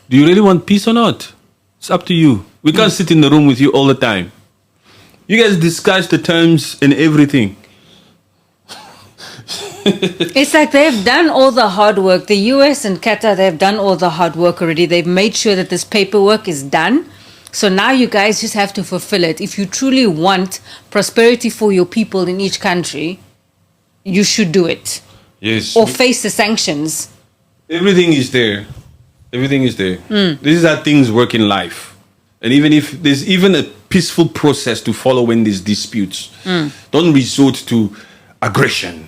Do you really want peace or not? It's up to you. We can't sit in the room with you all the time. You guys discuss the terms and everything. It's like they've done all the hard work. The US and Qatar, they've done all the hard work already. They've made sure that this paperwork is done. So now you guys just have to fulfill it. If you truly want prosperity for your people in each country, you should do it. Yes. Or face the sanctions. Everything is there. Everything is there. This is how things work in life. And even if there's even a peaceful process to follow when there's disputes, don't resort to aggression.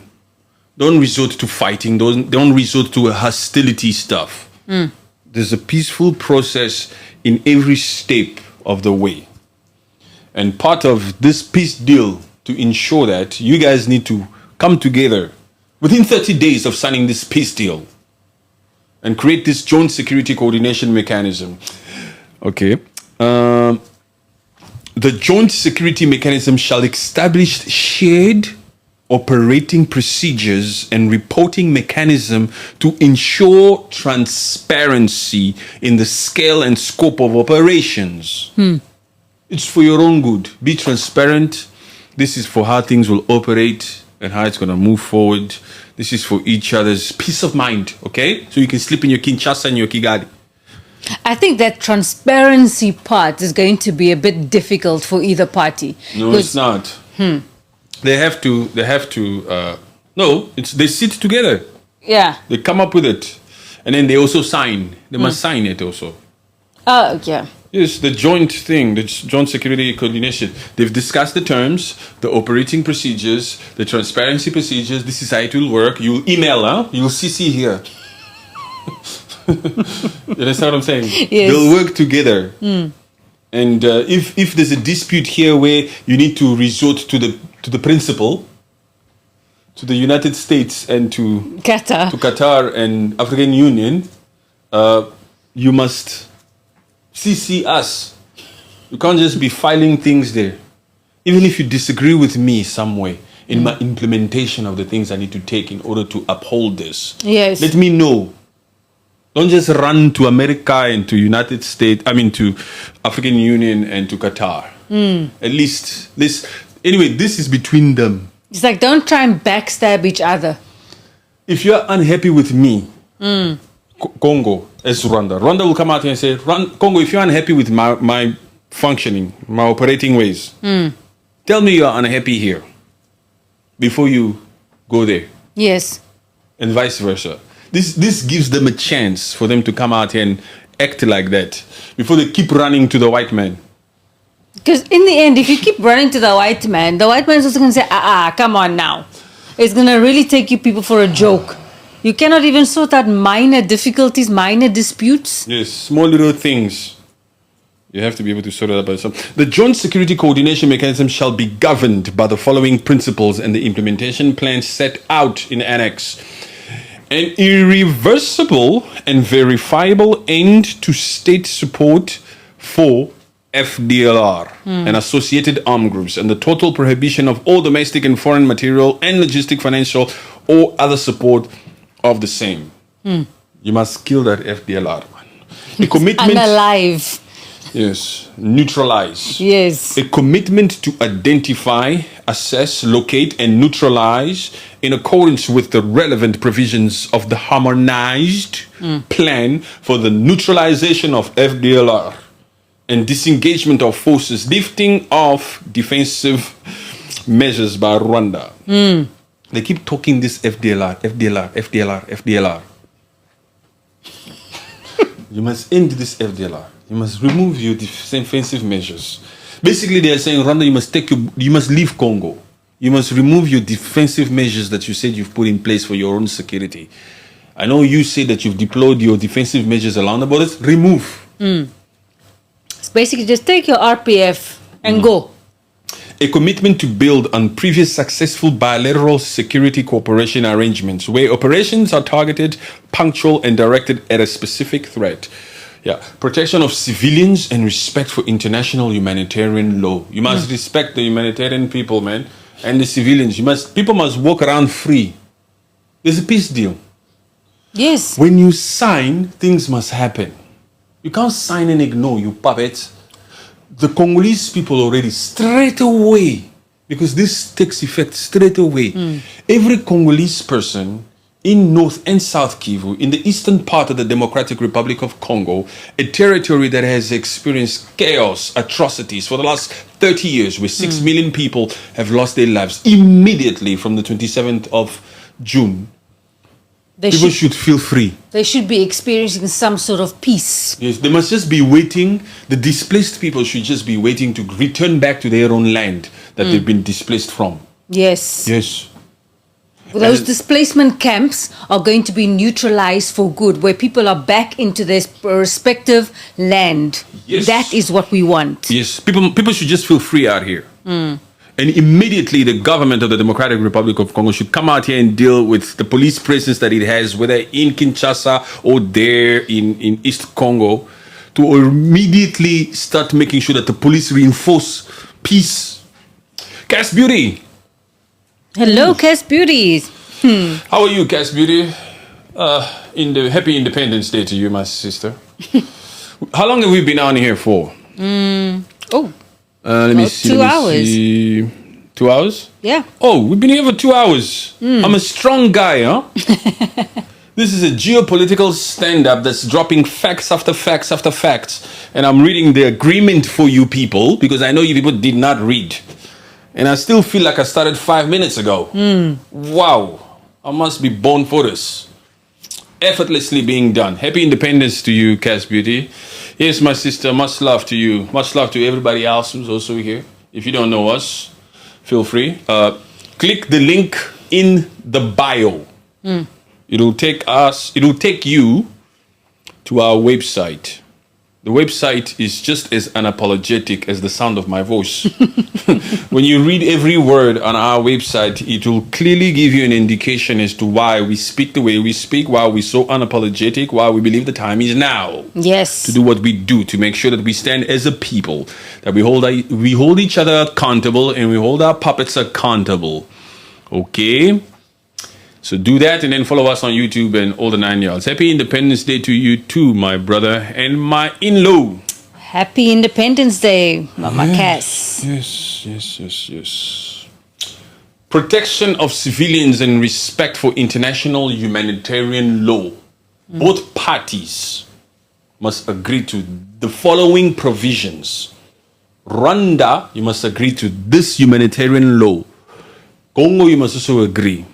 Don't resort to fighting. Don't resort to hostility stuff. There's a peaceful process in every step of the way. And part of this peace deal to ensure that you guys need to come together within 30 days of signing this peace deal and create this joint security coordination mechanism. Okay. The joint security mechanism shall establish shared operating procedures and reporting mechanism to ensure transparency in the scale and scope of operations. It's for your own good. Be transparent. This is for how things will operate and how it's going to move forward. This is for each other's peace of mind, okay? So you can sleep in your Kinshasa and your Kigali. I think that transparency part is going to be a bit difficult for either party. No, it's not. They have to, they sit together. Yeah. They come up with it. And then they also sign. They must sign it also. Oh, yeah. Yes, the joint thing, the joint security coordination. They've discussed the terms, the operating procedures, the transparency procedures. This is how it will work. You'll email, You'll CC here. You understand what I'm saying? Yes. They'll work together. And if there's a dispute here where you need to resort to the principal, to the United States and to Qatar and African Union, you must CC us. You can't just be filing things there. Even if you disagree with me some way in my implementation of the things I need to take in order to uphold this. Yes. Let me know. Don't just run to America and to United States, to African Union and to Qatar. At least this is between them. It's like, don't try and backstab each other. If you're unhappy with me, Congo as Rwanda will come out here and say, Congo, if you're unhappy with my functioning, my operating ways, tell me you're unhappy here before you go there. Yes. And vice versa. This gives them a chance for them to come out here and act like that before they keep running to the white man. Because in the end, if you keep running to the white man is also going to say, come on now. It's going to really take you people for a joke. You cannot even sort out minor difficulties, minor disputes. Yes, small little things. You have to be able to sort it out by yourself. The joint security coordination mechanism shall be governed by the following principles and the implementation plan set out in Annex. An irreversible and verifiable end to state support for FDLR and associated armed groups, and the total prohibition of all domestic and foreign material and logistic, financial, or other support of the same. You must kill that FDLR, man. A commitment. Unalive. Yes. Neutralize. Yes. A commitment to identify, assess, locate, and neutralize in accordance with the relevant provisions of the harmonized plan for the neutralization of FDLR and disengagement of forces, lifting of defensive measures by Rwanda. They keep talking this FDLR. You must end this FDLR. You must remove your defensive measures. Basically, they are saying, Rwanda, you must leave Congo. You must remove your defensive measures that you said you've put in place for your own security. I know you say that you've deployed your defensive measures along the borders. Remove. It's basically just take your RPF and go. A commitment to build on previous successful bilateral security cooperation arrangements where operations are targeted, punctual, and directed at a specific threat. Protection of civilians and respect for international humanitarian law. You must respect the humanitarian people, man, and the civilians. People must walk around free. There's a peace deal. Yes. When you sign, things must happen. You can't sign and ignore, you puppets. The Congolese people already, straight away, Because this takes effect straight away. Every Congolese person in North and South Kivu, in the eastern part of the Democratic Republic of Congo, a territory that has experienced chaos, atrocities for the last 30 years, where 6 million people have lost their lives immediately from the 27th of June. People should feel free. They should be experiencing some sort of peace. Yes, they must just be waiting. The displaced people should just be waiting to return back to their own land that they've been displaced from. Yes. Yes. Those displacement camps are going to be neutralized for good, where people are back into their respective land. Yes. That is what we want. Yes, people should just feel free out here. And immediately the government of the Democratic Republic of Congo should come out here and deal with the police presence that it has, whether in Kinshasa or there in East Congo, to immediately start making sure that the police reinforce peace. Cass Beauty. Hello, Cass Beauties. How are you, Cass Beauty? Happy Independence Day to you, my sister. How long have we been on here for? Let me see. 2 hours. 2 hours? Yeah. Oh, we've been here for 2 hours. I'm a strong guy, huh? This is a geopolitical stand-up that's dropping facts after facts after facts. And I'm reading the agreement for you people, because I know you people did not read. And I still feel like I started 5 minutes ago. Wow. I must be born for this. Effortlessly being done. Happy Independence to you, Cass Beauty. Yes, my sister, much love to you. Much love to everybody else who's also here. If you don't know us, feel free. Click the link in the bio. It'll take you to our website. The website is just as unapologetic as the sound of my voice. When you read every word on our website, it will clearly give you an indication as to why we speak the way we speak, why we're so unapologetic, why we believe the time is now. Yes. To do what we do, to make sure that we stand as a people, that we hold each other accountable, and we hold our puppets accountable. Okay? So do that, and then follow us on YouTube and all the 9 yards. Happy Independence Day to you too, my brother and my in-law. Happy Independence Day, Mama Cass. Yes. Protection of civilians and respect for international humanitarian law. Both parties must agree to the following provisions. Rwanda, you must agree to this humanitarian law. Congo, you must also agree.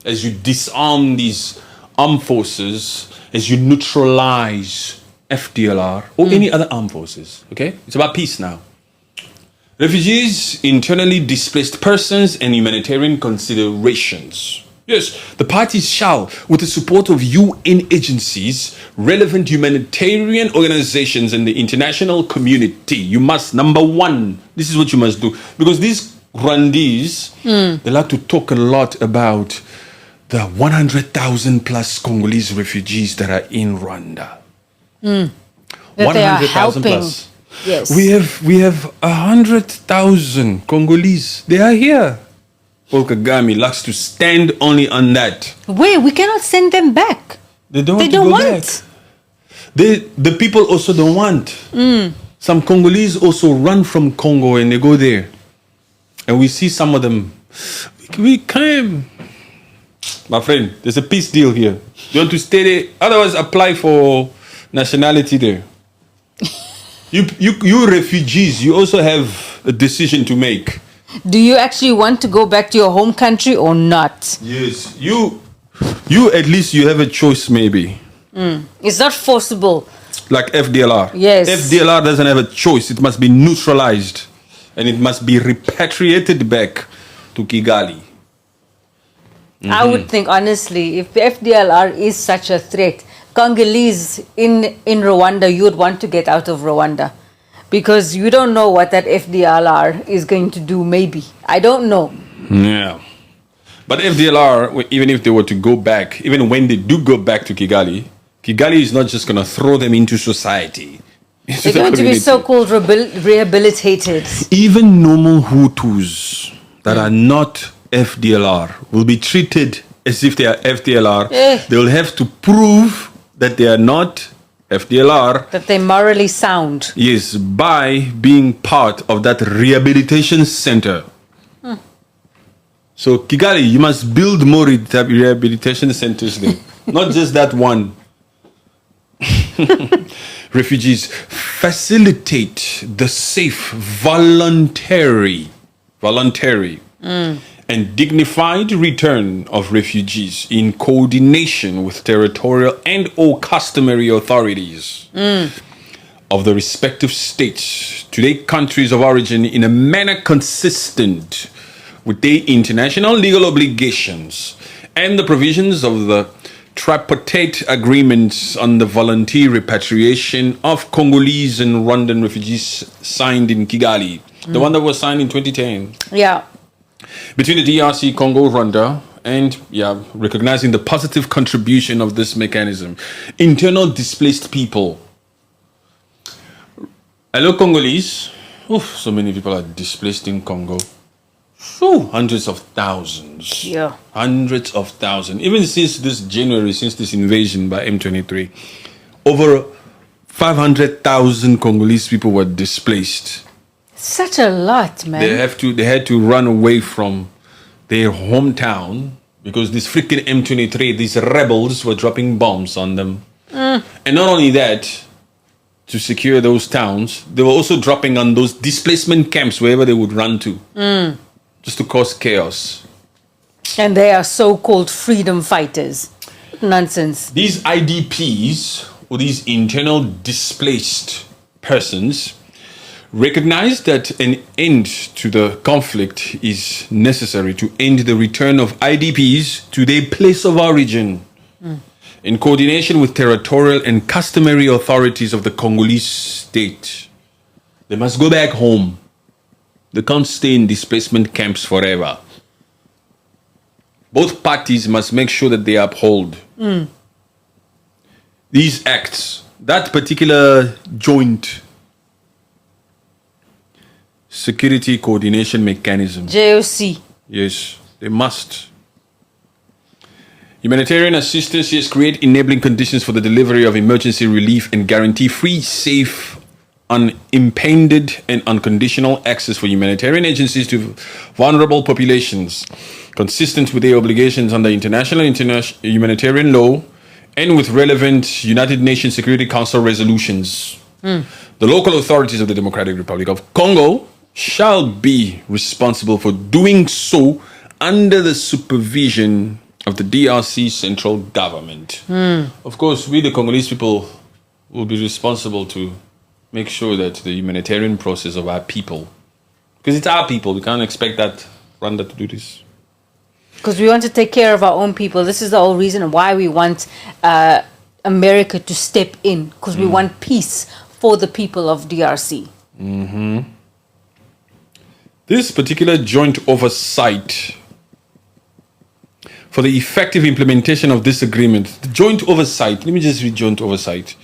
As you disarm these armed forces, as you neutralize FDLR or any other armed forces, okay? It's about peace now. Refugees, internally displaced persons, and humanitarian considerations. Yes, the parties shall, with the support of UN agencies, relevant humanitarian organizations, and the international community, you must, number one, this is what you must do. Because these Rwandese, they like to talk a lot about the 100,000 plus Congolese refugees that are in Rwanda. 100,000 plus. Yes. We have 100,000 Congolese. They are here. Paul Kagame likes to stand only on that. Wait, we cannot send them back. They don't They want to don't go want. back. The people also don't want. Some Congolese also run from Congo and they go there. And we see some of them. We came. My friend, there's a peace deal here. You want to stay there? Otherwise, apply for nationality there. You refugees, you also have a decision to make. Do you actually want to go back to your home country or not? Yes, you at least you have a choice maybe. It's not forcible. Like FDLR. Yes. FDLR doesn't have a choice. It must be neutralized. And it must be repatriated back to Kigali. I would think, honestly, if FDLR is such a threat, Congolese in Rwanda, you would want to get out of Rwanda. Because you don't know what that FDLR is going to do, maybe. I don't know. Yeah. But FDLR, even if they were to go back, even when they do go back to Kigali, Kigali is not just going to throw them into society. They're going to be so-called rehabilitated. Even normal Hutus that are not FDLR will be treated as if they are FDLR. They will have to prove that they are not FDLR. That they're morally sound. Yes, by being part of that rehabilitation center. So Kigali, you must build more rehabilitation centers there. Not just that one. Refugees, facilitate the safe, voluntary, and dignified return of refugees in coordination with territorial and/or customary authorities of the respective states to their countries of origin in a manner consistent with their international legal obligations and the provisions of the tripartite agreements on the voluntary repatriation of Congolese and Rwandan refugees signed in Kigali. The one that was signed in 2010. Yeah. Between the DRC, Congo, Rwanda, and recognizing the positive contribution of this mechanism. Internal displaced people. Hello, Congolese. Oof, so many people are displaced in Congo. Hundreds of thousands. Yeah. Hundreds of thousands. Even since this January, since this invasion by M23, over 500,000 Congolese people were displaced. Such a lot, man. They had to run away from their hometown because this freaking M23, these rebels were dropping bombs on them. And not only that, to secure those towns, they were also dropping on those displacement camps wherever they would run to. Just to cause chaos. And they are so-called freedom fighters. Nonsense. These IDPs, or these internal displaced persons, recognize that an end to the conflict is necessary to end the return of IDPs to their place of origin in coordination with territorial and customary authorities of the Congolese state. They must go back home. They can't stay in displacement camps forever. Both parties must make sure that they uphold these acts, that particular joint security coordination mechanism. JOC. Yes, they must. Humanitarian assistance, yes, create enabling conditions for the delivery of emergency relief and guarantee free, safe, unimpeded and unconditional access for humanitarian agencies to vulnerable populations, consistent with their obligations under international humanitarian law and with relevant United Nations Security Council resolutions. The local authorities of the Democratic Republic of Congo shall be responsible for doing so under the supervision of the DRC central government. Of course, we the Congolese people will be responsible to make sure that the humanitarian process of our people, because it's our people, we can't expect that Rwanda to do this. Because we want to take care of our own people. This is the whole reason why we want America to step in, because we want peace for the people of DRC. This particular joint oversight for the effective implementation of this agreement, the joint oversight, let me just read joint oversight.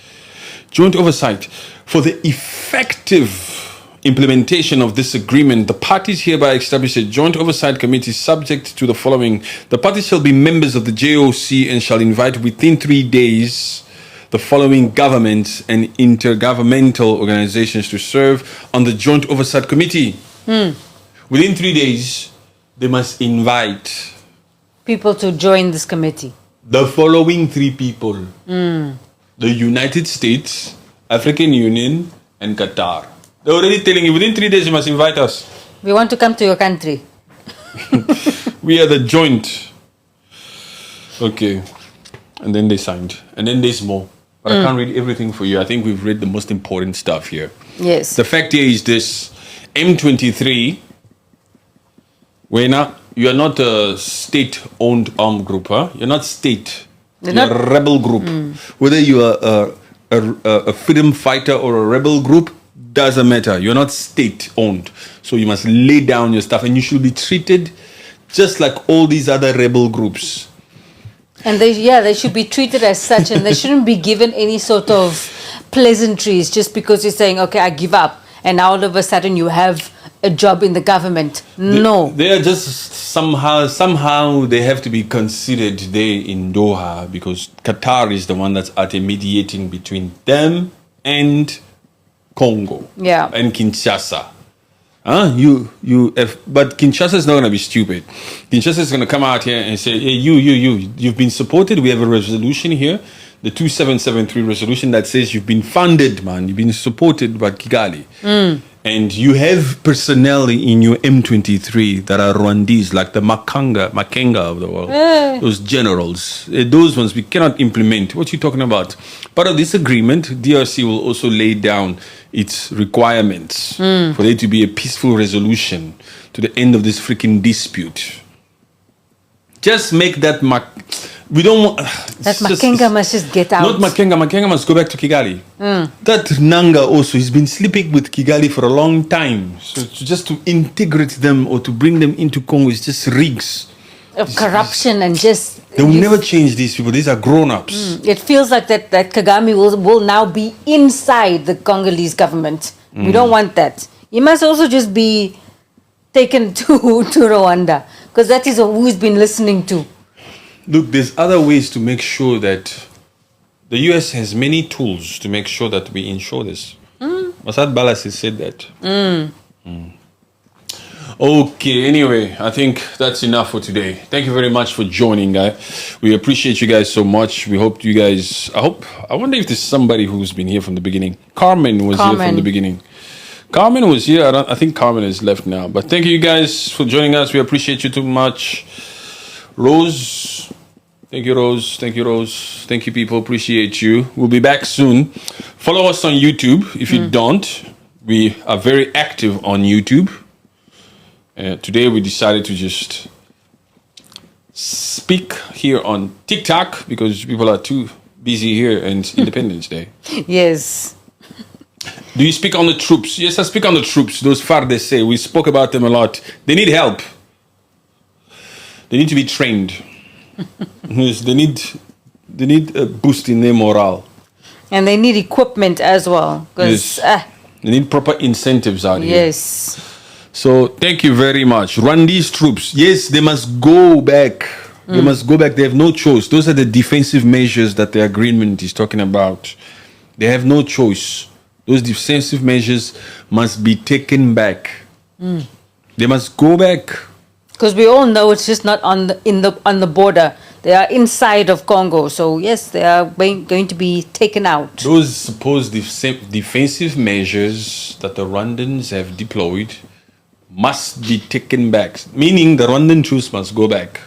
Joint oversight for the effective implementation of this agreement, the parties hereby establish a joint oversight committee subject to the following. The parties shall be members of the JOC and shall invite within 3 days the following governments and intergovernmental organizations to serve on the joint oversight committee. Within 3 days, they must invite people to join this committee. The following 3 people. The United States, African Union, and Qatar. They're already telling you, within 3 days you must invite us. We want to come to your country. We are the joint. Okay. And then they signed. And then there's more. But I can't read everything for you. I think we've read the most important stuff here. Yes. The fact here is this. M23, you are not a state-owned armed group. Huh? You're not state. You're a rebel group. Whether you are a freedom fighter or a rebel group, doesn't matter. You're not state-owned. So you must lay down your stuff and you should be treated just like all these other rebel groups. And they should be treated as such, and they shouldn't be given any sort of pleasantries just because you're saying, okay, I give up, and now all of a sudden you have a job in the government. No. They are just somehow they have to be considered there in Doha because Qatar is the one that's mediating between them and Congo. Yeah. And Kinshasa. But Kinshasa is not going to be stupid. Kinshasa is going to come out here and say, hey, you've been supported. We have a resolution here, the 2773 resolution that says you've been funded, man. You've been supported by Kigali. And you have personnel in your M23 that are Rwandese, like the Makenga of the world. Those generals. Those ones we cannot implement. What are you talking about? Part of this agreement, DRC will also lay down its requirements for there to be a peaceful resolution to the end of this freaking dispute. Just make that we don't want that Makenga must just get out. Not Makenga. Makenga must go back to Kigali. That Nanga also has been sleeping with Kigali for a long time. So just to integrate them or to bring them into Congo is just rigs of corruption and just. They will never change these people. These are grown-ups. It feels like that Kagame will now be inside the Congolese government. We don't want that. He must also just be taken to Rwanda, because that is who he's been listening to. Look, there's other ways to make sure that the US has many tools to make sure that we ensure this. Masad Balas has said that. Okay, anyway, I think that's enough for today. Thank you very much for joining, guys. We appreciate you guys so much. We hope you guys, I wonder if there's somebody who's been here from the beginning. Carmen was here from the beginning. Carmen was here. I think Carmen has left now. But thank you guys for joining us. We appreciate you too much. Rose, thank you, Rose. Thank you, Rose. Thank you, people. Appreciate you. We'll be back soon. Follow us on YouTube. If you don't, we are very active on YouTube. Today we decided to just speak here on TikTok because people are too busy here and it's Independence Day. Yes. Do you speak on the troops? Yes, I speak on the troops. Those FARDC, we spoke about them a lot. They need help. They need to be trained. Yes, they need a boost in their morale. And they need equipment as well. Yes. They need proper incentives out here. Yes. So thank you very much. Rwandese troops, yes, they must go back. They must go back. They have no choice. Those are the defensive measures that the agreement is talking about. They have no choice. Those defensive measures must be taken back. They must go back. Because we all know it's just not on the border. They are inside of Congo. So yes, they are going to be taken out. Those supposed defensive measures that the Rwandans have deployed must be taken back. Meaning the Rwandan troops must go back.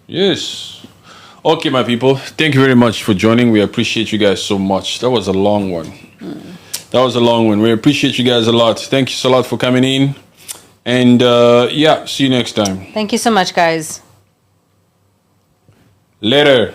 Yes. Okay, my people. Thank you very much for joining. We appreciate you guys so much. That was a long one. That was a long one. We appreciate you guys a lot. Thank you so lot for coming in. And yeah, see you next time. Thank you so much, guys. Later.